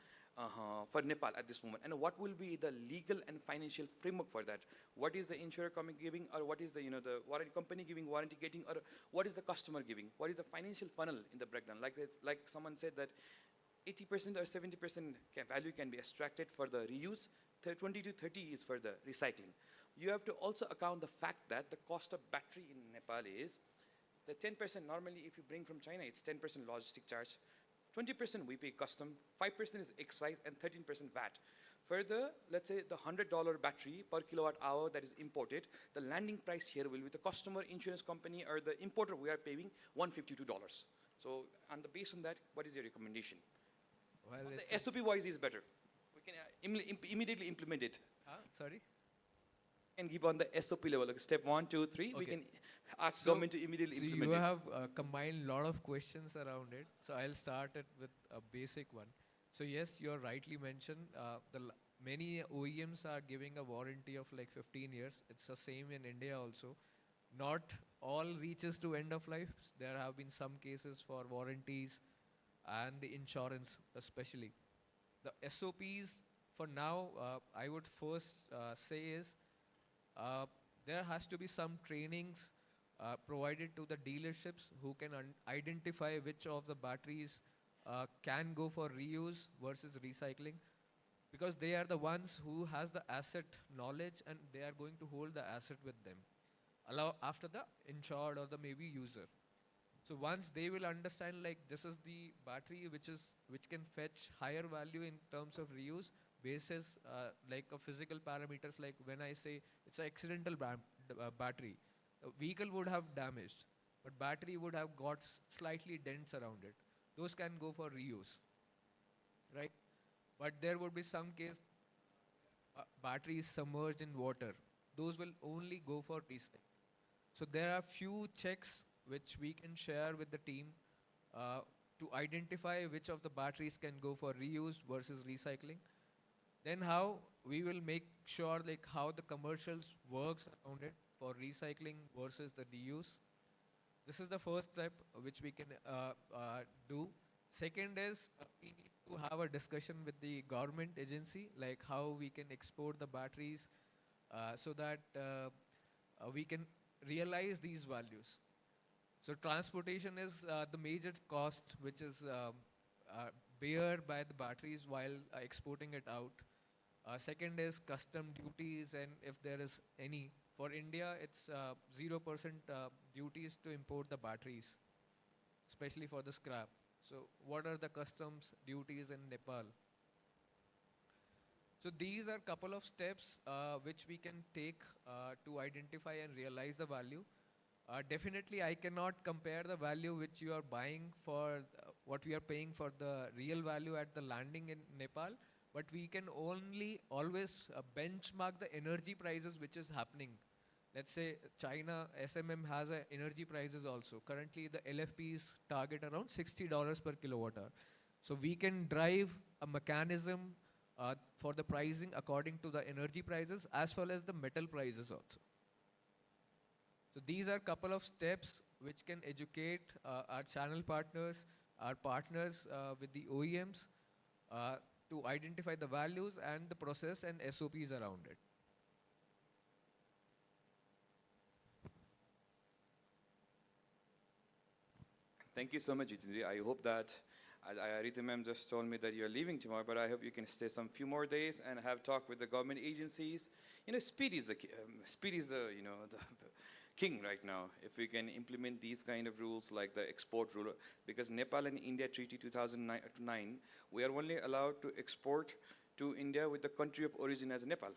[SPEAKER 11] for Nepal at this moment, and what will be the legal and financial framework for that? What is the insurer giving, or what is the the warranty company giving, warranty getting, or what is the customer giving? What is the financial funnel in the breakdown? Like someone said that 80% or 70% value can be extracted for the reuse, 20 to 30 is for the recycling. You have to also account the fact that the cost of battery in Nepal is the 10%. Normally, if you bring from China, it's 10% logistic charge. 20% we pay custom, 5% is excise, and 13% VAT. For the, let's say, the $100 battery per kilowatt hour that is imported, the landing price here will be the customer, insurance company, or the importer, we are paying $152. So, based on that, what is your recommendation?
[SPEAKER 3] Well,
[SPEAKER 11] the SOP-wise is better. We can immediately implement it.
[SPEAKER 3] Sorry?
[SPEAKER 11] And give on the SOP level, like step 1, 2, 3, we can ask government to immediately implement it.
[SPEAKER 3] So you have combined a lot of questions around it. So I'll start it with a basic one. So yes, you're rightly mentioned, many OEMs are giving a warranty of like 15 years. It's the same in India also. Not all reaches to end of life. There have been some cases for warranties and the insurance especially. The SOPs for now, I would first say is, there has to be some trainings provided to the dealerships who can identify which of the batteries can go for reuse versus recycling, because they are the ones who has the asset knowledge and they are going to hold the asset with them after the insured or the maybe user. So once they will understand like this is the battery which can fetch higher value in terms of reuse basis, like a physical parameters, like when I say it's an accidental battery, a vehicle would have damaged, but battery would have got slightly dents around it. Those can go for reuse, right? But there would be some case batteries submerged in water. Those will only go for recycling. So there are few checks which we can share with the team to identify which of the batteries can go for reuse versus recycling. Then how we will make sure like how the commercials works around it for recycling versus the reuse. This is the first step which we can do. Second is we need to have a discussion with the government agency, like how we can export the batteries so that we can realize these values. So transportation is the major cost which is bear by the batteries while exporting it out. Second is custom duties, and if there is any. For India, it's 0% duties to import the batteries, especially for the scrap. So what are the customs duties in Nepal? So these are couple of steps which we can take to identify and realize the value. Definitely, I cannot compare the value which you are buying for what we are paying for the real value at the landing in Nepal, but we can only always benchmark the energy prices which is happening. Let's say China, SMM has energy prices also. Currently, the LFPs target around $60 per kilowatt hour. So we can drive a mechanism for the pricing according to the energy prices as well as the metal prices also. So these are couple of steps which can educate our channel partners, our partners with the OEMs to identify the values and the process and SOPs around it.
[SPEAKER 11] Thank you so much, Jitinji. I hope that, Rita ma'am just told me that you're leaving tomorrow, but I hope you can stay some few more days and have talk with the government agencies. You know, speed is the, you know, the king right now. If we can implement these kind of rules like the export rule, because Nepal and India Treaty 2009, we are only allowed to export to India with the country of origin as Nepal.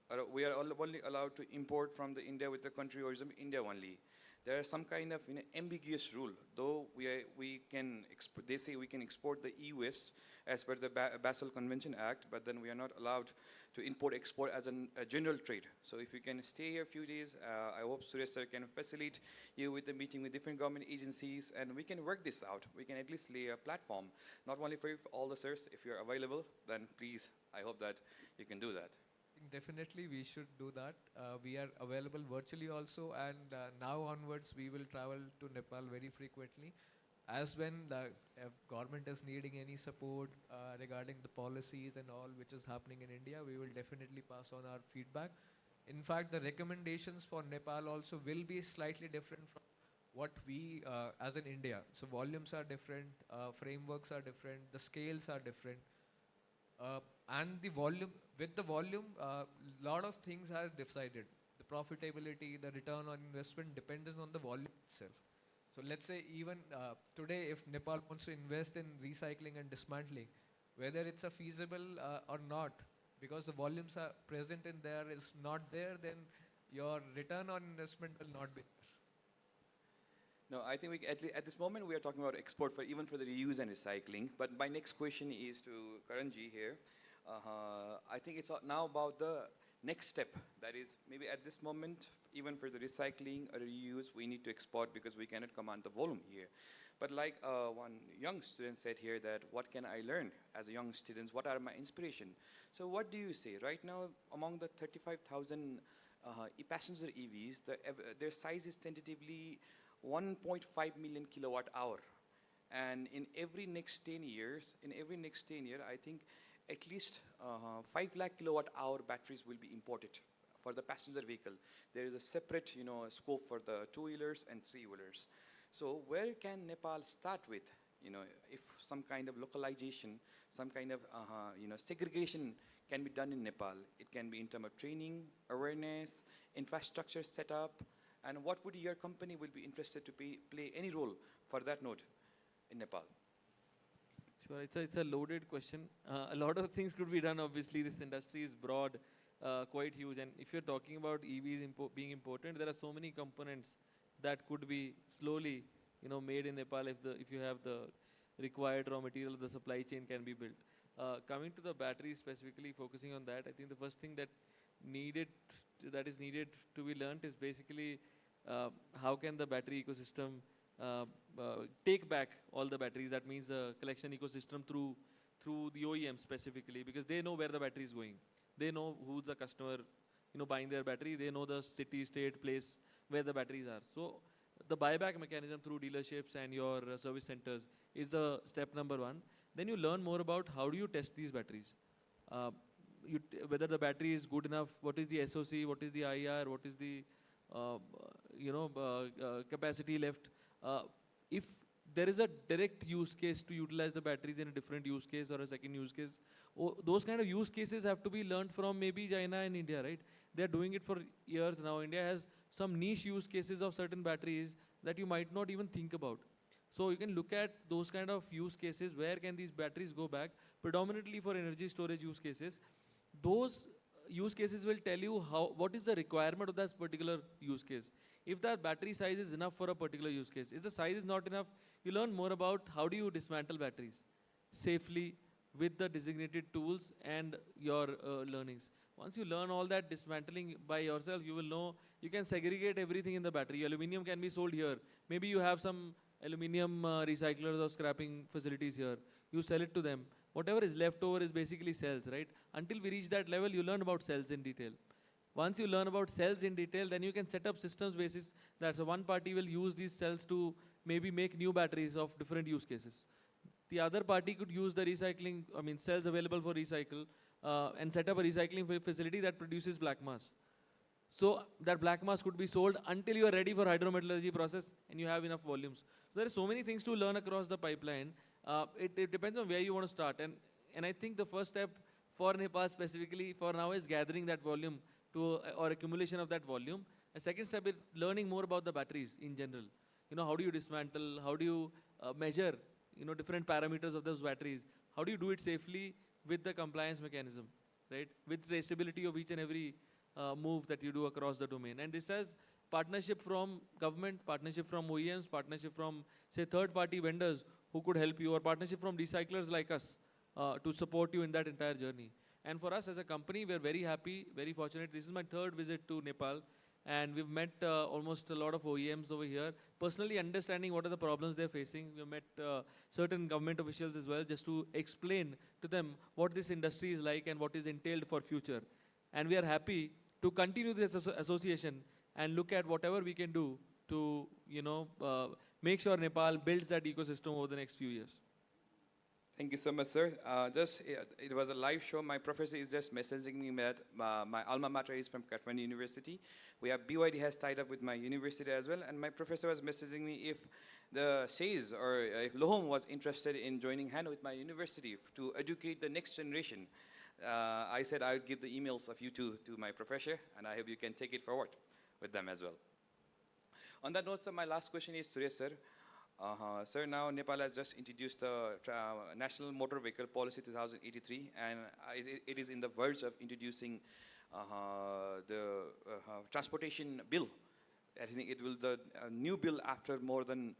[SPEAKER 11] Or we are only allowed to import from the India with the country of origin India only. There is some kind of, you know, ambiguous rule. Though we can, they say we can export the e-waste as per the Basel Convention Act, but then we are not allowed to import-export as a general trade. So if you can stay here a few days, I hope Suresh sir can facilitate you with the meeting with different government agencies, and we can work this out. We can at least lay a platform, not only for you, for all the sirs. If you're available, then please, I hope that you can do that.
[SPEAKER 3] Definitely, we should do that. We are available virtually also, and now onwards, we will travel to Nepal very frequently. As when the government is needing any support regarding the policies and all which is happening in India, we will definitely pass on our feedback. In fact, the recommendations for Nepal also will be slightly different from what we as in India. So volumes are different, frameworks are different, the scales are different. And the volume, with the volume, lot of things are decided. The profitability, the return on investment depends on the volume itself. So let's say even today, if Nepal wants to invest in recycling and dismantling, whether it's a feasible or not, because the volumes are present in there is not there, then your return on investment will not be there.
[SPEAKER 11] No, I think at this moment we are talking about export for even for the reuse and recycling. But my next question is to Karanji here. I think it's now about the next step. That is, maybe at this moment, even for the recycling or reuse, we need to export because we cannot command the volume here. But like one young student said here that what can I learn as a young student? What are my inspiration? So what do you say? Right now, among the 35,000 passenger EVs, their size is tentatively 1.5 million kilowatt hour. And in every next 10 years, I think at least 5 lakh kilowatt hour batteries will be imported for the passenger vehicle. There is a separate, scope for the two-wheelers and three-wheelers. So where can Nepal start with? If some kind of localization, some kind of, segregation can be done in Nepal. It can be in terms of training, awareness, infrastructure setup, and what would your company will be interested to play any role for that note in Nepal?
[SPEAKER 4] Sure, it's a loaded question. A lot of things could be done. Obviously, this industry is broad, quite huge. And if you're talking about EVs being important, there are so many components that could be slowly, made in Nepal if you have the required raw material, the supply chain can be built. Coming to the battery specifically, focusing on that, I think the first thing that is needed to be learnt is basically how can the battery ecosystem take back all the batteries. That means the collection ecosystem through the OEM specifically, because they know where the battery is going. They know who's the customer, buying their battery. They know the city, state, place where the batteries are. So the buyback mechanism through dealerships and your service centers is the step number one. Then you learn more about how do you test these batteries. Whether the battery is good enough, what is the SOC, what is the IR, what is the capacity left. If there is a direct use case to utilize the batteries in a different use case or a second use case, those kind of use cases have to be learned from maybe China and India, right? They're doing it for years now. India has some niche use cases of certain batteries that you might not even think about. So you can look at those kind of use cases. Where can these batteries go back? Predominantly for energy storage use cases. Those use cases will tell you what is the requirement of that particular use case. If that battery size is enough for a particular use case, if the size is not enough, you learn more about how do you dismantle batteries safely with the designated tools and your learnings. Once you learn all that dismantling by yourself, you will know you can segregate everything in the battery. Aluminium can be sold here. Maybe you have some aluminium recyclers or scrapping facilities here. You sell it to them. Whatever is left over is basically cells, right? Until we reach that level, you learn about cells in detail. Once you learn about cells in detail, then you can set up systems basis that so one party will use these cells to maybe make new batteries of different use cases. The other party could use the cells available for recycle and set up a recycling facility that produces black mass. So that black mass could be sold until you are ready for hydrometallurgy process and you have enough volumes. So there are so many things to learn across the pipeline. It depends on where you want to start. And I think the first step for Nepal specifically for now is gathering that volume to, or accumulation of that volume. A second step is learning more about the batteries in general. You know, how do you dismantle? How do you measure, you know, different parameters of those batteries? How do you do it safely with the compliance mechanism, right? With traceability of each and every move that you do across the domain. And this has partnership from government, partnership from OEMs, partnership from, say, third-party vendors who could help you, or partnership from recyclers like us to support you in that entire journey. And for us as a company, we're very happy, very fortunate. This is my third visit to Nepal. And we've met almost a lot of OEMs over here, personally understanding what are the problems they're facing. We've met certain government officials as well, just to explain to them what this industry is like and what is entailed for future. And we are happy to continue this association and look at whatever we can do to, you know, make sure Nepal builds that ecosystem over the next few years.
[SPEAKER 11] Thank you so much, sir. It was a live show. My professor is just messaging me that my alma mater is from Kathmandu University. We have BYD has tied up with my university as well, and my professor was messaging me if the SAYS or if Lohom was interested in joining hand with my university to educate the next generation. I said I would give the emails of you two to my professor, and I hope you can take it forward with them as well. On that note, sir, my last question is Suresh, sir. Sir, now Nepal has just introduced the National Motor Vehicle Policy 2083, and it is in the verge of introducing the transportation bill. I think it will the new bill after more than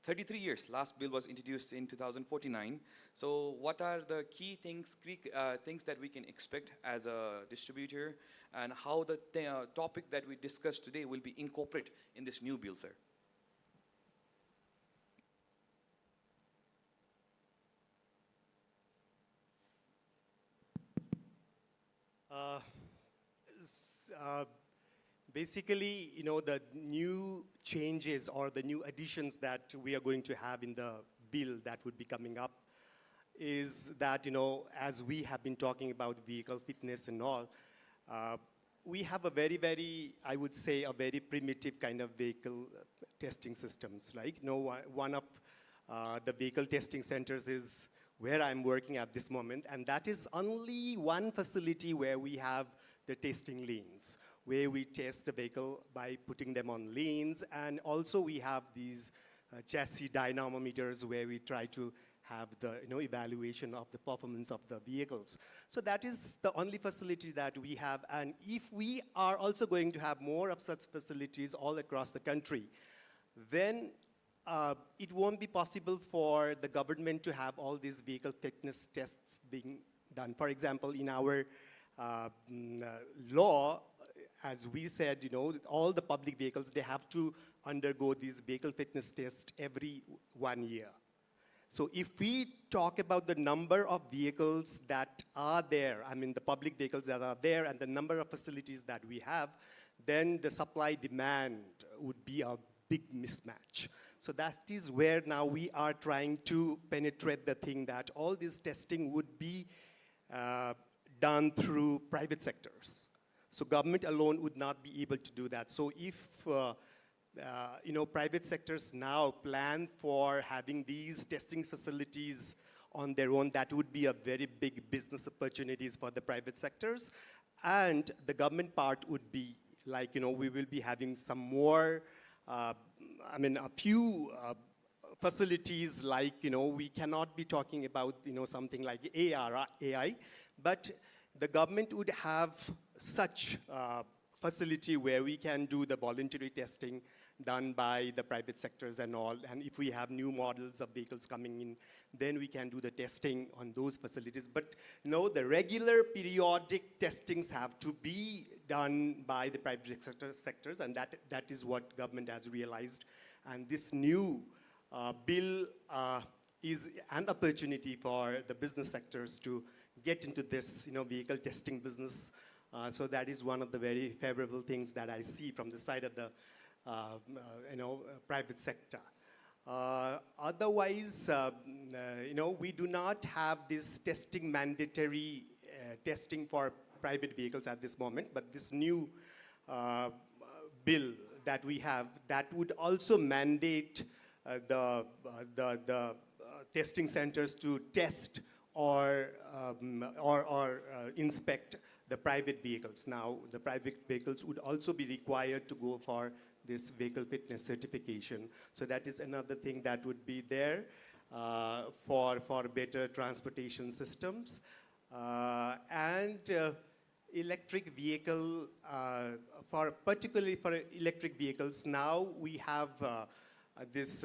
[SPEAKER 11] 33 years. Last bill was introduced in 2049. So what are the key things that we can expect as a distributor, and how the topic that we discussed today will be incorporated in this new bill, sir?
[SPEAKER 7] Basically, you know, the new changes or the new additions that we are going to have in the bill that would be coming up is that, you know, as we have been talking about vehicle fitness and all, we have a very, I would say, a very primitive kind of vehicle testing systems. Like, you know, one of the vehicle testing centers is where I'm working at this moment, and that is only one facility where we have the testing lanes, where we test the vehicle by putting them on lanes, and also we have these chassis dynamometers where we try to have the evaluation of the performance of the vehicles. So that is the only facility that we have, and if we are also going to have more of such facilities all across the country, then it won't be possible for the government to have all these vehicle fitness tests being done. For example, in our law, as we said, you know, all the public vehicles, they have to undergo these vehicle fitness tests every 1 year. So if we talk about the number of vehicles that are there, I mean the public vehicles that are there and the number of facilities that we have, then the supply demand would be a big mismatch. So that is where now we are trying to penetrate the thing that all this testing would be done through private sectors. So government alone would not be able to do that. So if private sectors now plan for having these testing facilities on their own, that would be a very big business opportunities for the private sectors. And the government part would be like, you know, we will be having some more, a few facilities like, you know, we cannot be talking about, you know, something like AI, but the government would have such facility where we can do the voluntary testing done by the private sectors and all. And if we have new models of vehicles coming in, then we can do the testing on those facilities. But no, the regular periodic testings have to be done by the private sectors, and that is what government has realized. And this new bill is an opportunity for the business sectors to get into this, you know, vehicle testing business. So that is one of the very favorable things that I see from the side of the private sector. Otherwise, we do not have this mandatory testing for private vehicles at this moment, but this new bill that we have that would also mandate the testing centers to test or inspect the private vehicles. Now, the private vehicles would also be required to go for this vehicle fitness certification. So that is another thing that would be there for better transportation systems. Electric vehicle, particularly for electric vehicles, now we have this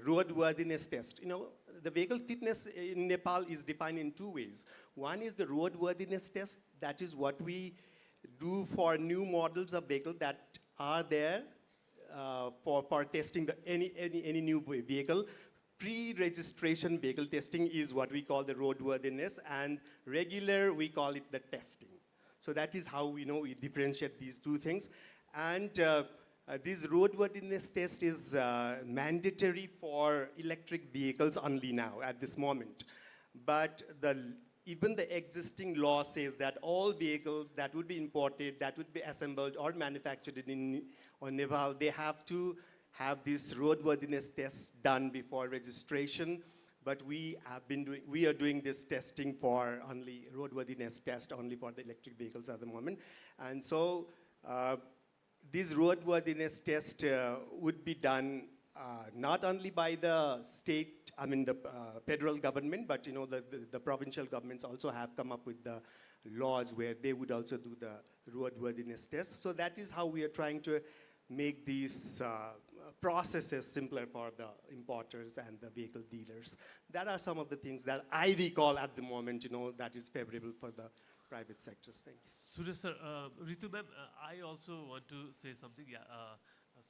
[SPEAKER 7] roadworthiness test. You know, the vehicle fitness in Nepal is defined in two ways. One is the roadworthiness test. That is what we do for new models of vehicles that are there for testing any new vehicle. Pre-registration vehicle testing is what we call the roadworthiness, and regular, we call it the testing. So that is how we differentiate these two things. And this roadworthiness test is mandatory for electric vehicles only now at this moment. But even the existing law says that all vehicles that would be imported, that would be assembled or manufactured in Nepal, they have to have this roadworthiness test done before registration. But we are doing this testing for only roadworthiness test only for the electric vehicles at the moment. And so this roadworthiness test would be done not only by the state, the federal government, but the provincial governments also have come up with the laws where they would also do the roadworthiness test. So that is how we are trying to make these processes simpler for the importers and the vehicle dealers. That are some of the things that I recall at the moment, that is favorable for the private sectors. Thank you.
[SPEAKER 12] Suresh sir, Ritu ma'am, I also want to say something. Yeah,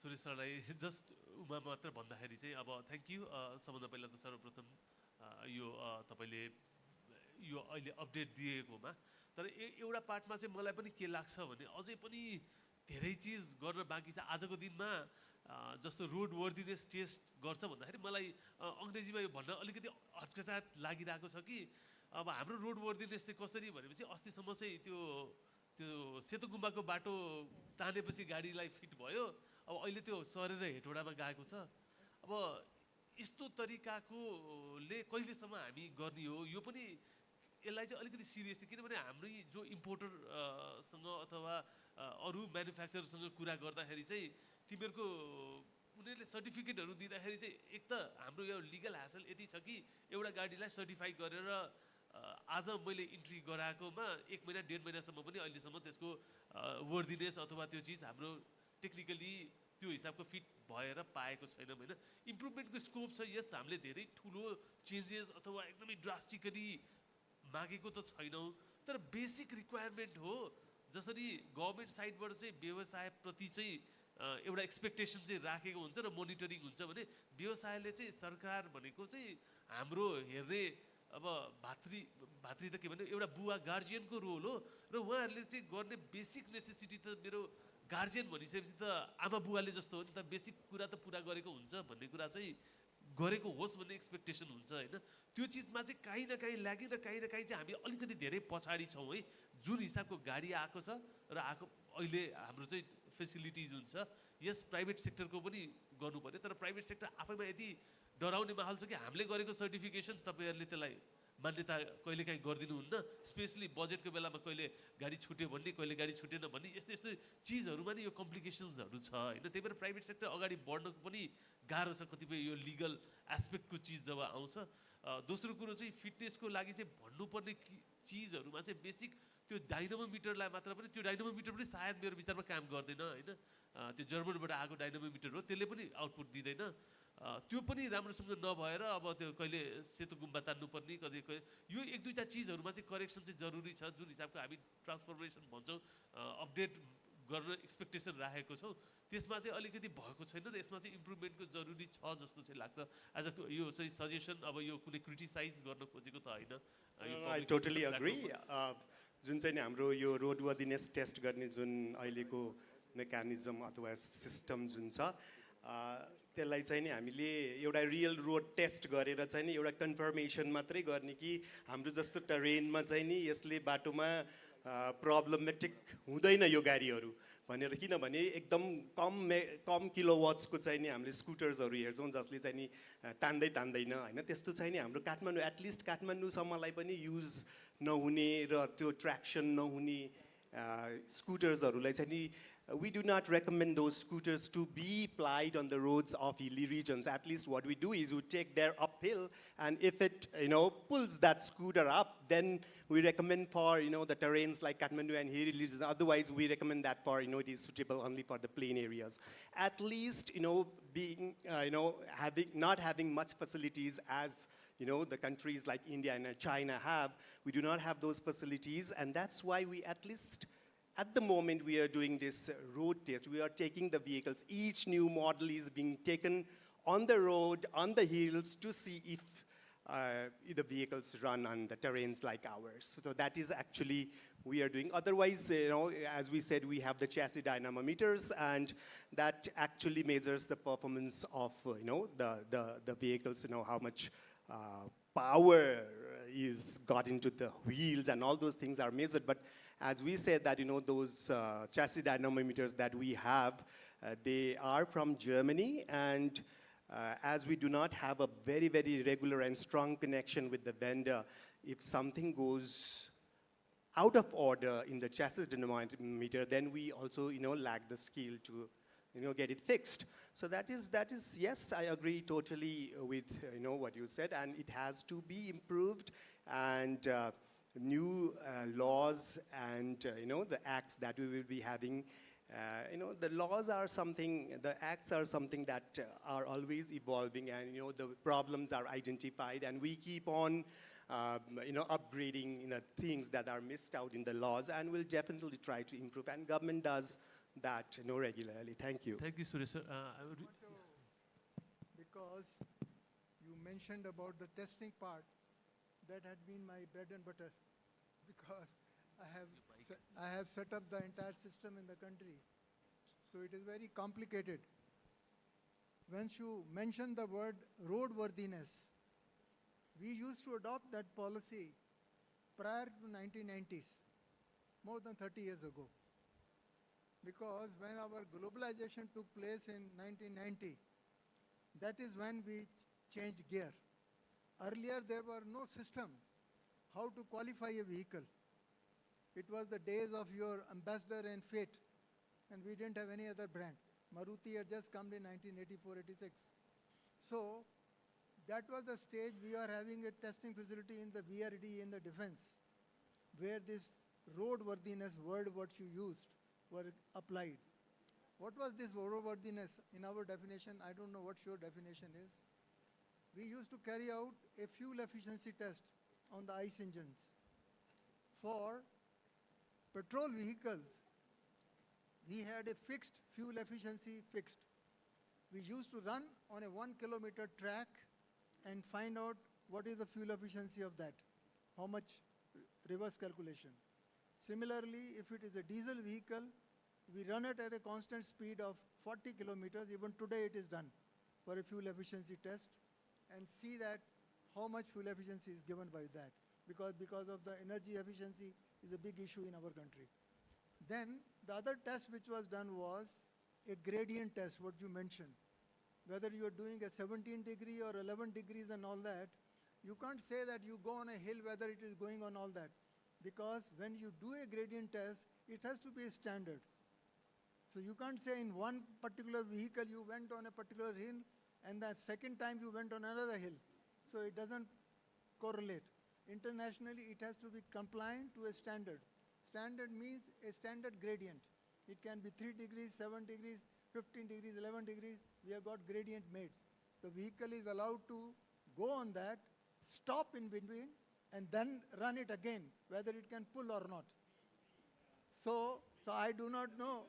[SPEAKER 12] Suresh sir, just मात्र भन्दाखेरि चाहिँ अब thank you सबभन्दा पहिला त सर्वप्रथम यो तपाईले यो अहिले अपडेट दिएकोमा तर एउटा पार्टमा चाहिँ मलाई पनि के लाग्छ भने अझै पनि धेरै चीज गर्न बाँकी छ आजको दिनमा जस्तो रोड वर्दिनेस टेस्ट गर्छ भन्दाखेरि मलाई अंग्रेजीमा यो भन्न अलिकति हचकचाहट लागिरहेको छ कि अब हाम्रो रोड वर्दिनेस चाहिँ कसरी भनेपछि अस्तिसम्म चाहिँ त्यो सेतो गुम्बाको बाटो तानेपछि गाडीलाई फिट भयो अब अहिले त्यो सरेर हेटोडामा गएको छ अब यस्तो तरिकाकोले कहिलेसम्म हामी गर्ने हो यो पनि यसलाई चाहिँ अलिकति सिरियसली किनभने हाम्रो जो इम्पोर्टर सँग अथवा अरु म्यानुफ्याक्चररसँग कुरा गर्दाखेरि चाहिँ तिमीहरुको उनीहरुले सर्टिफिकेटहरु दिँदाखेरि चाहिँ एक त हाम्रो यो लिगल ह्यासल यति छ कि एउटा गाडीलाई सर्टिफाई गरेर आज मैले इन्ट्री गराएकोमा 1 महिना 1.5 महिनासम्म पनि अहिलेसम्म त्यसको वर्दिनेस अथवा त्यो चीज हाम्रो टेक्निकली त्यो हिसाबको फिट भएर पाएको छैनौं हैन इम्प्रुभमेन्टको स्कोप छ यस हामीले धेरै ठूलो चेन्जेस अथवा एकदमै ड्रास्टिकली मागेको त छैनौं तर बेसिक रिक्वायरमेन्ट हो जसरी गभर्नमेन्ट साइडबाट चाहिँ व्यवसाय प्रति चाहिँ एउटा एक्सपेक्टेसन चाहिँ राखेको हुन्छ र मोनिटरिङ हुन्छ भने व्यवसायले चाहिँ सरकार भनेको चाहिँ हाम्रो हेर्ने अब भातृ त के भन्ने एउटा बुवा गार्जियनको रोल हो र उहाँहरुले चाहिँ गर्ने बेसिक नेसेसिटी त मेरो गार्जियन भनिसकेपछि त आमा बुवाले जस्तो हो नि त बेसिक कुरा त पूरा गरेको हुन्छ भन्ने कुरा चाहिँ गरेको होस् भन्ने एक्सपेक्टेसन हुन्छ हैन त्यो चीजमा चाहिँ कहीं न कहीं लागि र कहीं न कहीं चाहिँ हामी अलिकति धेरै पछाडी छौं है जुन हिसाबको गाडी आएको छ र आएको अहिले हाम्रो चाहिँ फेसिलिटिज हुन्छ यस प्राइभेट सेक्टरको पनि गर्नु पर्यो तर प्राइभेट सेक्टर आफैमा यदि डराउने माहौल छ कि हामीले गरेको सर्टिफिकेसन तपाईहरुले त्यसलाई मान्यता कहिले काहीँ गर्दिनुहुन्न स्पेशली बजेटको बेलामा कहिले गाडी छुट्यो भन्ने कहिले गाडी छुटेन भन्ने यस्तो चीजहरुमा नि यो कम्प्लिकेसन्सहरु छ हैन त्यही भएर प्राइभेट सेक्टर अगाडि बढ्नको पनि गाह्रो छ कतिपय यो लिगल एस्पेक्टको चीज जब आउँछ दोस्रो कुरो चाहिँ फिटनेसको लागि चाहिँ भन्नुपर्ने चीजहरुमा चाहिँ बेसिक त्यो डाइनामोमिटरलाई मात्र पनि त्यो डाइनामोमिटर पनि सायद मेरो विचारमा काम गर्दैन हैन त्यो जर्मनबाट आएको डाइनामोमिटर हो त्यसले पनि आउटपुट दिदैन त्यो पनि राम्रोसँग नभएर अब त्यो कहिले सेतो गुम्बा तान्नु पर्ने कहिले यो एक दुईटा चीजहरुमा चाहिँ करेक्सन चाहिँ जरुरी छ जुन हिसाबको हामी ट्रान्सफर्मेसन भन्छौं अपडेट गर्न एक्सपेक्टेसन राखेको छौं त्यसमा चाहिँ अलिकति भएको छैन र यसमा चाहिँ इम्प्रुभमेन्टको जरुरी छ जस्तो चाहिँ लाग्छ एज अ यो चाहिँ सजेसन अब यो कुनै क्रिटिसाइज गर्न खोजेको त हैन
[SPEAKER 7] आई टोटली एग्री जुन चाहिँ हाम्रो यो रोडवर्दिनेस टेस्ट गर्ने जुन अहिलेको मेकानिजम अथवा सिस्टम जुन छ त्यसलाई चाहिँ नि हामीले एउटा रियल रोड टेस्ट गरेर चाहिँ नि एउटा कन्फर्मेसन मात्रै गर्ने कि हाम्रो जस्तो टरेनमा चाहिँ नि यसले बाटोमा प्रब्लमेटिक हुँदैन यो गाडीहरू भनेर किनभने एकदम कम किलोवाट्सको चाहिँ नि हामीले स्कुटर्सहरू हेर्छौँ जसले चाहिँ नि तान्दैन होइन त्यस्तो चाहिँ नि हाम्रो काठमाडौँ एटलिस्ट काठमाडौँसम्मलाई पनि युज नहुने र त्यो ट्र्याक्सन नहुने स्कुटर्सहरूलाई चाहिँ नि we do not recommend those scooters to be plied on the roads of hilly regions. At least what we do is we take there uphill, and if it pulls that scooter up, then we recommend for the terrains like Kathmandu and hilly regions. Otherwise, we recommend that for it is suitable only for the plain areas. At least being not having much facilities as the countries like India and China have, we do not have those facilities, and that's why we at least. At the moment, we are doing this road test. We are taking the vehicles. Each new model is being taken on the road, on the hills, to see if the vehicles run on the terrains like ours. So that is actually we are doing. Otherwise, as we said, we have the chassis dynamometers, and that actually measures the performance of the vehicles. How much power is got into the wheels, and all those things are measured. But as we said that, those chassis dynamometers that we have, they are from Germany, and as we do not have a very, very regular and strong connection with the vendor, if something goes out of order in the chassis dynamometer, then we also, lack the skill to, get it fixed. So that is, yes, I agree totally with, what you said, and it has to be improved, and new laws and the acts that we will be having. The laws are something, the acts are something that are always evolving, and the problems are identified, and we keep on upgrading things that are missed out in the laws, and we'll definitely try to improve, and government does that regularly. Thank you.
[SPEAKER 12] Thank you, Suresh sir.
[SPEAKER 2] Because you mentioned about the testing part, that had been my bread and butter, because I have set up the entire system in the country. So it is very complicated. Once you mention the word roadworthiness, we used to adopt that policy prior to 1990s, more than 30 years ago. Because when our globalization took place in 1990, that is when we changed gear. Earlier, there were no system how to qualify a vehicle. It was the days of your Ambassador and Fate, and we didn't have any other brand. Maruti had just come in 1984-86. So that was the stage we are having a testing facility in the VRD in the defense, where this roadworthiness word what you used were applied. What was this roadworthiness in our definition? I don't know what your definition is. We used to carry out a fuel efficiency test on the ICE engines. For petrol vehicles, we had a fixed fuel efficiency fixed. We used to run on a 1 kilometer track and find out what is the fuel efficiency of that, how much reverse calculation. Similarly, if it is a diesel vehicle, we run it at a constant speed of 40 kilometers. Even today it is done for a fuel efficiency test, and see that how much fuel efficiency is given by that, because of the energy efficiency is a big issue in our country. Then the other test which was done was a gradient test, what you mentioned. Whether you are doing a 17 degree or 11 degrees and all that, you can't say that you go on a hill whether it is going on all that. Because when you do a gradient test, it has to be a standard. So you can't say in one particular vehicle you went on a particular hill and the second time you went on another hill. So it doesn't correlate. Internationally, it has to be compliant to a standard. Standard means a standard gradient. It can be 3 degrees, 7 degrees, 15 degrees, 11 degrees. We have got gradient made. The vehicle is allowed to go on that, stop in between, and then run it again, whether it can pull or not. So I do not know.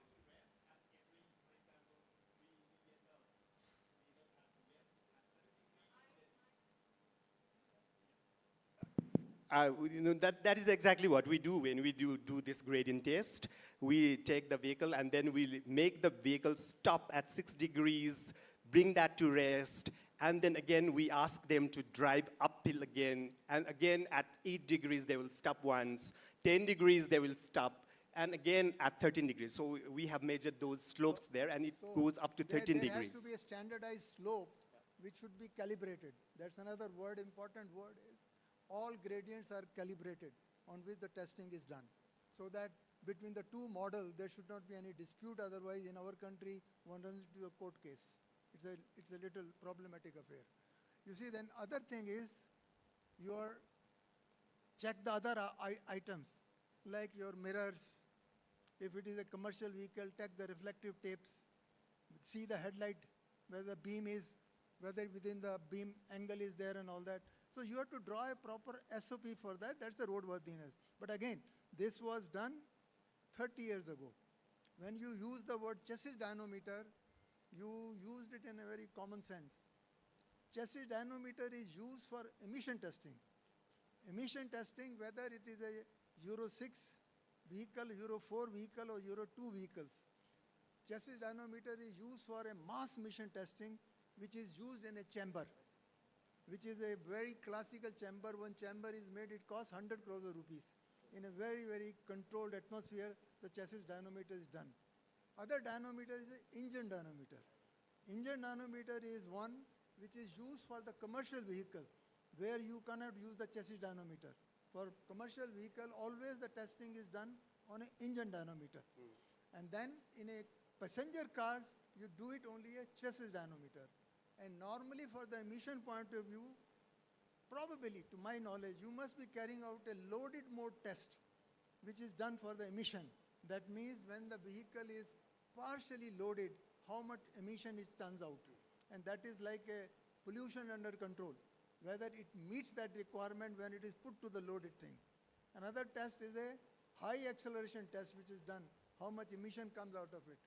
[SPEAKER 7] That is exactly what we do when we do this gradient test. We take the vehicle and then we make the vehicle stop at 6 degrees, bring that to rest, and then again we ask them to drive uphill again, and again at 8 degrees they will stop once, 10 degrees they will stop, and again at 13 degrees. So we have measured those slopes there, and it
[SPEAKER 2] So
[SPEAKER 7] goes up to 13
[SPEAKER 2] there
[SPEAKER 7] degrees.
[SPEAKER 2] has to be a standardized slope which should be calibrated. That's another word, important word is all gradients are calibrated on which the testing is done. So that between the two models, there should not be any dispute. Otherwise, in our country, one runs into a court case. It's a little problematic affair. You see, then other thing is your check the other items like your mirrors. If it is a commercial vehicle, check the reflective tapes. See the headlight, whether the beam is, whether within the beam angle is there and all that. So you have to draw a proper SOP for that. That's the roadworthiness. But again, this was done 30 years ago. When you use the word chassis dynamometer, you used it in a very common sense. Chassis dynamometer is used for emission testing. Emission testing, whether it is a Euro 6 vehicle, Euro 4 vehicle, or Euro 2 vehicles. Chassis dynamometer is used for a mass emission testing, which is used in a chamber, which is a very classical chamber. One chamber is made, it costs 100 crores of rupees. In a very, very controlled atmosphere, the chassis dynamometer is done. Other dynamometer is an engine dynamometer. Engine dynamometer is one which is used for the commercial vehicles, where you cannot use the chassis dynamometer. For commercial vehicle, always the testing is done on an engine dynamometer. And then in a passenger cars, you do it only a chassis dynamometer. And normally for the emission point of view, probably to my knowledge, you must be carrying out a loaded mode test, which is done for the emission. That means when the vehicle is partially loaded, how much emission it turns out. And that is like a pollution under control, whether it meets that requirement when it is put to the loaded thing. Another test is a high acceleration test, which is done, how much emission comes out of it.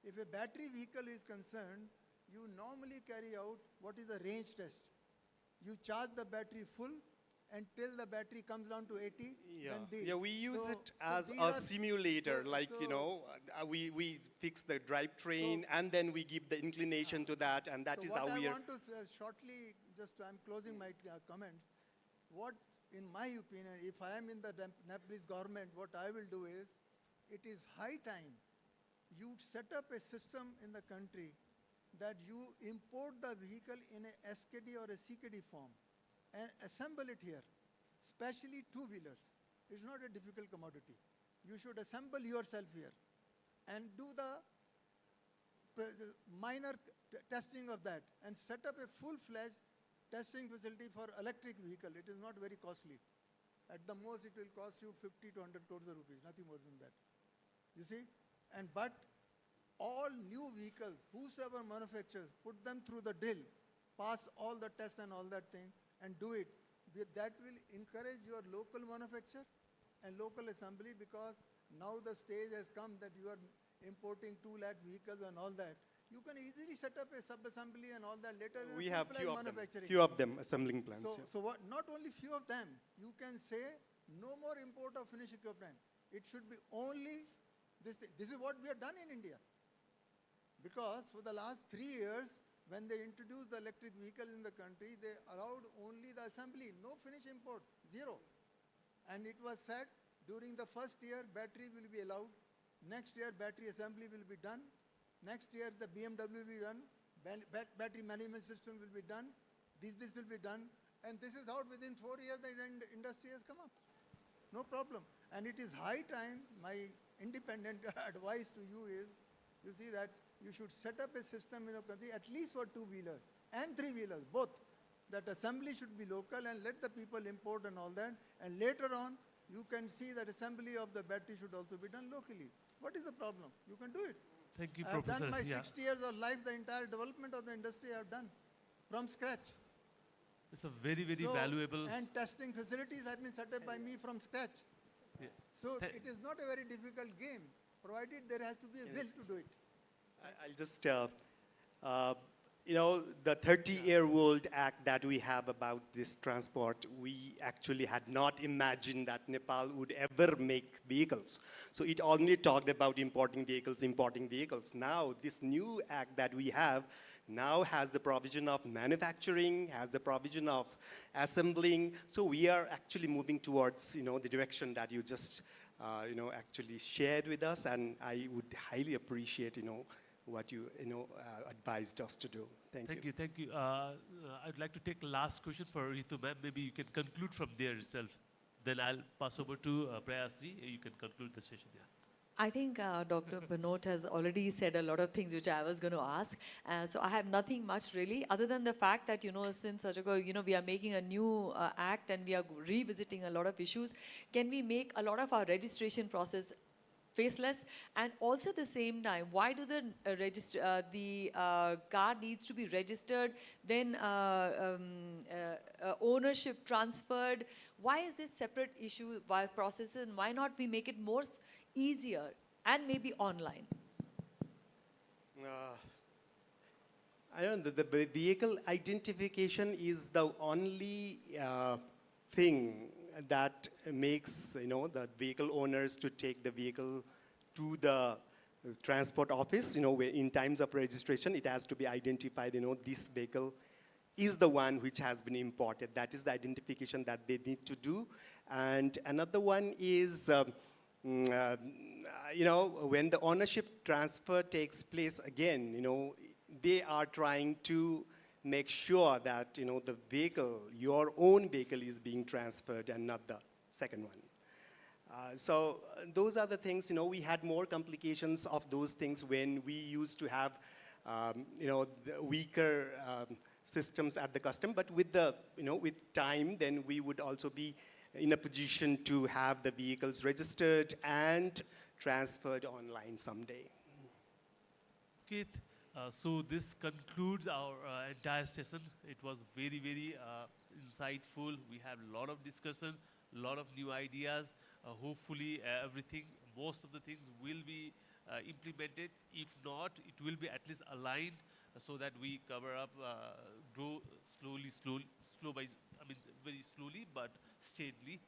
[SPEAKER 2] If a battery vehicle is concerned, you normally carry out what is the range test. You charge the battery full until the battery comes down to 80.
[SPEAKER 7] Yeah, we use it as a simulator, we fix the drivetrain and then we give the inclination to that, and that is how we are.
[SPEAKER 2] What I want to shortly, I'm closing my comments. What, in my opinion, if I am in the Nepalese government, what I will do is, it is high time you set up a system in the country that you import the vehicle in a SKD or a CKD form and assemble it here, especially two-wheelers. It's not a difficult commodity. You should assemble yourself here and do the minor testing of that and set up a full-fledged testing facility for electric vehicle. It is not very costly. At the most, it will cost you 50 to 100 crores of rupees, nothing more than that. You see? But all new vehicles, whosoever manufactures, put them through the drill, pass all the tests and all that thing, and do it. That will encourage your local manufacture and local assembly, because now the stage has come that you are importing 2 lakh vehicles and all that. You can easily set up a sub-assembly and all that later.
[SPEAKER 7] We have
[SPEAKER 2] manufacturing.
[SPEAKER 7] few of them assembling plants.
[SPEAKER 2] So not only few of them, you can say no more import of finished equipment. It should be only this thing. This is what we have done in India. Because for the last 3 years, when they introduced the electric vehicles in the country, they allowed only the assembly, no finished import, zero. And it was said during the first year, battery will be allowed. Next year, battery assembly will be done. Next year, the BMW will be done. Battery management system will be done. This will be done. And this is how within 4 years the industry has come up. No problem. And it is high time, my independent advice to you is, you see that you should set up a system in a country, at least for two-wheelers and three-wheelers, both. That assembly should be local and let the people import and all that. And later on, you can see that assembly of the battery should also be done locally. What is the problem? You can do it.
[SPEAKER 12] Thank you,
[SPEAKER 2] I have
[SPEAKER 12] Professor.
[SPEAKER 2] done my 60 years of life, the entire development of the industry I have done from scratch.
[SPEAKER 12] It's a very, very valuable.
[SPEAKER 2] And testing facilities have been set up by me from scratch.
[SPEAKER 12] Yeah.
[SPEAKER 2] So it is not a very difficult game, provided there has to be a will to do it.
[SPEAKER 7] I'll just, the 30-year-old act that we have about this transport, we actually had not imagined that Nepal would ever make vehicles. So it only talked about importing vehicles. Now, this new act that we have now has the provision of manufacturing, has the provision of assembling. So we are actually moving towards, the direction that you just actually shared with us, and I would highly appreciate, what you, advised us to do. Thank you.
[SPEAKER 12] Thank you. I'd like to take last question for Ritu ma'am. Maybe you can conclude from there itself. Then I'll pass over to Prayasji. You can conclude the session. Yeah.
[SPEAKER 13] I think Dr. Banot has already said a lot of things which I was going to ask. So I have nothing much really, other than the fact that, since Sajako, we are making a new act and we are revisiting a lot of issues. Can we make a lot of our registration process faceless? And also at the same time, why do the car needs to be registered, then ownership transferred? Why is this separate issue by process, and why not we make it more easier and maybe online?
[SPEAKER 7] I don't know, the vehicle identification is the only thing that makes, the vehicle owners to take the vehicle to the transport office, where in times of registration, it has to be identified, this vehicle is the one which has been imported. That is the identification that they need to do. And another one is, when the ownership transfer takes place again, they are trying to make sure that, the vehicle, your own vehicle is being transferred and not the second one. So those are the things, we had more complications of those things when we used to have, the weaker systems at the custom. But with the, with time, then we would also be in a position to have the vehicles registered and transferred online someday.
[SPEAKER 12] Okay. So this concludes our entire session. It was very, very insightful. We had a lot of discussion, a lot of new ideas. Hopefully most of the things will be implemented. If not, it will be at least aligned so that we cover up, grow very slowly but steadily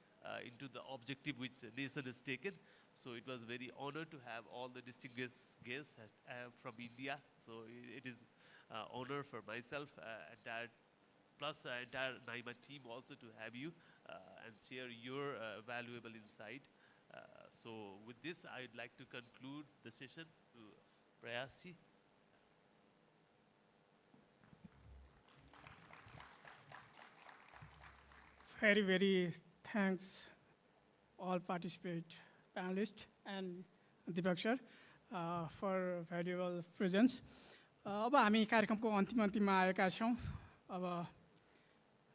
[SPEAKER 12] into the objective which nation has taken. So it was very honored to have all the distinguished guests from India. So it is honor for myself, entire NAIMA team also to have you and share your valuable insight. So with this, I'd like to conclude the session to Prayasji.
[SPEAKER 1] Very, very thanks all participant panelists and Deepak sir for valuable presence. अब हामी कार्यक्रमको अन्तिममा आएका छौँ. अब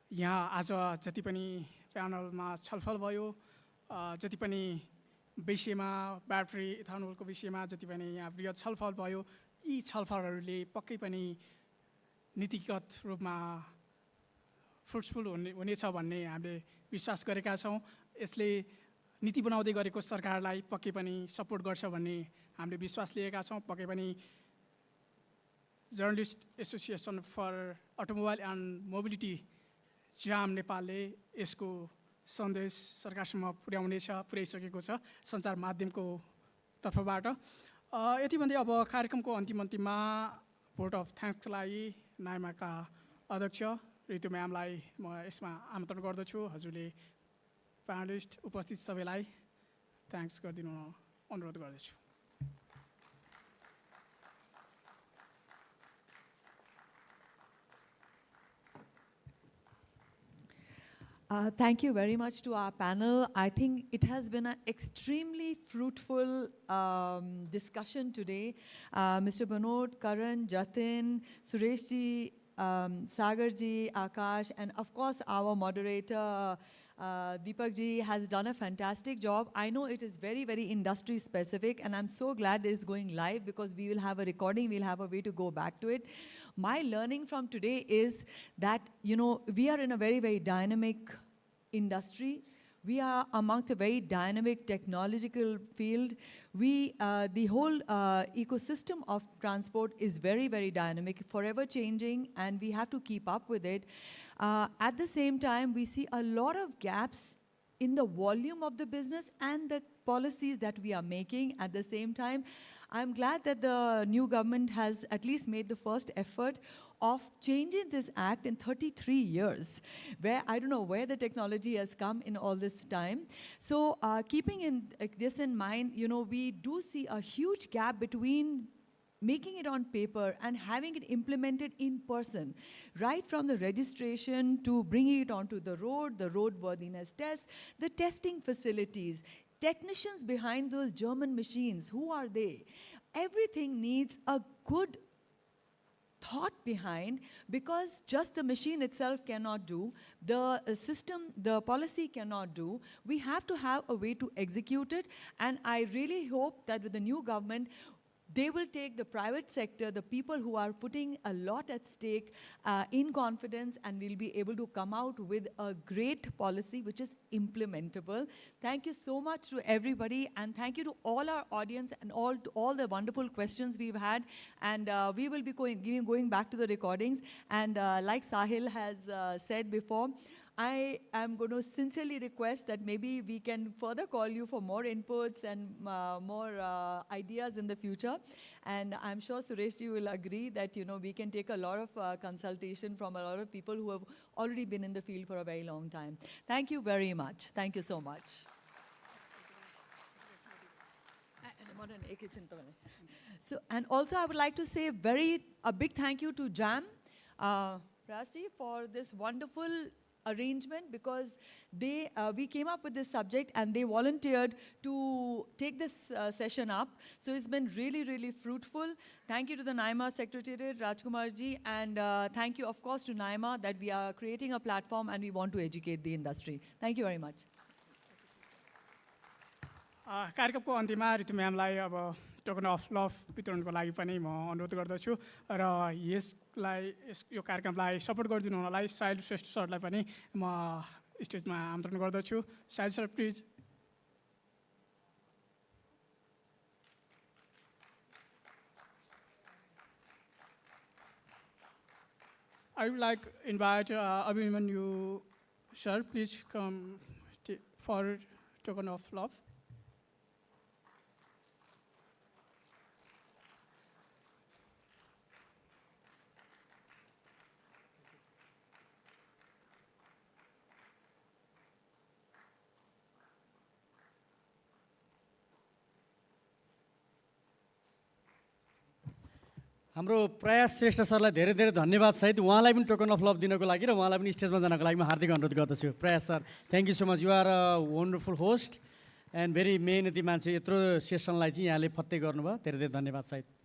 [SPEAKER 1] यहाँ आज जति पनि प्यानलमा छलफल भयो, जति पनि विषयमा ब्याट्री इथानोलको विषयमा जति पनि यहाँ बृहत छलफल भयो, यी छलफलहरूले पक्कै पनि नीतिगत रूपमा फ्रुट्सफुल हुनेछ भन्ने हामीले विश्वास गरेका छौँ. यसले नीति बनाउँदै गरेको सरकारलाई पक्कै पनि सपोर्ट गर्छ भन्ने हामीले विश्वास लिएका छौँ. पक्कै पनि जर्नलिस्ट एसोसिएसन फर अटोमोबाइल एन्ड मोबिलिटी जाम नेपालले यसको सन्देश सरकारसम्म पुर्याइसकेको छ सञ्चार माध्यमको तर्फबाट. यति भन्दै अब कार्यक्रमको अन्तिममा भोट अफ थ्याङ्क्सको लागि नाइमाका अध्यक्ष रितु म्यामलाई म यसमा आमन्त्रण गर्दछु. हजुरले प्यानलिस्ट उपस्थित सबैलाई थ्याङ्क्स गरिदिनु अनुरोध गर्दछु.
[SPEAKER 13] Thank you very much to our panel. I think it has been an extremely fruitful discussion today. Mr. Banot, Karan, Jatin, Sureshji, Sagarji, Akash, and of course our moderator, Deepakji has done a fantastic job. I know it is very, very industry specific, and I'm so glad it's going live because we will have a recording, we'll have a way to go back to it. My learning from today is that, we are in a very, very dynamic industry. We are amongst a very dynamic technological field. The whole ecosystem of transport is very, very dynamic, forever changing, and we have to keep up with it. At the same time, we see a lot of gaps in the volume of the business and the policies that we are making at the same time. I'm glad that the new government has at least made the first effort of changing this act in 33 years, where I don't know where the technology has come in all this time. So keeping this in mind, we do see a huge gap between making it on paper and having it implemented in person, right from the registration to bringing it onto the roadworthiness tests, the testing facilities, technicians behind those German machines, who are they? Everything needs a good thought behind, because just the machine itself cannot do, the system, the policy cannot do. We have to have a way to execute it, and I really hope that with the new government, they will take the private sector, the people who are putting a lot at stake in confidence, and we'll be able to come out with a great policy which is implementable. Thank you so much to everybody, and thank you to all our audience and all the wonderful questions we've had. And we will be going back to the recordings. And like Sahil has said before, I am going to sincerely request that maybe we can further call you for more inputs and more ideas in the future. And I'm sure Sureshji will agree that we can take a lot of consultation from a lot of people who have already been in the field for a very long time. Thank you very much. Thank you so much. So, and also I would like to say a big thank you to JAM, Rasi, for this wonderful arrangement, because we came up with this subject and they volunteered to take this session up. So it's been really, really fruitful. Thank you to the NIMA Secretariat, Rajkumar ji, and thank you, of course, to NIMA that we are creating a platform and we want to educate the industry. Thank you very much.
[SPEAKER 1] कार्यक्रमको अन्त्यमा ऋतु म्यामलाई अब token of लभ वितरणको लागि पनि म अनुरोध गर्दछु र यो कार्यक्रमलाई सपोर्ट गरिदिनु हुनलाई साहिल श्रेष्ठ सरलाई पनि म स्टेजमा आमन्त्रण गर्दछु। Sahil sir, please. I would like to invite Abhimanyu sir, please come for token of love.
[SPEAKER 14] हाम्रो प्रयास श्रेष्ठ सरलाई धेरै धेरै धन्यवाद सहित उहाँलाई पनि टोकन अफ लभ दिनको लागि र उहाँलाई पनि स्टेजमा जानको लागि म हार्दिक अनुरोध गर्दछु। Prayas sir, thank you so much, you are a wonderful host and very मेहनती मान्छे। यत्रो सेसनलाई चाहिँ यहाँले फत्ते गर्नुभयो, धेरै धेरै धन्यवाद सहित।